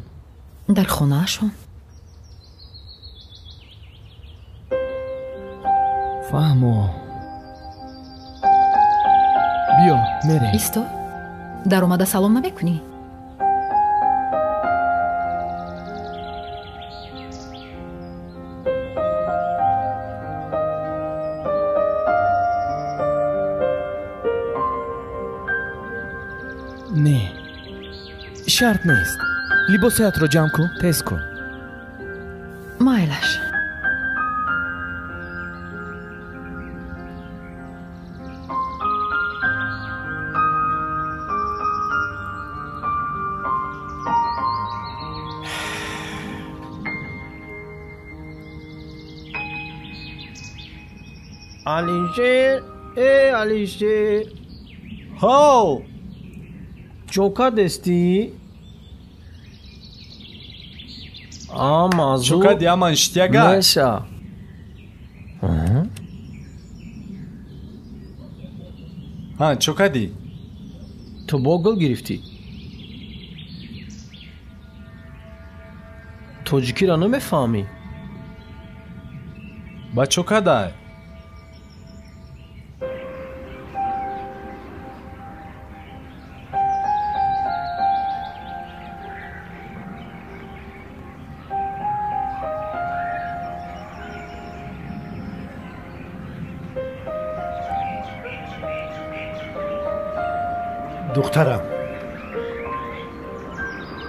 дар хонаашон. фаҳмо. биё мерем. исто. дар омада салом намекунӣ? не. шарт нест. либосиатро ҷамъ кун, тез кун. майлаш. алишер, алишер. ҳоу! чока дести? амазу. чока диаман штяга. Меса. ҳа, чока ди. ту богл гирифтӣ? тоҷикиро намефаҳмӣ? ба чока дай. دخترم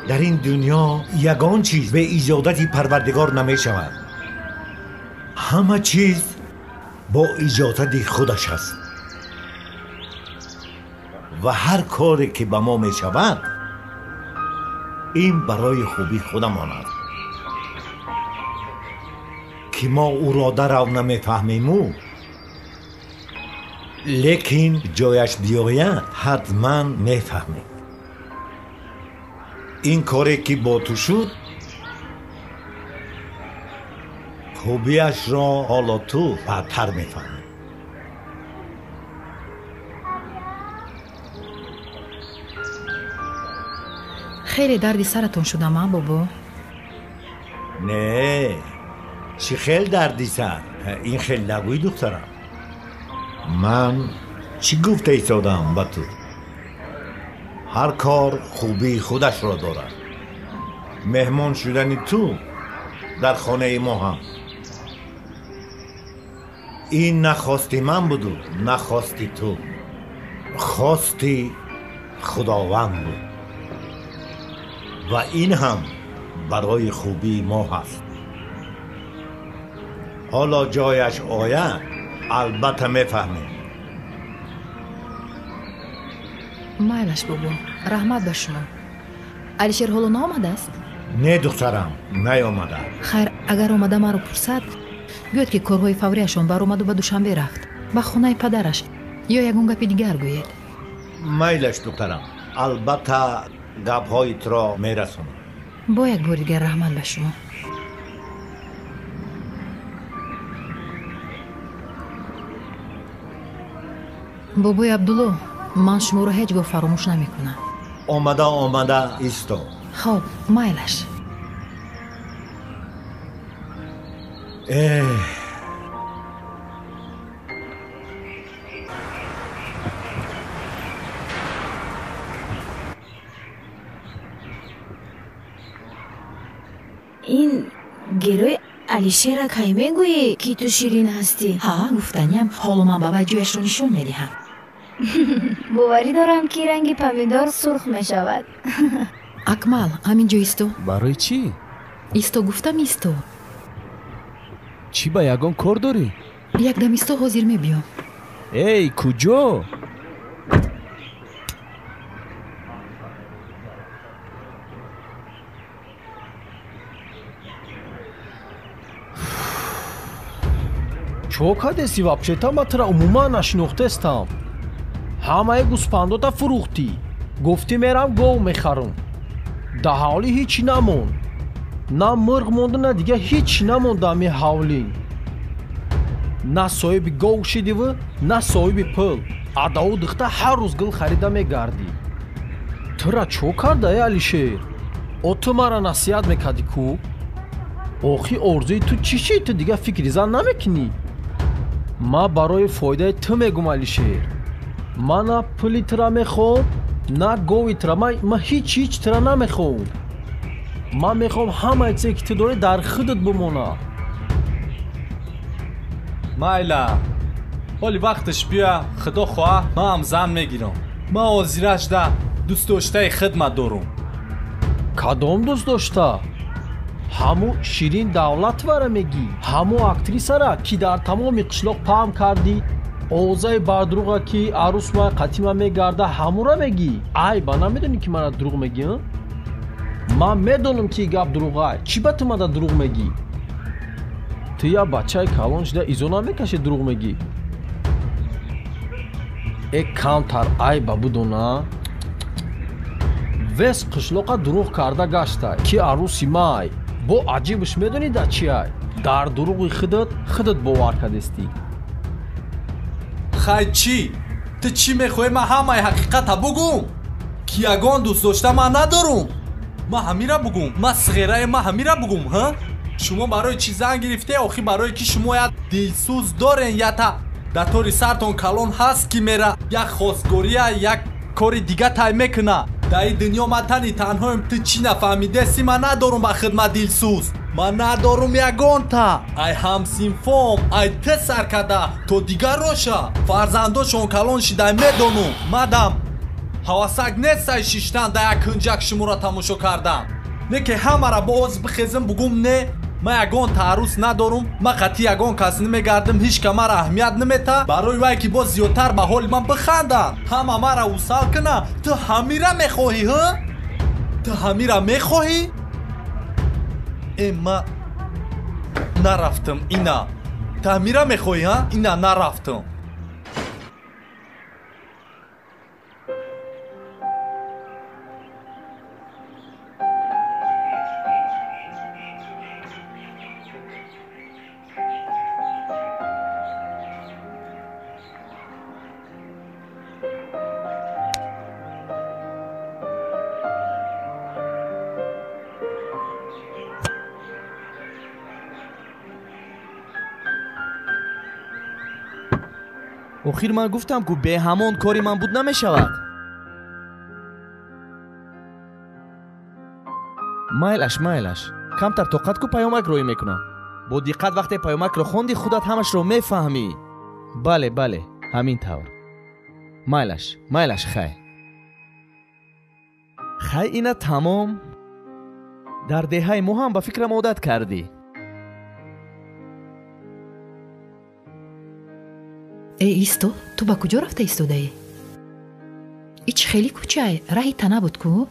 در این دنیا یگان چیز به اجازت پروردگار نمی شود. همه چیز با اجازت خودش است و هر کاری که به ما می شود این برای خوبی خودمان است که ما او را در او نمی فهمیم، لیکن جایش بیاید حتما میفهمی. این کاری که با تو شد خوبیش را حالا تو بدتر میفهمی. خیلی دردی سرتون شدم ها بابا؟ نه چی خیلی دردی سر؟ این خیلی نگوی دخترم. من چی گفته ایستادم با تو؟ هر کار خوبی خودش را دارد. مهمان شدنی تو در خانه ما هم این نخواستی من بود و نخواستی تو، خواستی خداوند بود و این هم برای خوبی ما هست. حالا جایش آید البته میفهمیم. مایلش بابا، رحمت به شما. алишер ҳоло наомадааст? Не духтарам, наомада. хайр, агар омада маро пурсад, гӯед ки корҳои фаврияшон баромаду ба душанбе рафт ба хонаи падараш ё ягон гапи дигар гӯед. майлаш духтарам, албатта гапҳоитро мерасонам. бо як бори дигар раҳмат ба шумо. бобои абдулло, ман шуморо ҳеҷ гоҳ фаромӯш намекунам. омада исто. хоб, майлаш. ин герои алишера кай мегӯӣ ки ту ширин ҳастӣ? ҳа, гуфтаниам, ҳоло ман ба вай ҷояшро нишон медиҳам. боварӣ дорам ки ранги помидор сурх мешавад. акмал, ҳамин ҷо исто. барои чӣ? исто гуфтам, исто. чӣ ба ягон кор дорӣ? якдам исто, ҳозир мебиём. эй, куҷо? чо кадеси вообще-то ма тра умуман нашинохтестам. ҳамаи гӯспандота фурӯхтӣ. гуфтӣ мерам гов мехарам. да ҳавлӣ ҳичи намон. на мурғ монда, на дига ҳичи намонда ами ҳавлин. на соҳиби гов шидиву, на соҳиби пул. адаву дихта ҳар рӯз гул харида мегардӣ. тура чо карда, алишер? تو مرا نصیحت میکردی کو؟ آخی ارزوی تو چی شد؟ تو دیگه فکری زن نمیکنی؟ ما برای فایده تو میگم علی شیر. ما نه پولی ترا میخوام نه گوی ترا. ما هیچ ترا نمیخوام. ما میخوام همه چیزی که تو داری در خودت بمونه. مایلا ولی وقتش بیا خدا خواه ما هم زن میگیرم. ما وزیرش ده دوست داشته خدمت دارم. کدام دوست داشته؟ همو شیرین دولت وره میگی؟ همو اکتریسه را که در تمام قشلاق پام کردی؟ اوضاع بردروغه که عروس ما قطیمه میگرده همو را میگی؟ ای با نمیدونی که من دروغ میگی؟ من میدونم که گپ دروغه. چی به تو من دروغ میگی؟ تو یا بچه کلان شده ایزو نمیکشی دروغ میگی؟ یک کمتر ای ببودونه ویس قشلاقه دروغ کرده گشته که عروسی مای با عجیبش میدونی در چی ای؟ در دروغی خودت باور کردستی. خیلی چی؟ تو چی میخوای من همه حقیقت بگم؟ که یگان دوست داشته من ندارم. من همیره بگم. من صغیره من همیره بگم ها؟ شما برای چی زن گرفته؟ آخی برای که شما یک دلسوز دارین یا تا در طوری سرتون کلان هست که میره یک خواستگاریه یک کاری دیگه تای میکنه. در این دنیا من تنهایم. تو چی نفهمیده سی؟ من ندارم به خدمت دلسوز. من ندارم یگان تا ای همسینفام ای ته سرکده تو دیگر روشه فرزنداشون کلان شده میدونم. مدام حواسک نیست شیشتن در یک کنجک شما را تماشا کردم. نه که همه را باز بخیزم بگم نه من یگان تا عروس ندارم. من قطعی یگان کس نمیگردم. هیچ که مرا اهمیت نمیته. برای وای که باز زیادتر به حال من بخندن همه مرا وصال کنه. تو همیره میخواهی ها؟ تو همیره میخواهی؟ ما نرفتم اینا. تو همیره میخواهی ها؟ اینا نرفتم. آخیر من گفتم که به همان کاری من بود نمیشود. مایلش کمتر طاقت کو پیامک روی میکنم. با دقت وقتی پیامک رو خوندی خودت همش رو میفهمی. بله همین طور. مایلش خی اینا تمام در دهه ما هم به فکرم عادت کردی. ای ایستو تو با کجا رفته ایستوده ای؟ ایچ خیلی کوچه راهی تا نبود کو؟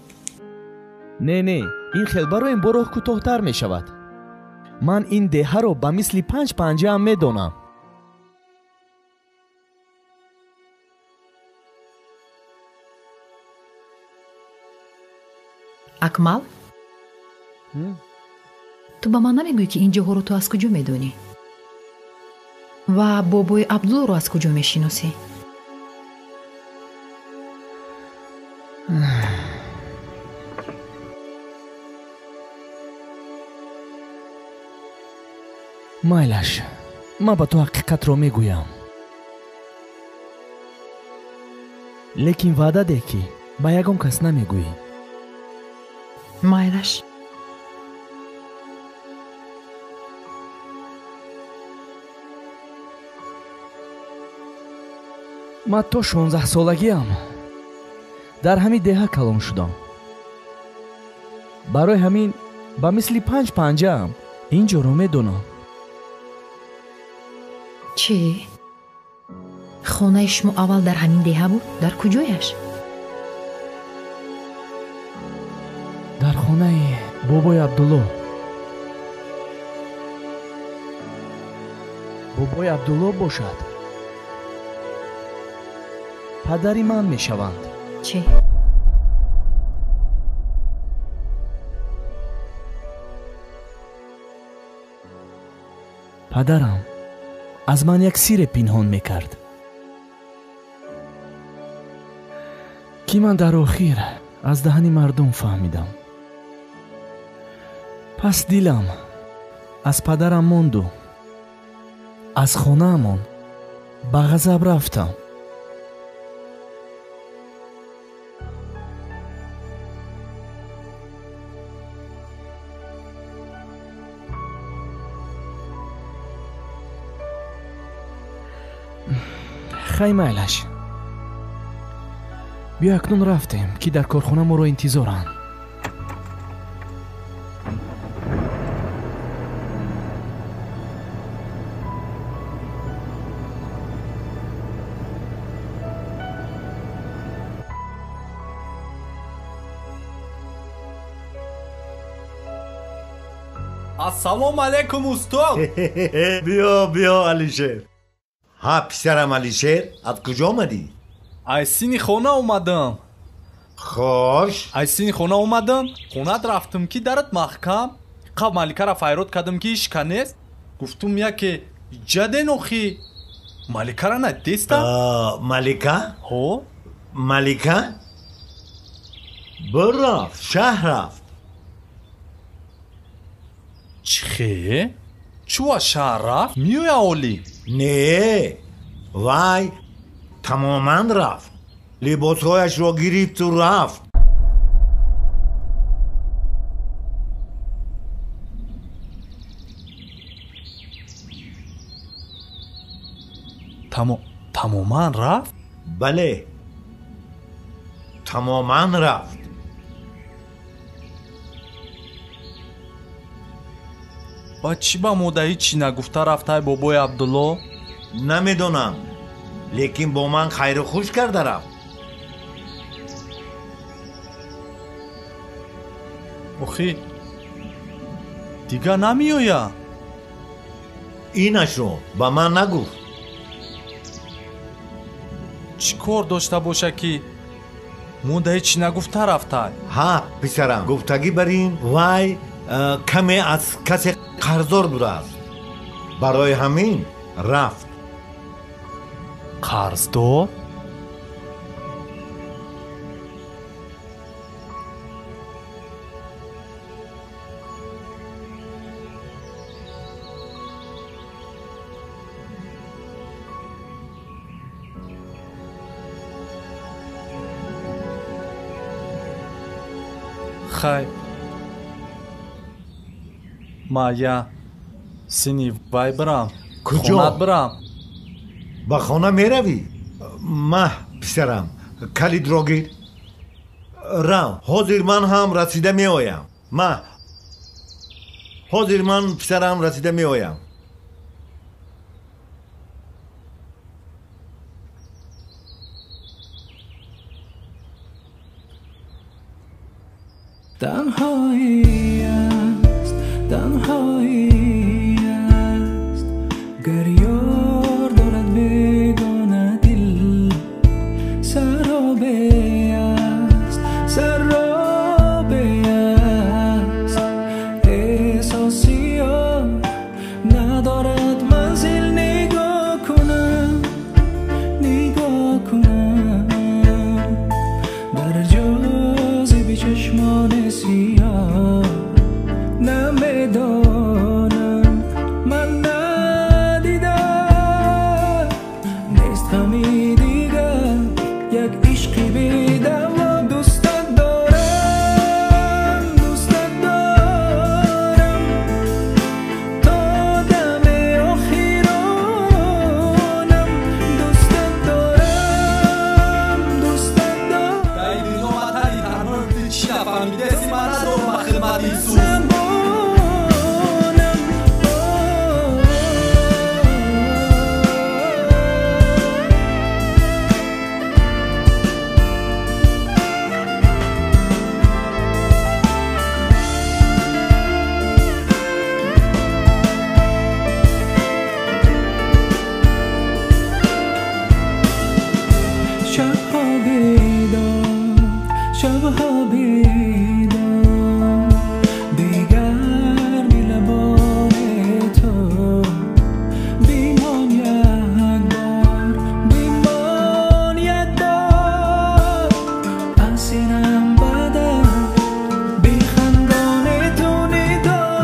نه این خیلی برای این براه کوتاه‌تر می شود. من این دهه رو به مثل 5 پنجه هم می دونم. اکمال؟ تو با من نمیگوی که این جاها رو تو از کجا می دونی؟ و بابای عبدالله رو از کجا میشناسی؟ مایلش من با تو حقیقت رو میگویم. لیکن وعده ده که با یگم کس نمیگویی. مایلش من تا 16 سالگیم در همین دهه کلان شدم. برای همین با مثل 5 پنجه هم اینجا رو میدونم. چی؟ خانه شما اول در همین دهه بود؟ در کجایش؟ در خانه بابای عبدالله. بابای عبدالله باشد. پدری من می شوند. چی؟ پدرم از من یک سیر پنهان می کرد که من در آخر از دهن مردم فهمیدم. پس دیلم از پدرم موندو، از خونه‌مون به غضب رفتم. خیلی مایلش بیا اکنون رفتیم که در کارخونه ما رو انتظارن. ассалому алайкум устод. بیا علیشیر. ها پسرم علیشیر، از کجا آمدی؟ از سینی خونه اومدم. خوش. از سینی خونه اومدم، خونت رفتم که درت محکم. قبل مالکه را فایرود کردم که ایش کنیست. گفتم یا که جده نوخی مالکه را ندیستم. مالکه؟ هو مالکه؟ برافت، شهر رفت. چخه؟ چوا شهر رفت؟ میوی اولی؟ نه وای تماما رفت. لباسهایش را گرفت و رفت. تماما رفت؟ بله تماما رفت. با چی با مدعی چی نگفته رفته بابای عبدالله؟ نمیدونم لیکن با من خیر و خوش کرده رفت. اخی دیگه نمیویا؟ اینش رو با من نگفت. چی کار داشته باشه که مدعی چی نگفته رفته؟ ها پسرم گفتگی برین وای کمی از کسی قرضدار بوده است. برای همین رفت. قرضدار؟ خیر مایا سینی وای برم. کجا؟ خونت برم. با خانه می روی؟ ما پسرم کلید را گیر. رو حاضر من هم رسیده می آیم. حاضر من پسرم رسیده می آیم. تنهایی است، تنهایی است، گر یار دارد بیگانه دل. سرابه است، سرابه است، احساسی یار ندارد منزل. نگاه کنم، نگاه کنم در جاذبه چشمان سیاه. نمیدانم من ندیدم نیست غمی دیگر یک عشقی بی دوا. دوستت دارم، دوستت دارم تا دم آخرانم. دوستت دارم، دوستت دارم. در این دنیا وطنی تنها چی نفهمیده سی من از رو به خدمت ایسو. شبها بیدار، شبها بیدار، دیگر بی لبان تو بیمان یک بار، بیمان یک بار. از سینم بدر بی خندان تو نگاه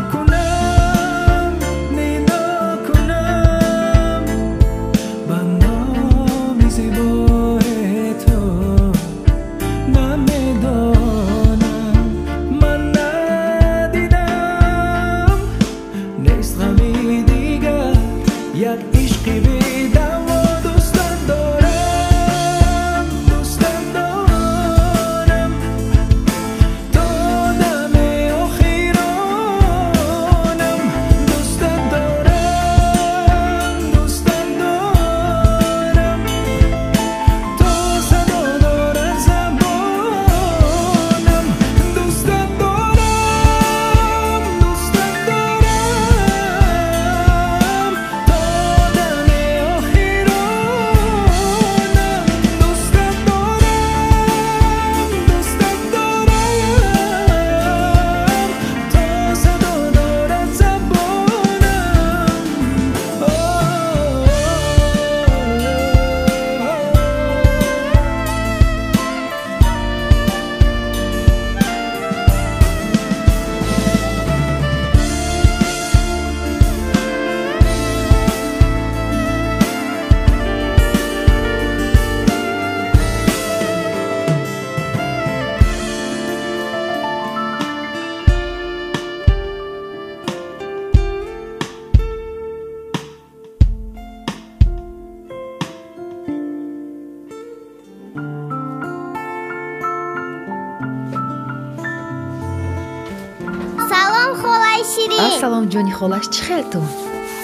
شیرین السلام جونی خالش چی خیل تو؟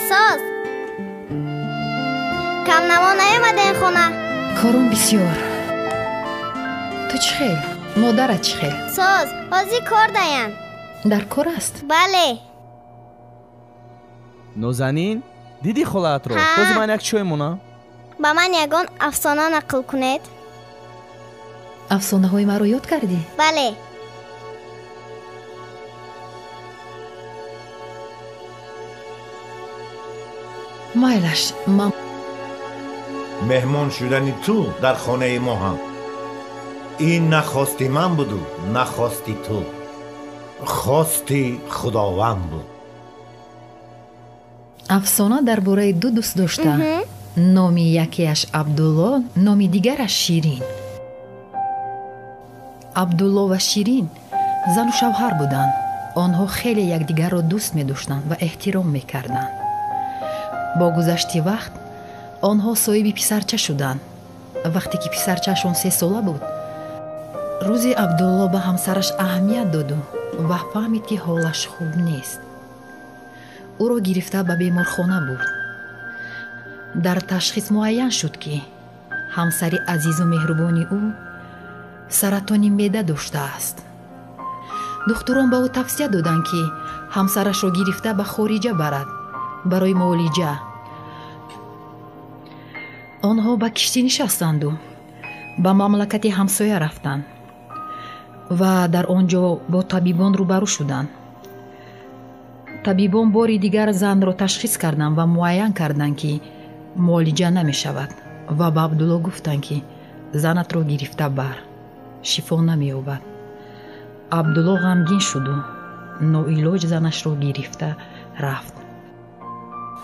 ساز کم نما نیومده این خونه کارون بسیار تو چی خیل؟ مادرت چی خیل؟ ساز بازی کار دایم در کار است؟ بله نازنین دیدی خالت رو؟ بازی من یک چوی مونا؟ با من یگان افسانه نقل کنید افسانه های من رو یاد کردی؟ بله مایلش من مهمان شدنی تو در خانه ما هم این نخواستی من بود و نخواستی تو خواستی خداوند بود افسانه درباره دو دوست داشته نامی یکیش عبدالله نامی دیگرش شیرین عبدالله و شیرین زن و شوهر بودند آنها خیلی یکدیگر را دوست می داشتند و احترام می کردند با گذشت وقت آنها صاحب پسرچه شدند وقتی که پسرچهشون 3 ساله بود روزی عبدالله به همسرش اهمیت داد و فهمید که حالش خوب نیست او را گرفته به بیمارخانه بود در تشخیص معین شد که همسر عزیز و مهربانی او سرطان معده داشته است دکتران به او توصیه دادند که همسرش را گرفته به خارجه برد برای معالجه آنها به کشتی نشستند و به مملکت همسایه رفتند و در آنجا با طبیبان روبرو شدند طبیبان باری دیگر زن را تشخیص کردند و معین کردند که معالجه نمی شود و به عبدالله گفتند که زنت را گرفته بر شفا نمی یابد عبدالله غمگین شد و ناعلاج زنش را گرفته رفت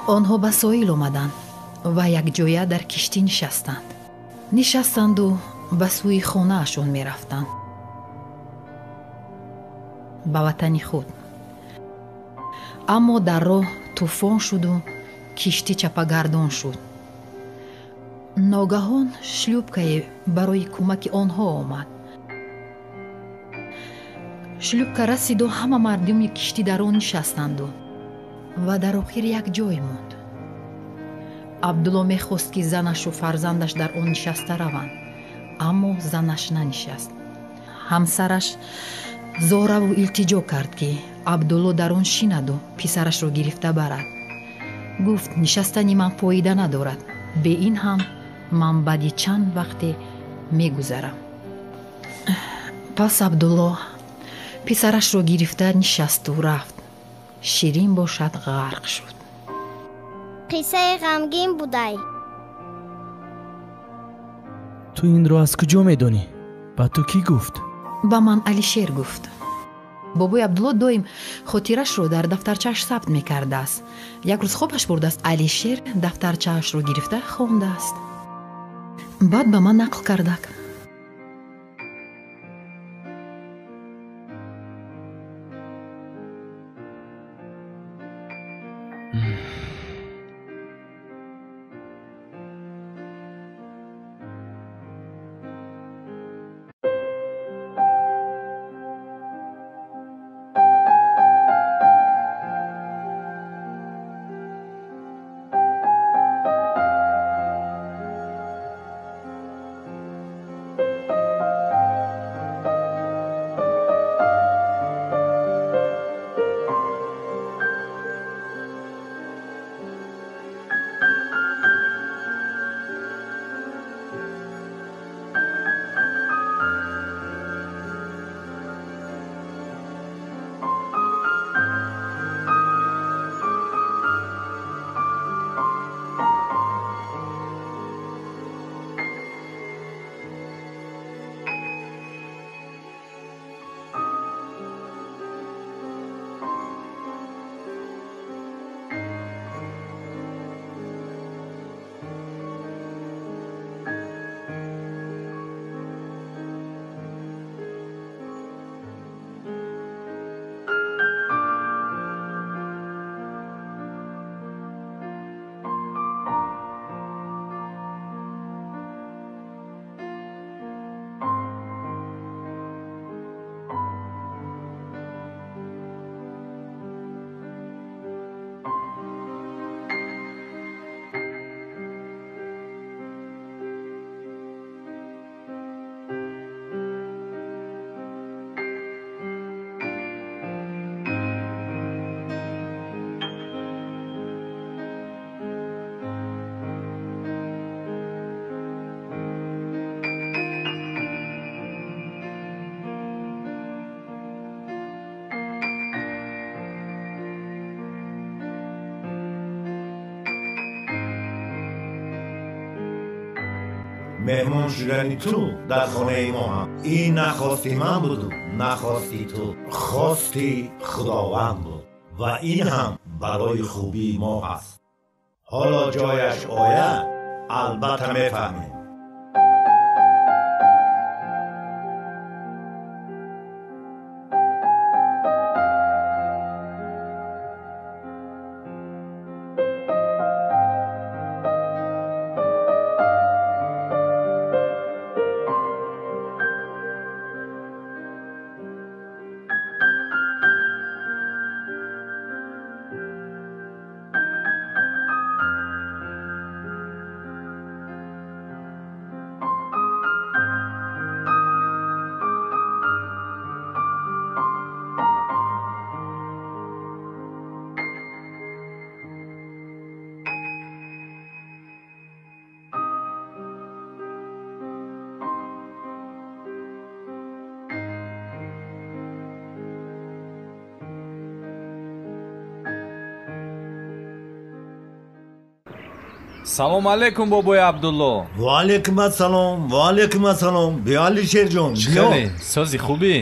آنها به ساحل آمدند و یک جایه در کشتی نشستند و به سوی خانه اشون می رفتند به وطن خود اما در راه طوفان شد و کشتی چپگردان شد ناگهان شلوپکه برای کمک آنها آمد شلوپکه رسید و همه مردم کشتی در آن نشستند و در آخر یک جای ماند عبدالله میخواست که زنش و فرزندش در آن نشسته روند اما زنش ننشست همسرش زاره و التجا کرد که عبدالله در آن شیند و پسرش را گرفته برد گفت نشستنی من فایده ندارد به این هم من بعد چند وقت میگذرم پس عبدالله پسرش را گرفته نشست و رفت شیرین باشد غرق شد قصه غمگین بوده تو این رو از کجا میدونی؟ با تو کی گفت؟ با من علیشیر گفت بابای عبدالله دویم خاطرش رو در دفترچه‌اش ثبت میکرده است یک روز خوابش برده است علیشیر دفترچه‌اش رو گرفته خوانده است بعد به من نقل کرده مهمان شدنی تو در خانه ما هم این نخواستی من بود نخواستی تو خواستی خداوند بود و این هم برای خوبی ما هست حالا جایش آید البته میفهمیم салом алейкум бобои абдулло ваалейкум ассалом бия алишер ҷон чикаре сози хубӣ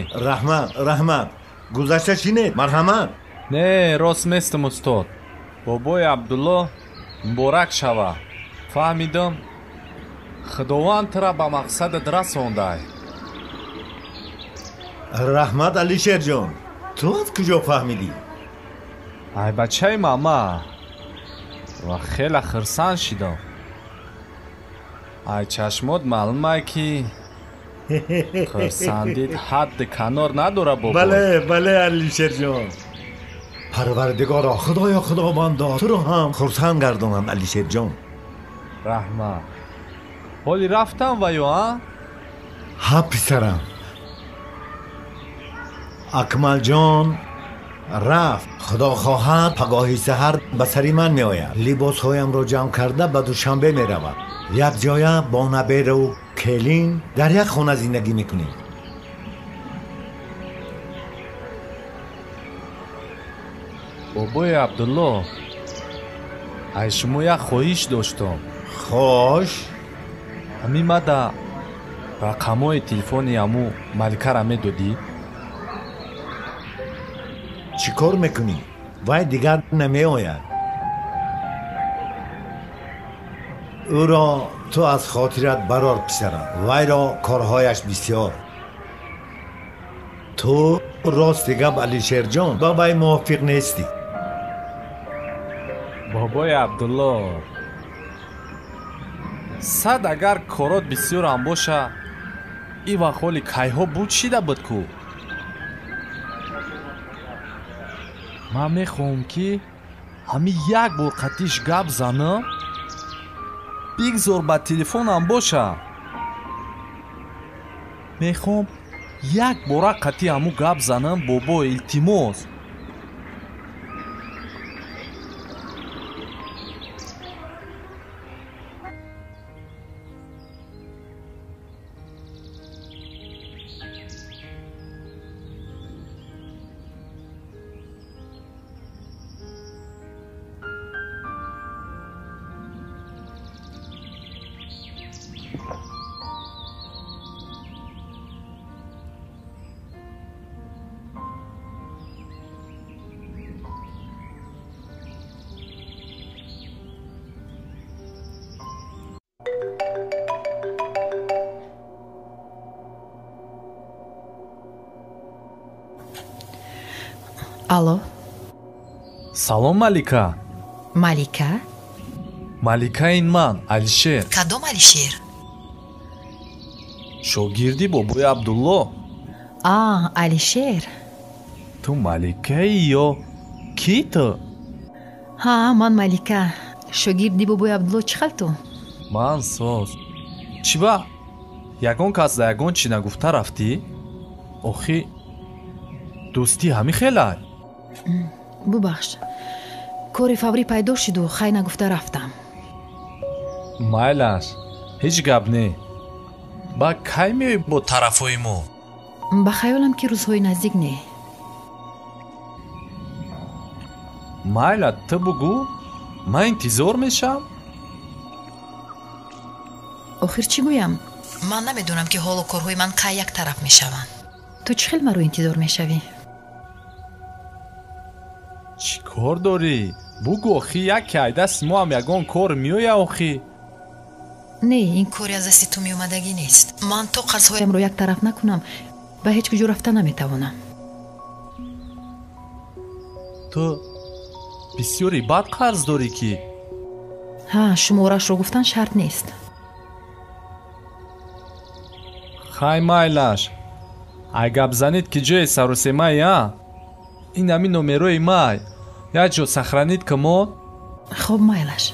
раҳмат гузашта чӣ не марҳамат не рост местам устод бобои абдулло муборак шава фаҳмидам худованд тра ба мақсадат расондай раҳмат алишер ҷон ту аз куҷо фаҳмидӣ ай бачаи мама ва хеле хирсан шидам ай чашмот маълумай ки хирсандид ҳадди канор надора бобо бале алишерҷон парвардигоро худоё худовандо туро ҳам хурсанд гардонанд алишерҷон раҳмат ҳоли рафтам ваё ҳа писарам акмалҷон рафт худо хоҳад пагоҳи саҳар ба сари ман меояд либосҳоямро ҷамъ карда ба душанбе меравад якҷоя бо наберу келин дар як хона зиндагӣ мекунем бобои абдулло ай шумо як хоҳиш доштам хош ҳамин мада рақамҳои телефони аму маликара медодӣ чӣ кор мекунӣ вай дигар намеояд ӯро ту аз хотират барор писарам вайро корҳояш бисёр ту рости гап алишерҷон ба вай мувофиқ нестӣ бобои абдулло сад агар корот бисёрам боша и вақт ҳоли кайҳо буд шида буд ку ман мехоҳам ки ҳамин як бор қатиш гап занам бигзор ба телефонам боша мехоҳам як бора қатӣ ҳамун гап занам бобо илтимос алло салом малика малика маликаин ман алишер кадом алишер шогирди бобои абдулло алишер ту маликаи ё кӣ ту ҳа ман малика шогирди бобои абдулло чӣ хал ту ман соз чӣ ба ягон кас да ягон чӣ нагуфта рафтӣ охи дӯстӣ ҳамин хелай бубахш кори фаврӣ пайдо шиду хай нагуфта рафтам майлаш ҳеҷ гап не ба кай меоӣ бо тарафҳои мо ба хаёлам ки рӯзҳои наздик не майла ту бугӯ ман интизор мешавам охир чӣ гӯям? Ман намедонам ки ҳолу корҳои ман кай як тараф мешаванд. Ту чӣ хел маро интизор мешавӣ? чӣ кор дорӣ? бугӯ охи яке ай дасти мо ҳам ягон кор меоя охи? Не, ин кори аз дасти ту меомадагӣ нест. Ман то қарзҳоямро як тараф накунам ба ҳеҷ куҷо рафта наметавонам. ту бисёри бад қарз дорӣ ки? ҳа, шуморашро гуфтан шарт нест. хай майлаш, ай гап занид ки ҷои сарусемай а? ин ҳамин номерои май як ҷо сахранид ки мо? хуб майлаш.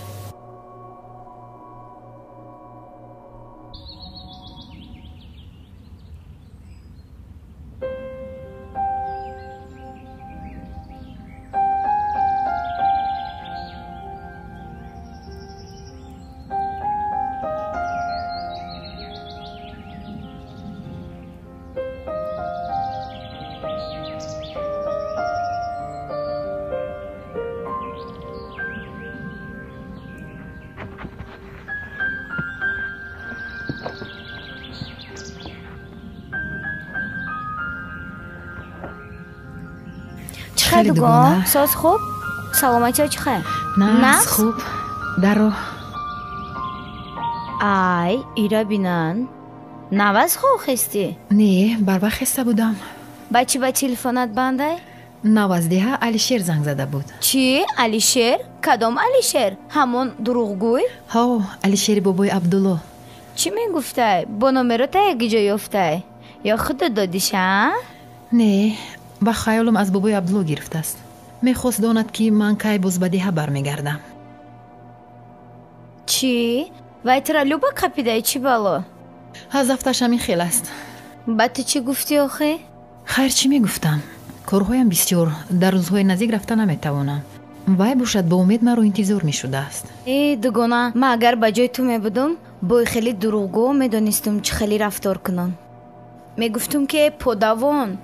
خیلی دوگانه ساز خوب؟ سلامتی ها چی خیلی؟ نفس خوب درو ای ایرا بینن نوز خوب خستی؟ نه بر وقت خسته بودم. بچی با تلفنت بنده؟ نوازده علیشیر زنگ زده بود. چی؟ علیشیر؟ کدام علیشیر؟ همون دروغگوی؟ ها علیشیر بابای عبدالله. چی میگفته؟ با نمرو تا یکی جا یافته؟ یا خودت دادیش ها؟ نه با خیالم از بابای عبدالله گرفته است. میخواست داند که من کی باز به دیها برمیگردم. چی؟ وای ترا لوبا کپیده چی بالا؟ از هفته‌ش همین خیلی است. با تو چی گفتی آخه؟ خیر چی میگفتم؟ کارهایم بسیار در روزهای نزدیک رفته نمیتوانم. وای باشد با امید مرا انتظار میشده است. ای دوگانه ما اگر با جای تو میبودم بای خیلی دروغگو میدونستم چه خیلی رفتار کنم. میگفتم که پدوان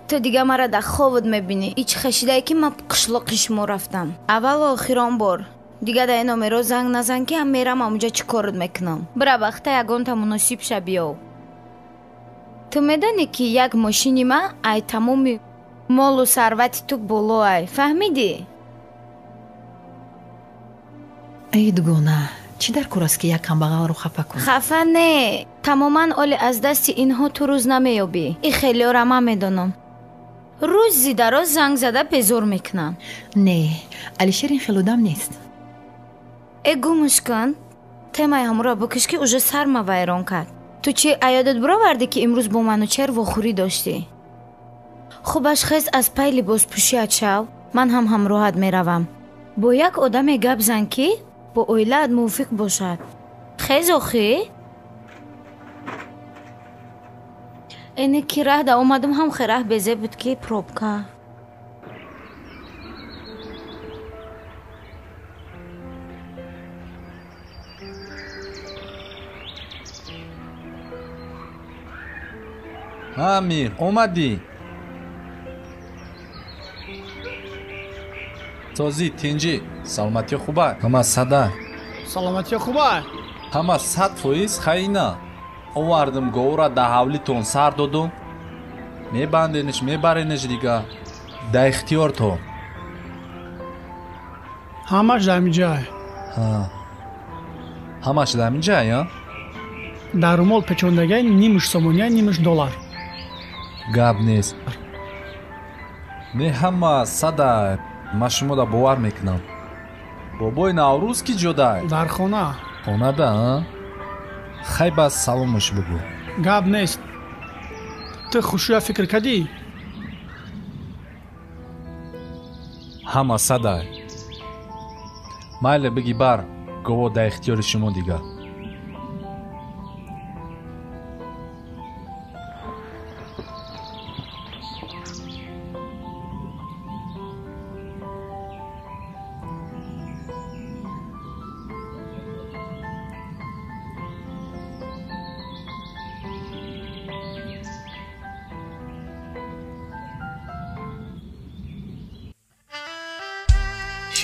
تو دیگه مرا در خوابت میبینی. ایچ خشیده که من قشلاق شما رفتم. اول و آخران بار دیگه در این نمرو زنگ نزن که هم میرم اونجا چی کارت میکنم. برا وقتا یگان تا مناسب شه بیاو. تو میدونی که یک ماشینی ما ای تمام مال و ثروت تو بالا ای فهمیدی؟ ای دوگانه چی در کار است که یک کمبغل رو خفه کنی؟ خفه نه تماما اولی از دست اینها تو روز نمیابی. این خیلی ها را من میدونم. روز زیده را زنگ زده بزور میکنن. نه علیشیر این خیلی دم نیست. ای گومش کن تمای همو را بکش که اوجه سر ما ویران کرد. تو چی ایادت برا ورده که امروز با منو چر وخوری داشتی؟ خوبش خیز از پای لباس پوشیت شو. من هم همراهت میروم. با یک آدم گپ زن که با اولاد موافق باشد. خیز آخی؟ اینه که راه دا اومدم هم خیره بزه بود که پروبکا. амир омадӣ созӣ тинҷӣ саломатӣ хуба ҳама сада саломатӣ хуба ҳама 100% хайна овардим говура да ҳавлитон сар додум мебандениш мебарениш дига да ихтиёр то ҳамаш дар миҷай ҳамаш дар миҷай дар румол печондагай нимуш сомония нимуш доллар гап нест не ҳама сада ман шумода бовар мекунам бобои наврӯз ки ҷодай дар хона хонада хай ба саломаш бугӯ гап нест ту хушуя фикр кардӣ ҳама сада майле бигӣ бар гово дар ихтиёри шумо дига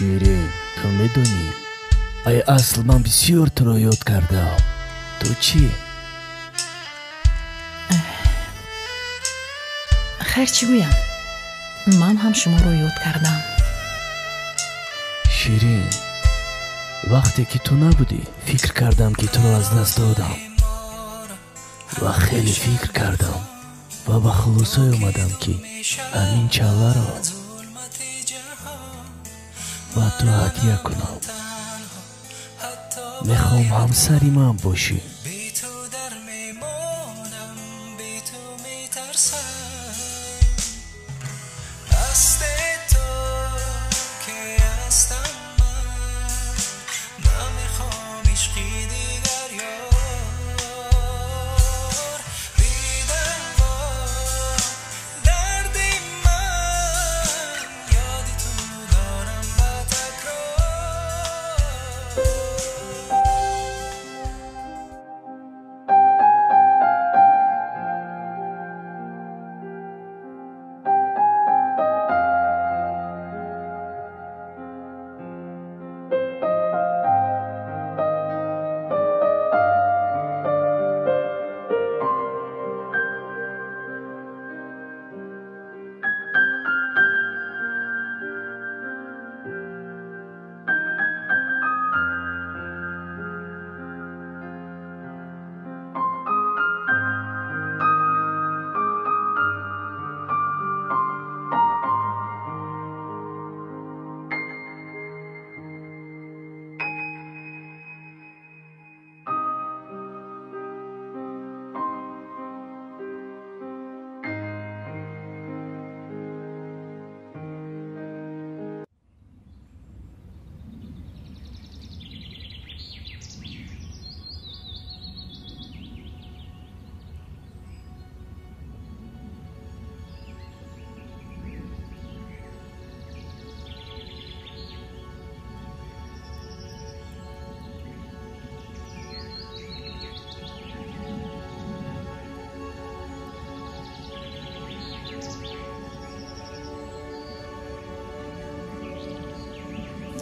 ширин ту медонӣ ай асл ман бисёр туро ёд кардаам ту чӣ? хайр чӣ гӯям? ман ҳам шуморо ёд кардам. ширин, вақте ки ту набудӣ фикр кардам ки туро аз даст додам ва хеле фикр кардам ва ба хулосае омадам ки ҳамин чаларо ба ту ҳадия кунам. мехоҳам ҳамсари ман бошӣ.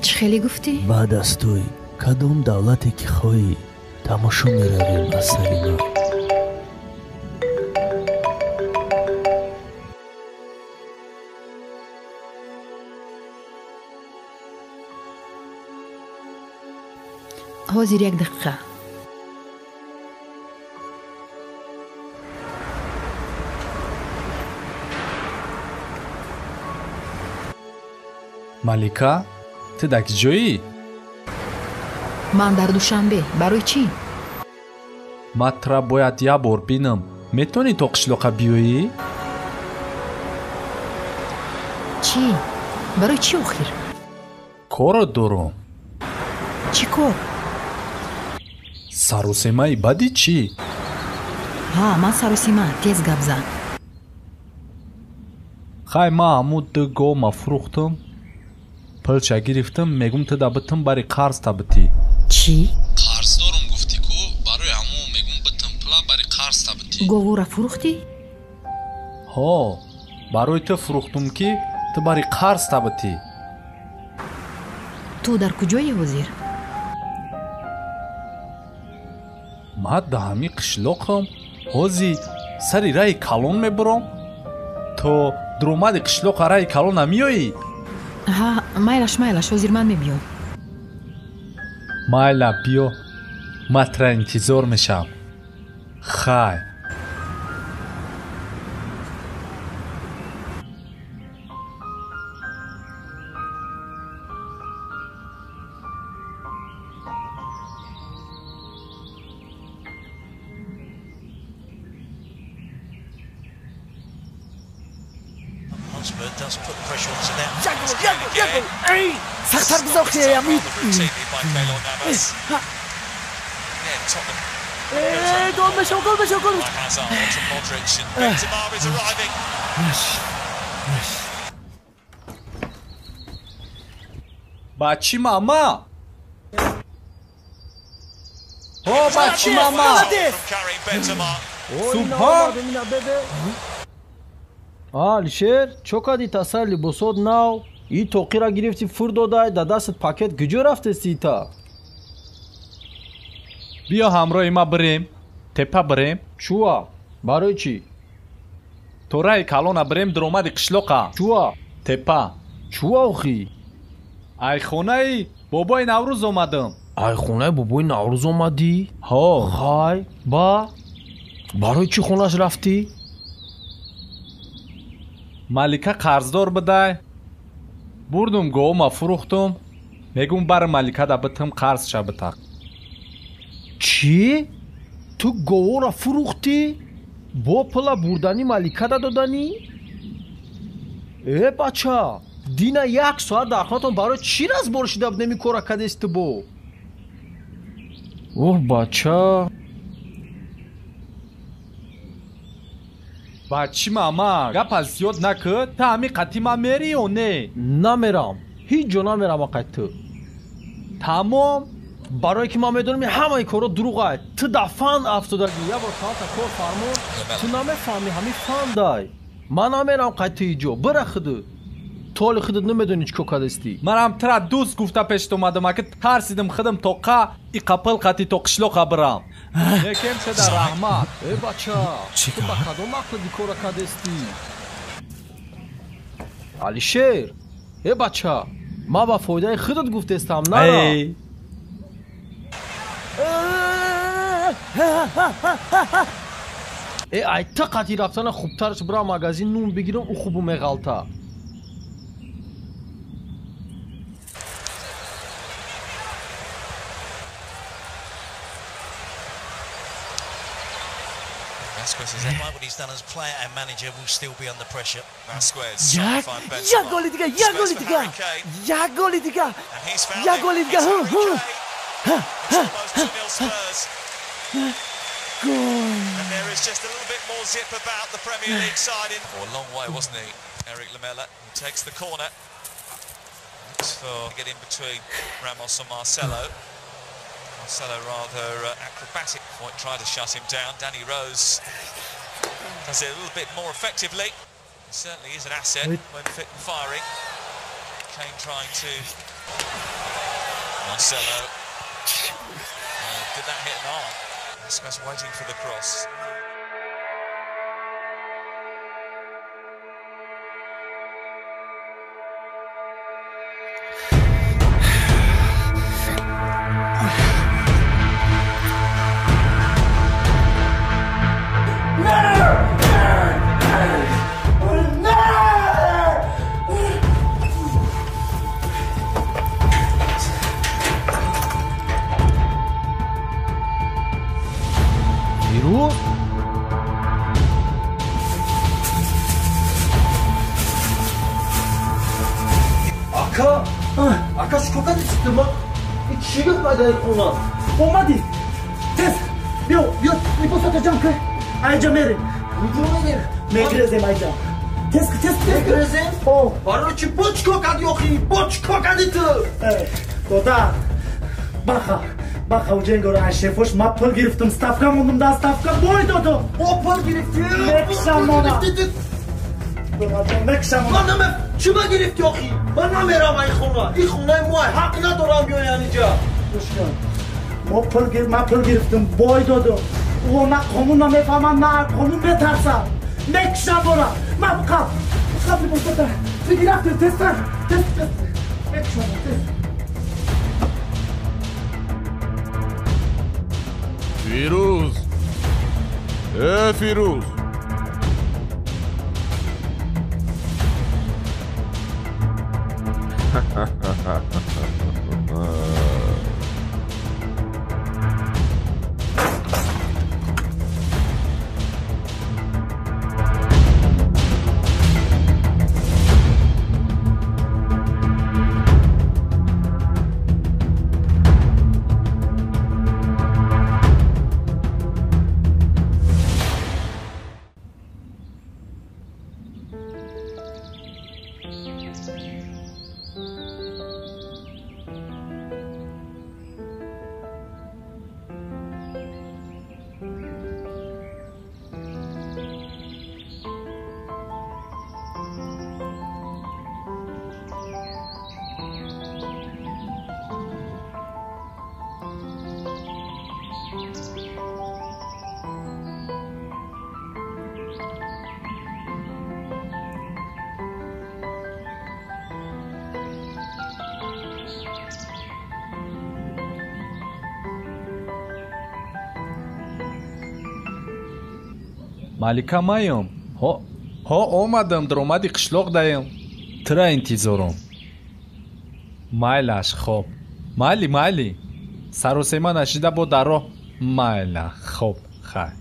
چی خیلی گفتی؟ بعد از توی کدوم دولتی که خواهی تماشا میرویم از سری من. حاضر یک دقیقه. малика, ту дар ҷоӣ? ман дар душанбе. барои чӣ? матра бояд як бор бинам. метавонӣ то қишлоқа биёӣ? чӣ? барои чӣ охир? коро дорам. чӣ кор? саросемаи баъди чӣ? ҳа, ман саросима. тез гап зан. хай ман ҳамун ду гома фурӯхтам. пулча гирифтам, мегум ту да битам бари қарз та битӣ. чӣ? қарздорам гуфтӣ ку барои ҳамун мегум битам пула бари қарз та битӣ. говора фурӯхтӣ? ҳо, барои ту фурӯхтам ки ту бари қарз та битӣ. ту дар куҷои ҳозир? ман да ҳамин қишлоқам ҳозир сари раи калон мебурам. то дуромади қишлоқа раи калон намеоӣ? ҳа, майлаш ҳозир ман мебиём. майла биё, матра интизор мешавам. хай. سخت‌تر بذار خیلی گل بشو بچی ماما بچی ماما субҳон алишер чо кади тасар либосот нав и тоқира гирифти фур додай да дастат пакет куҷо рафтести та بیا ҳамроҳи ма бирем теппа бирем чуа барои чӣ тораи калона бирем даромади қишлоқа чуа теппа чуа охӣ ай хонаи бобои наврӯз омадам ай хонаи бобои наврӯз омадӣ ҳо хай ба барои чӣ хонаш рафтӣ малика қарздор бидай бурдум гоҳума фурӯхтум мегум бар маликада битам қарзша битақ чӣ ту гоҳора фурӯхтӣ бо пула бурдани маликада доданӣ бача дина 1 соат дар хонатон барои чӣ разбор шида будеми кора кадести бо оҳ бача бачи мама гапа зиёд накуд та ҳамин қати ма мери ё не намерам ҳеҷ ҷо намерам ақай ту тамом барое ки ман медонам ҳамаи корро дурӯғай ту дар фан афтодагӣ як бор талата кор фармон ту намефаҳмӣ ҳамин фандай ман намерам қай ту иҷо бира худут толи худут намедонӣ чӣ кор кардастӣ манам тра дӯст гуфта пешт омадам ки тарсидам худам то қа и қапил қати то қишлоқа бирам якем шуда раҳмат бача ту ба кадом мақсади кора кардастӣ алишер бача ман ба фоидаи худут гуфтестам нара ай та қати рафтана хубтараш бирам магазин нун бигирам у хубу меғалта Vasquez is like what he's done as player and manager will still be under pressure. Vasquez. Ya goli diga, ya goli diga. Ya goli diga. Ya goli diga. And there is just a little bit more zip about the Premier League side in for a long way, wasn't he? Eric Lamela who takes the corner. Looks for get in between Ramos and Marcelo. Marcelo rather acrobatic point, tried to shut him down. Danny Rose does it a little bit more effectively. He certainly is an asset when fit and firing. Kane trying to... Marcelo. Did that hit an arm? Vasquez waiting for the cross. Aka şu kokadi çıktı mı? Hiç şey gitmedi ona. Olmadı. Tez. Yo, ne satacağım ki? Ayca meri. Video ne? Megrezem ayca. Tez. Megrezem? O. Barı ki boç kokadi yok ki. Boç kokadi tu. Doda. Baka o cengora şefoş ma pul giriftim. Stavka mondumdan stavka boy dodo. O pul girifti. Mekşamona. Mekşamona. Чуба гирифти охи? Ман намерам ай хона. И хонаи мо ҳақ надорам биёям инҷа. Гӯшкун. Ма пул гирифтим, бой додум. Ӯ на қонун намефаҳмам, на қонун метарсам. Мекушам бора. Ма қаб мебошада. Фигир рафтим, тестар. Мекушам, тест. Фирӯз. Фирӯз. малика маём ҳо омадам даромади қишлоқ даем тира интизором майлаш хоб майли саросема нашида бо даро майла хоб хай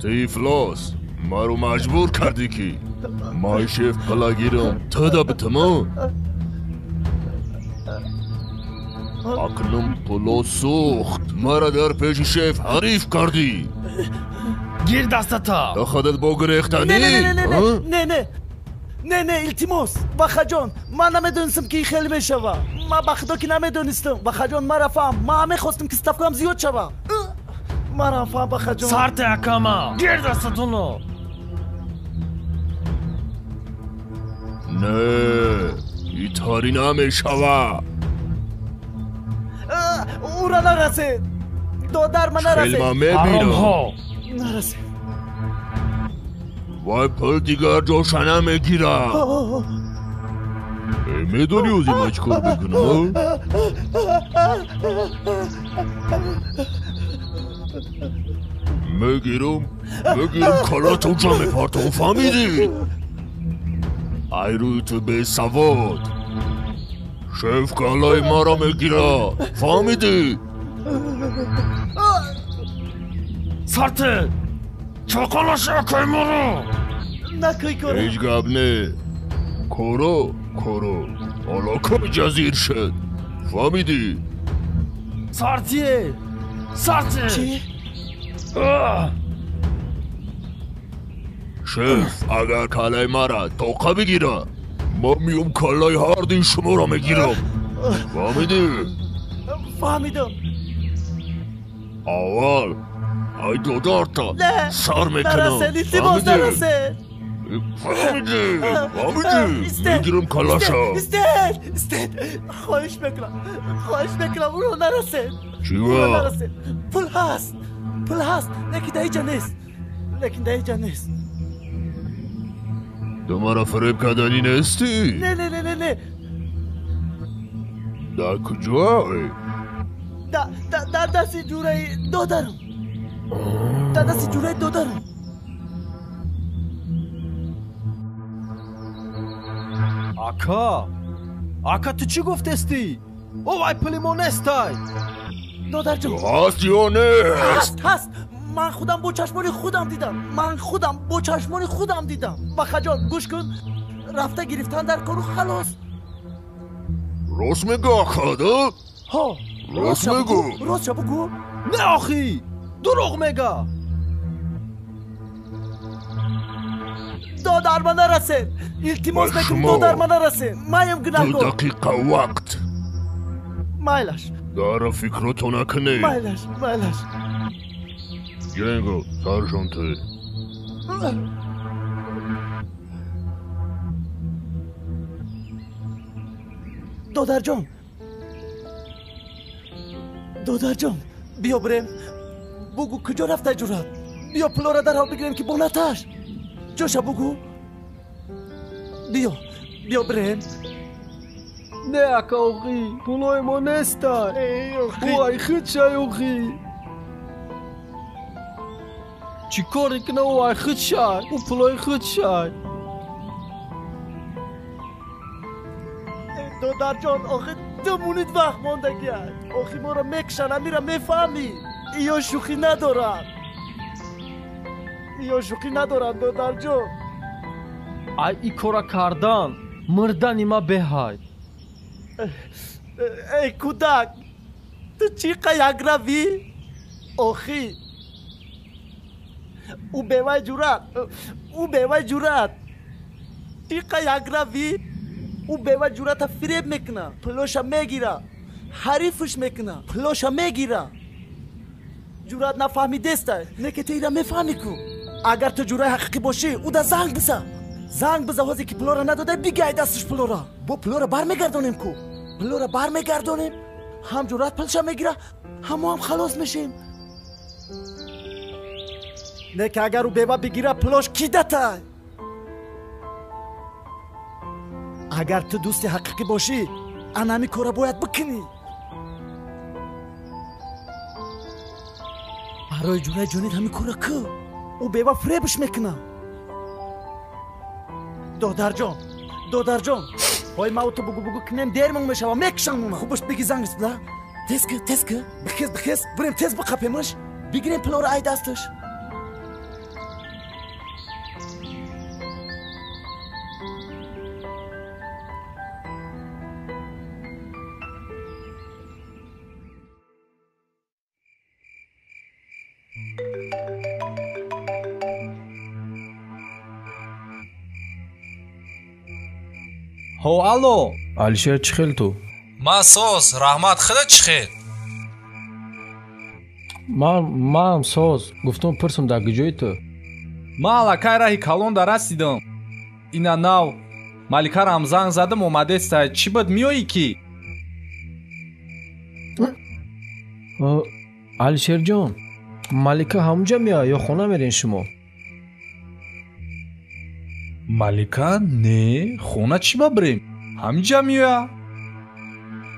Тифлос, маро маҷбур кардӣ ки май шеф пала гирам тада битама. Акнум пуло сухт, мара дар пеши шеф ҳариф кардӣ. Гир дастата. Дахадат бо гирехтанӣ? Не, илтимос, Бахаҷон, ман намедонистам ки хеле мешава. Ман ба худо ки намедонистам. Бахаҷон, мара фаҳм. Ман мехостам ки ставкаам зиёд шава. Мара фаҳм Бахаҷон. Сарте акама. Гир дастатуно. Не, итҳарӣ намешава. ура нарасед. додар ма нарасед. Шелма мебинам. нарасед. вай пул дигар ҷоша намегирад. медонӣ ози ман чӣ кор мекунам? мегирам калату ҷа мепартам, фаҳмидӣ? ай рӯи ту бесавод. шеф калаи маро мегирад, фаҳмидӣ? Сарте! чоқалаша акай маро! накӯй коро. ҳеҷ гап не. коро ҳоло кай ҷазир шуд, фаҳмидӣ? Сарте! чӣ? шеф, агар калаи мара тоқа бигира, ман миём калаи ҳарди шуморо мегирам, фаҳмидӣ? фаҳмидам. аввал ай додарта сар мекунам, фаҳмидӣ? мегирам калаша. истед. хоҳиш мекунам уро нарасед. чива? пул ҳаст, лекин дар иҷа нест. ту мара фиреб карданӣ нестӣ? не. дар куҷои? дар дасти ҷураи додарам. ака ту чӣ гуфтестӣ? овай пули мо нестай. додарҷон, ҳаст ё нест? ҳаст. ман худам бо чашмони худам дидам. Бахаҷон, гӯш кун. рафта гирифтан дар кору халос. рост мегӯ акада? рост мегӯ. ростша бугӯ. не охӣ, дурӯғ мега. додар ма нарасед. илтимос мекунам, додар ма нарасед. маем гунаҳкор. 2 дақиқа вақт. майлаш. дара фикрото накунӣ. майлаш. ҷенго, саршонте. додарҷон, биё бирем. бугӯ куҷо рафта ҷурат? биё пулора дарҳол бигирем ки бо наташ. ҷоша бугӯ. биё бирем. не ака оғӣ, пулои мо нестай. ой худ шай оғӣ. чӣ коре кунам? ой худ шай. у пулои худ шай. додарҷон, охи 2 минут вақт мондагӣ аст. охи моро мекушанд, амира мефаҳмӣ. ё шӯхӣ надоранд. додарҷон, ай и кора кардан мурдани ма беҳай. эй кӯдак, ту чӣ қа якравӣ? охи ӯ бевай ҷурат. чӣ қа якравӣ? ӯ бевай ҷурата фиреб мекуна, пулоша мегира. ҳарифуш мекуна, пулоша мегира. ҷурат нафаҳмидестай? не ки ту ира мефаҳмӣ ку. агар ту ҷураи ҳақиқӣ бошӣ, ӯда занг биза ҳозе ки пулора надодай бигай дасташ пулора. бо пулора бармегардонем ку. ҳам ҷурат пулша мегира, ҳам мо ҳам халос мешем. не ки агар ӯ бева бигира, пулош кидатай. агар ту дӯсти ҳақиқӣ бошӣ анами кора бояд бикунӣ. барои ҷураи ҷонид ҳамин кора кӯ. ӯ бева фребш мекуна. додарҷон ҳой ма ту бугу кунем дер мон мешава мекушам уна. хубаш биги зангис била. тез кӯ бихез бурем тез биқапемаш бигирем плора ай дасташ. ҳо алло алишер чӣ хел ту? ман соз раҳмат хела чӣ хел? ман соз гуфтум пурсум дар куҷои ту? ман аллакай раҳи калонда расидам. ина нав маликарам занг задам омадеста. чӣ буд меоӣ ки? алишерҷон малика ҳамунҷа меояд ё хона мерен шумо? малика не хона чӣ ба бирем ҳаминҷа меоя.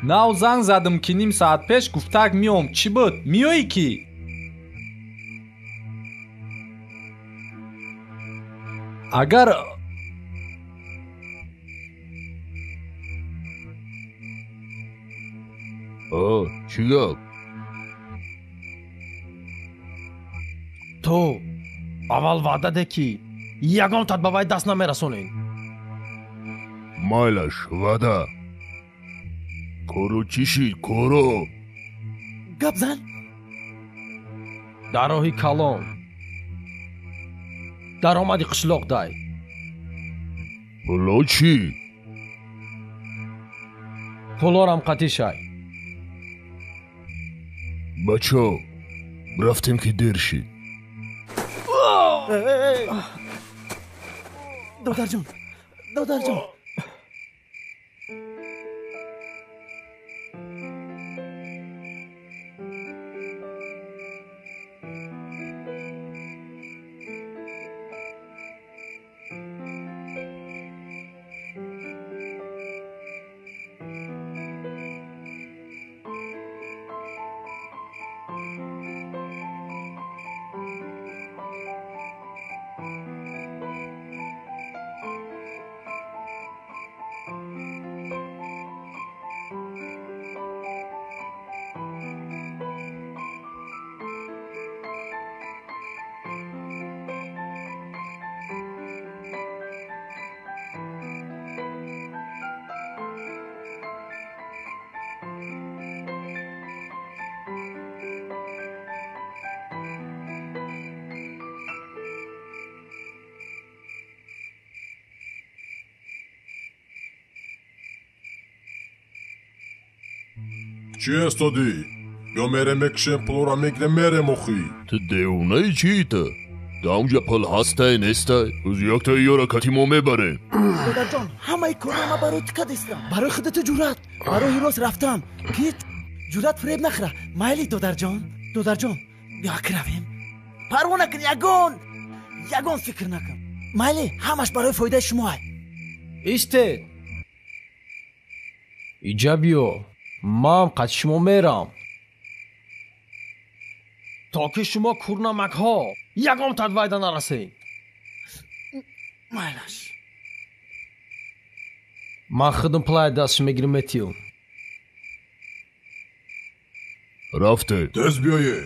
нав занг задам ки ним соат пеш гуфтак меом. чӣ буд меоӣ ки? агар чӣ гап? ту аввал ваъда де ки ягонтат ба вай даст намерасонем. майлаш ваъда. коро чӣ шид коро? гап зан. дар роҳи калон даромади қишлоқ дай. пуло чӣ? пулорам қатӣ шай. бачо рафтем ки дер шид. додарҷон чӣ эстодӣ? ё мерем мекушем пулора мегирем мерем охӣ. ту девонаи чиита? даунҷа пул ҳастай нестай? рӯзи яктаи ёракати мо мебарем. додарҷон ҳамаи корро ма барои ту кадистам. барои худату ҷуръат барои рост рафтам. кит ҷуръат фреб нахӯра. майли додарҷон биё ак равем. парво накун. ягон фикр накун. майли ҳамаш барои фоидаи шумоай. истед иҷа биё. ман қад шумо мерам то ки шумо курнамакҳо ягонтат вайда нарасед. майлаш ман худам плай дастш мегирам метиё. рафте тез биёе.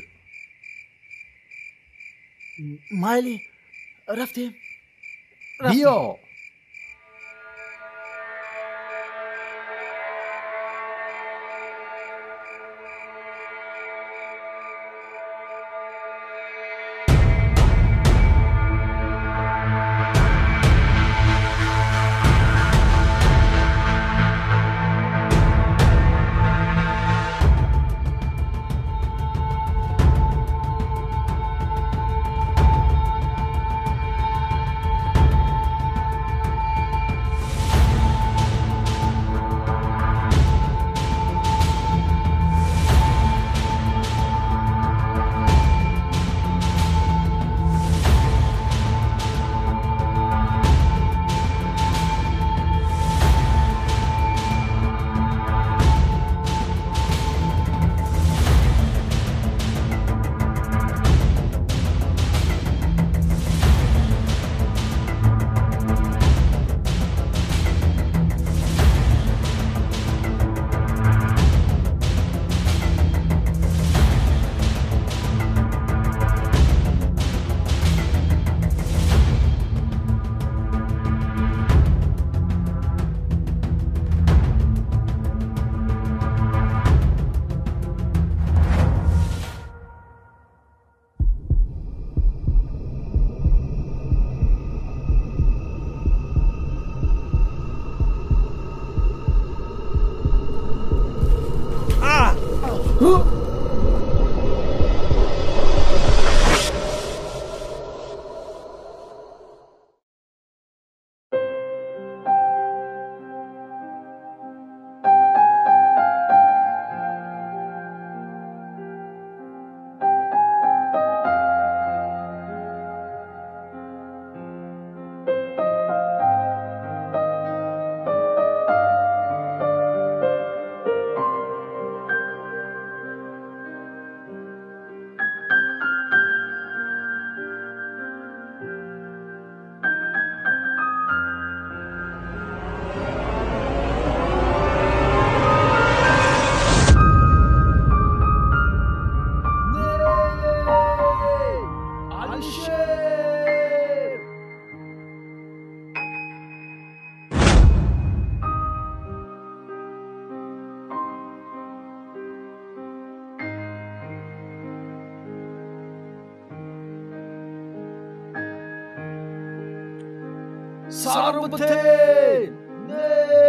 майли рафтем. биё. сарам битен не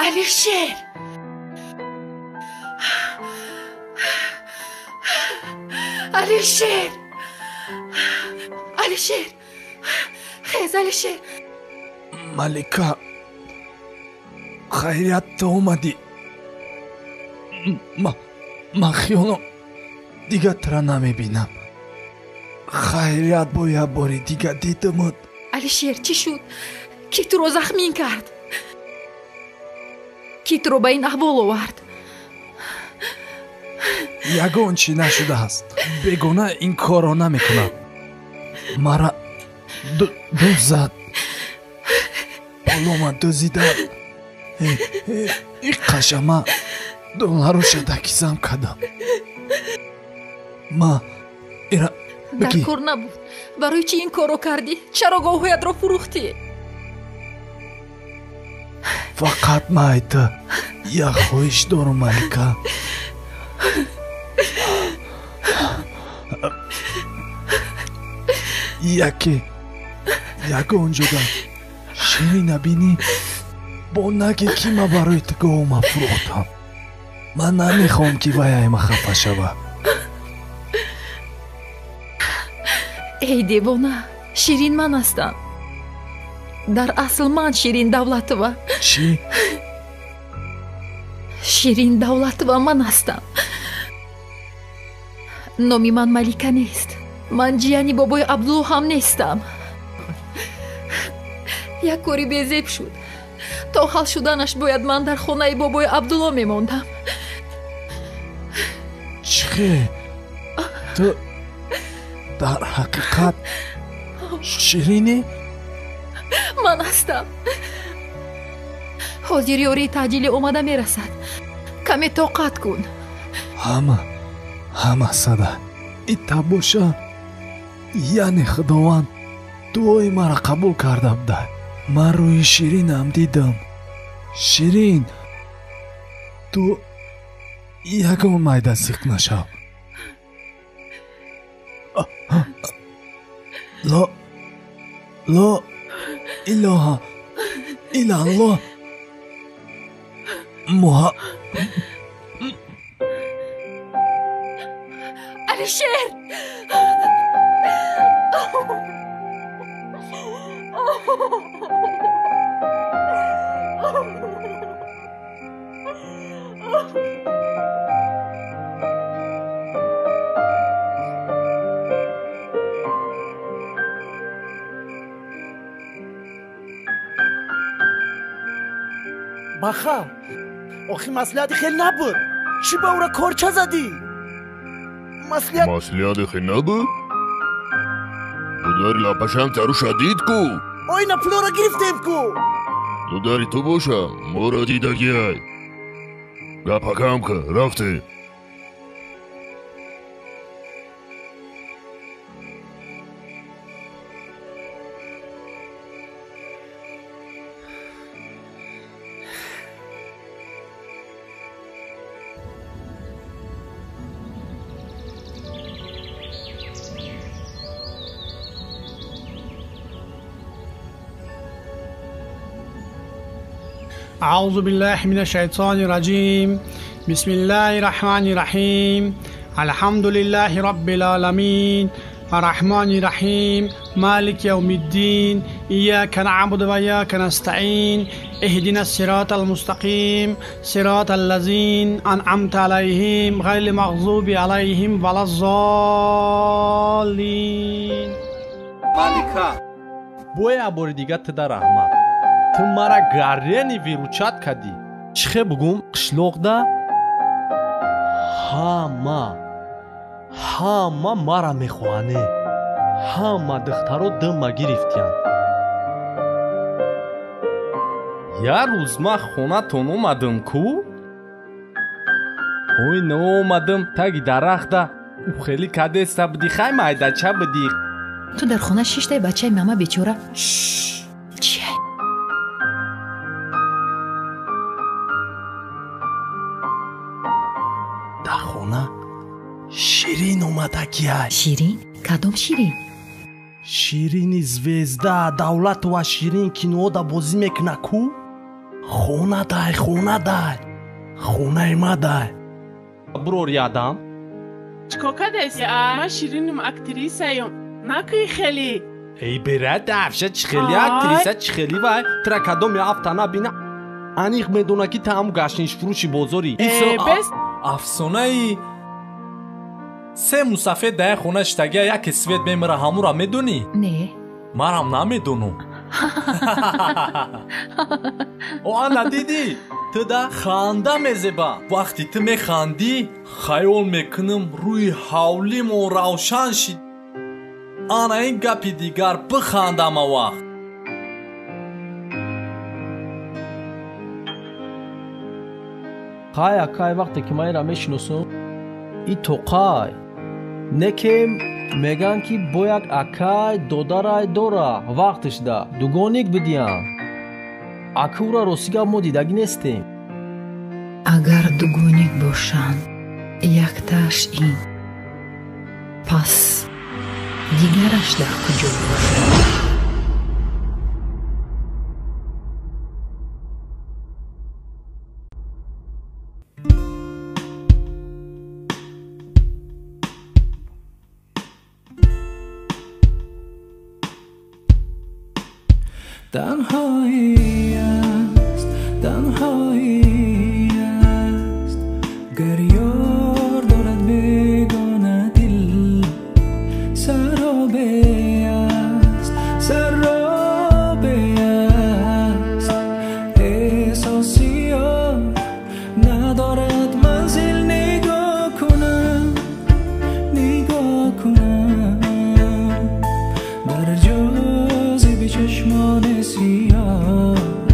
Алишер! Алишер! Алишер! خیز алишер! малика хайрият то омадӣ ман хиёно дига тра намебинам хайрият бо як бори дига дидимут алишер чӣ шуд ки туро захмин кард ки туро ба ин аҳвол овард ягон чӣ нашудааст бегона ин корро намекунад мара дӯзад полома дӯзидад и қашама доллару шадакизам кардам ма ира дар кор набуд барои чӣ ин корро кардӣ чаро гоҳоятро фурӯхтӣ фақат майта як хоҳиш дорам малика ягон ҷода ширина бинӣ бо наге ки ма барои ту гоҳума фурӯхтам ман намехоҳам ки ваяйма хафа шава эй девона ширин ман ҳастам дар асл ман ширин давлатова чӣ ширин давлатова ман ҳастам номи ман малика нест ман ҷияни бобои абдулло ҳам нестам як кори безеб шуд то ҳал шуданаш бояд ман дар хонаи бобои абдулло мемондам чихе ту дар ҳақиқат ширинӣ ман ҳастам ҳозир ёрии таъҷилӣ омада мерасад каме тоқат кун ҳама сада ита боша яъне худованд дуои мара қабул карда буда ман рӯи ширинам дидам ширин ту ягон майда сиқ нашав. لا إله إلا الله Alişer! باخا آخی مسئولیت خیلی نبود چی با او را کارچه زدی؟ مسئولیت خیلی نبود؟ تو داری لپشم ترو شدید کو آینا پلو را گرفتیم کو تو داری تو باشم ما را دیدگی های گپا کم که رفته أعوذ بالله من الشيطان الرجيم بسم الله الرحمن الرحيم الحمد لله رب العالمين الرحمن الرحيم مالك يوم الدين إياك نعبد وإياك نستعين اهدنا الصراط المستقيم صراط الذين أنعمت عليهم غير المغضوب عليهم ولا الضالين مالكا بويا بوري ديگه تدا رحمت تو مرا гаррени виручат кадӣ чихе бугум қишлоқда ҳама мара мехоҳане ҳама духтаро дама гирифтиянд я рӯз ман хонатон омадам ку ой наомадам таги дарахта ухели кадеста будӣ хай майдача будӣ ту дар хона шиштаи бачаи мама бечора ширин омадагиай ширин кадом ширин ширини звезда давлатова ширин кинода бозӣ мекуна ку хонадай хонаи мадай бурор ядам чико кадеси ман шириним актрисаем накӯи хелӣ эй бера дафша чихели актриса чихели вай тра кадом яфтана бина аниқ медона ки таъму гаштинишфурӯши бозори афсонаи се мусафед дар хона штагия яке свет мемира ҳамура медонӣ не манам намедонам о ана дидӣ ту да ханда мезеба вақти ту механдӣ хаёл мекунам рӯи ҳавлимо равшан шид ана ин гапи дигар бихандама вақт қай акай вақте ки манро мешиносум и тоқай некем меган ки бо як акай додарай дора вақтишда дугоник бидиям акура ростига мо дидагӣ нестем агар дугоник бошанд якташ ин пас дигараш дар куҷо бошад تنهایی است گر یار دارد بیگانه دل سرابه است احساسی یار ندارد منزل نگاه کنم در جاذبه چشمان سیاه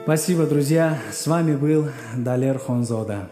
Спасибо, друзья. С вами был Далер Хонзода.